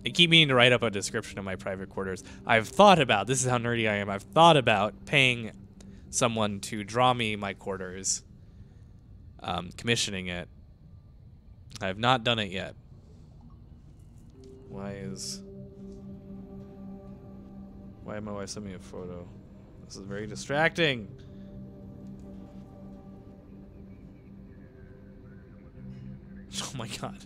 I keep meaning to write up a description of my private quarters. I've thought about, this is how nerdy I am, I've thought about paying someone to draw me my quarters, commissioning it. I have not done it yet. Why did my wife send me a photo? This is very distracting. Oh my god.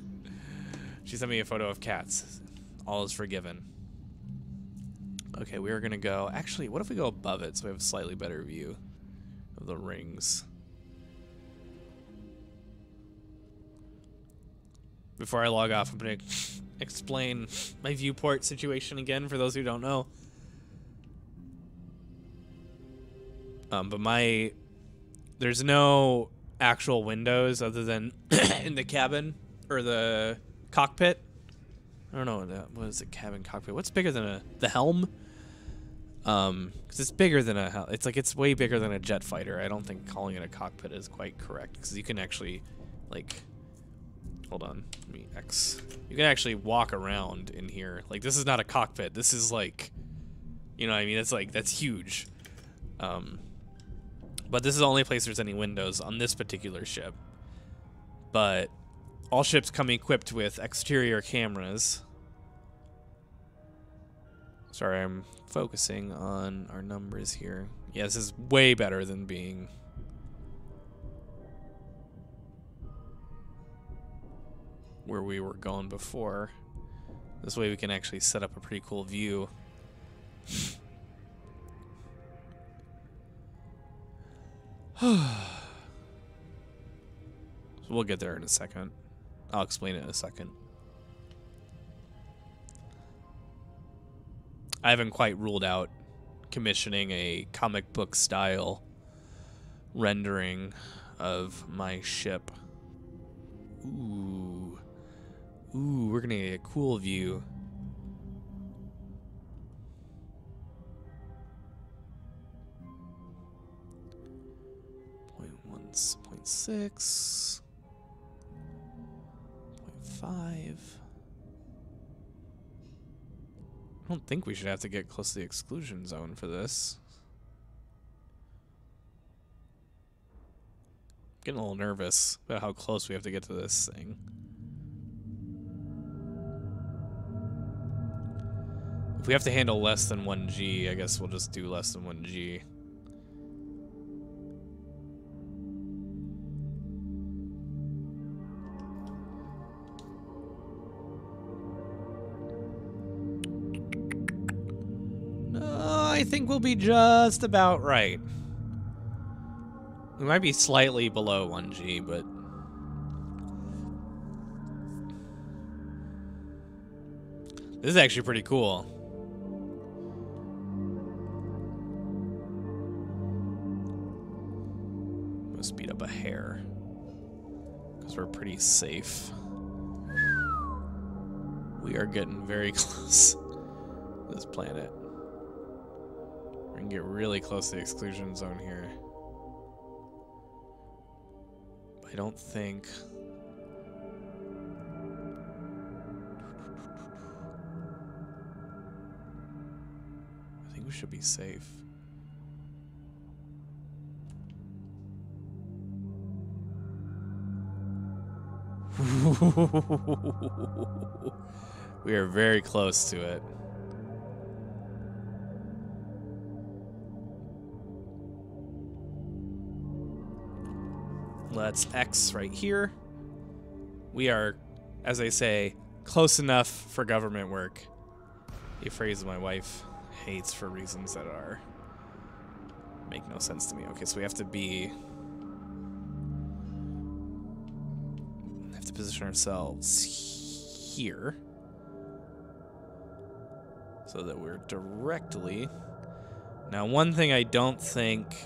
She sent me a photo of cats. All is forgiven. Okay, we are gonna go. Actually, what if we go above it so we have a slightly better view of the rings? Before I log off, I'm gonna explain my viewport situation again for those who don't know. But there's no actual windows other than in the cabin or the cockpit. I don't know what is a cabin cockpit. What's bigger than the helm? Because it's bigger than it's way bigger than a jet fighter. I don't think calling it a cockpit is quite correct because you can actually hold on, let me X. You can actually walk around in here. Like, this is not a cockpit. This is like, you know what I mean? It's like, that's huge. But this is the only place there's any windows on this particular ship. But all ships come equipped with exterior cameras. Sorry, I'm focusing on our numbers here. Yeah, this is way better than being... where we were going before. This way we can actually set up a pretty cool view. So we'll get there in a second. I'll explain it in a second. I haven't quite ruled out commissioning a comic book style rendering of my ship. Ooh. Ooh, we're gonna get a cool view. Point 1.6. 0.5. I don't think we should have to get close to the exclusion zone for this. Getting a little nervous about how close we have to get to this thing. If we have to handle less than 1G, I guess we'll just do less than 1G. I think we'll be just about right. We might be slightly below 1G, but this is actually pretty cool. I'm gonna speed up a hair because we're pretty safe. We are getting very close to this planet. We're gonna get really close to the exclusion zone here. I don't think... I think we should be safe. We are very close to it. Let's X right here. We are, as I say, close enough for government work. A phrase my wife hates for reasons that are make no sense to me. Okay, so we have to position ourselves here so that we're directly. Now, one thing I don't think,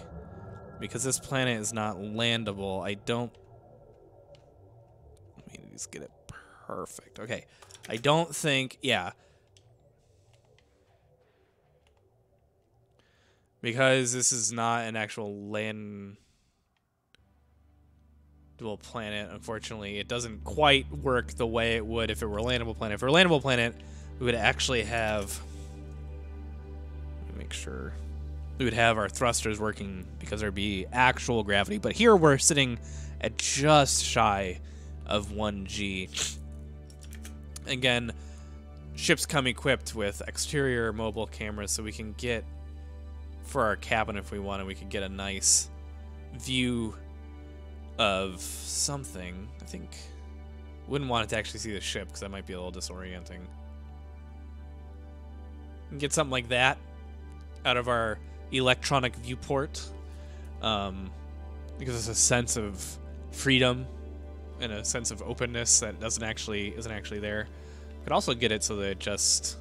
because this planet is not landable, let me just get it perfect. Okay, I don't think, yeah. Because this is not an actual landable planet, unfortunately, it doesn't quite work the way it would if it were a landable planet. If it were a landable planet, we would actually have, let me make sure, we would have our thrusters working because there'd be actual gravity. But here we're sitting at just shy of 1G. Again, ships come equipped with exterior mobile cameras, so we can get, for our cabin if we wanted, we could get a nice view of something. I think wouldn't want it to actually see the ship because that might be a little disorienting. And get something like that out of our electronic viewport, because it's a sense of freedom and a sense of openness that isn't actually there. Could also get it so that it just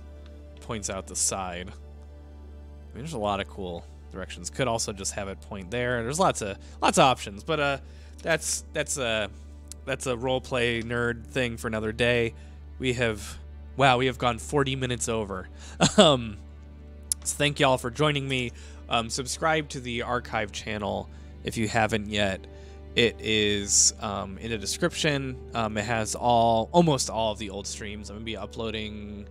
points out the side. I mean, there's a lot of cool directions. Could also just have it point there. There's lots of options, but that's a role play nerd thing for another day. We have gone 40 minutes over. So thank y'all for joining me. Subscribe to the archive channel if you haven't yet. It is in the description. It has almost all of the old streams. I'm gonna be uploading,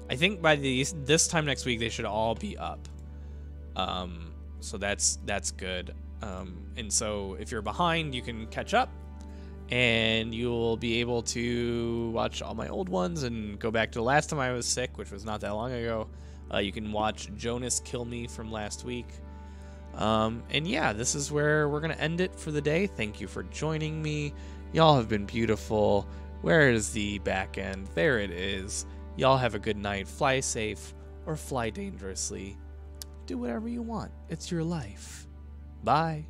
I think by this time next week they should all be up. So that's good. And so if you're behind, you can catch up and you'll be able to watch all my old ones and go back to the last time I was sick, which was not that long ago. You can watch Jonas kill me from last week. And yeah, this is where we're going to end it for the day. Thank you for joining me. Y'all have been beautiful. Where is the back end? There it is. Y'all have a good night. Fly safe or fly dangerously. Do whatever you want. It's your life. Bye.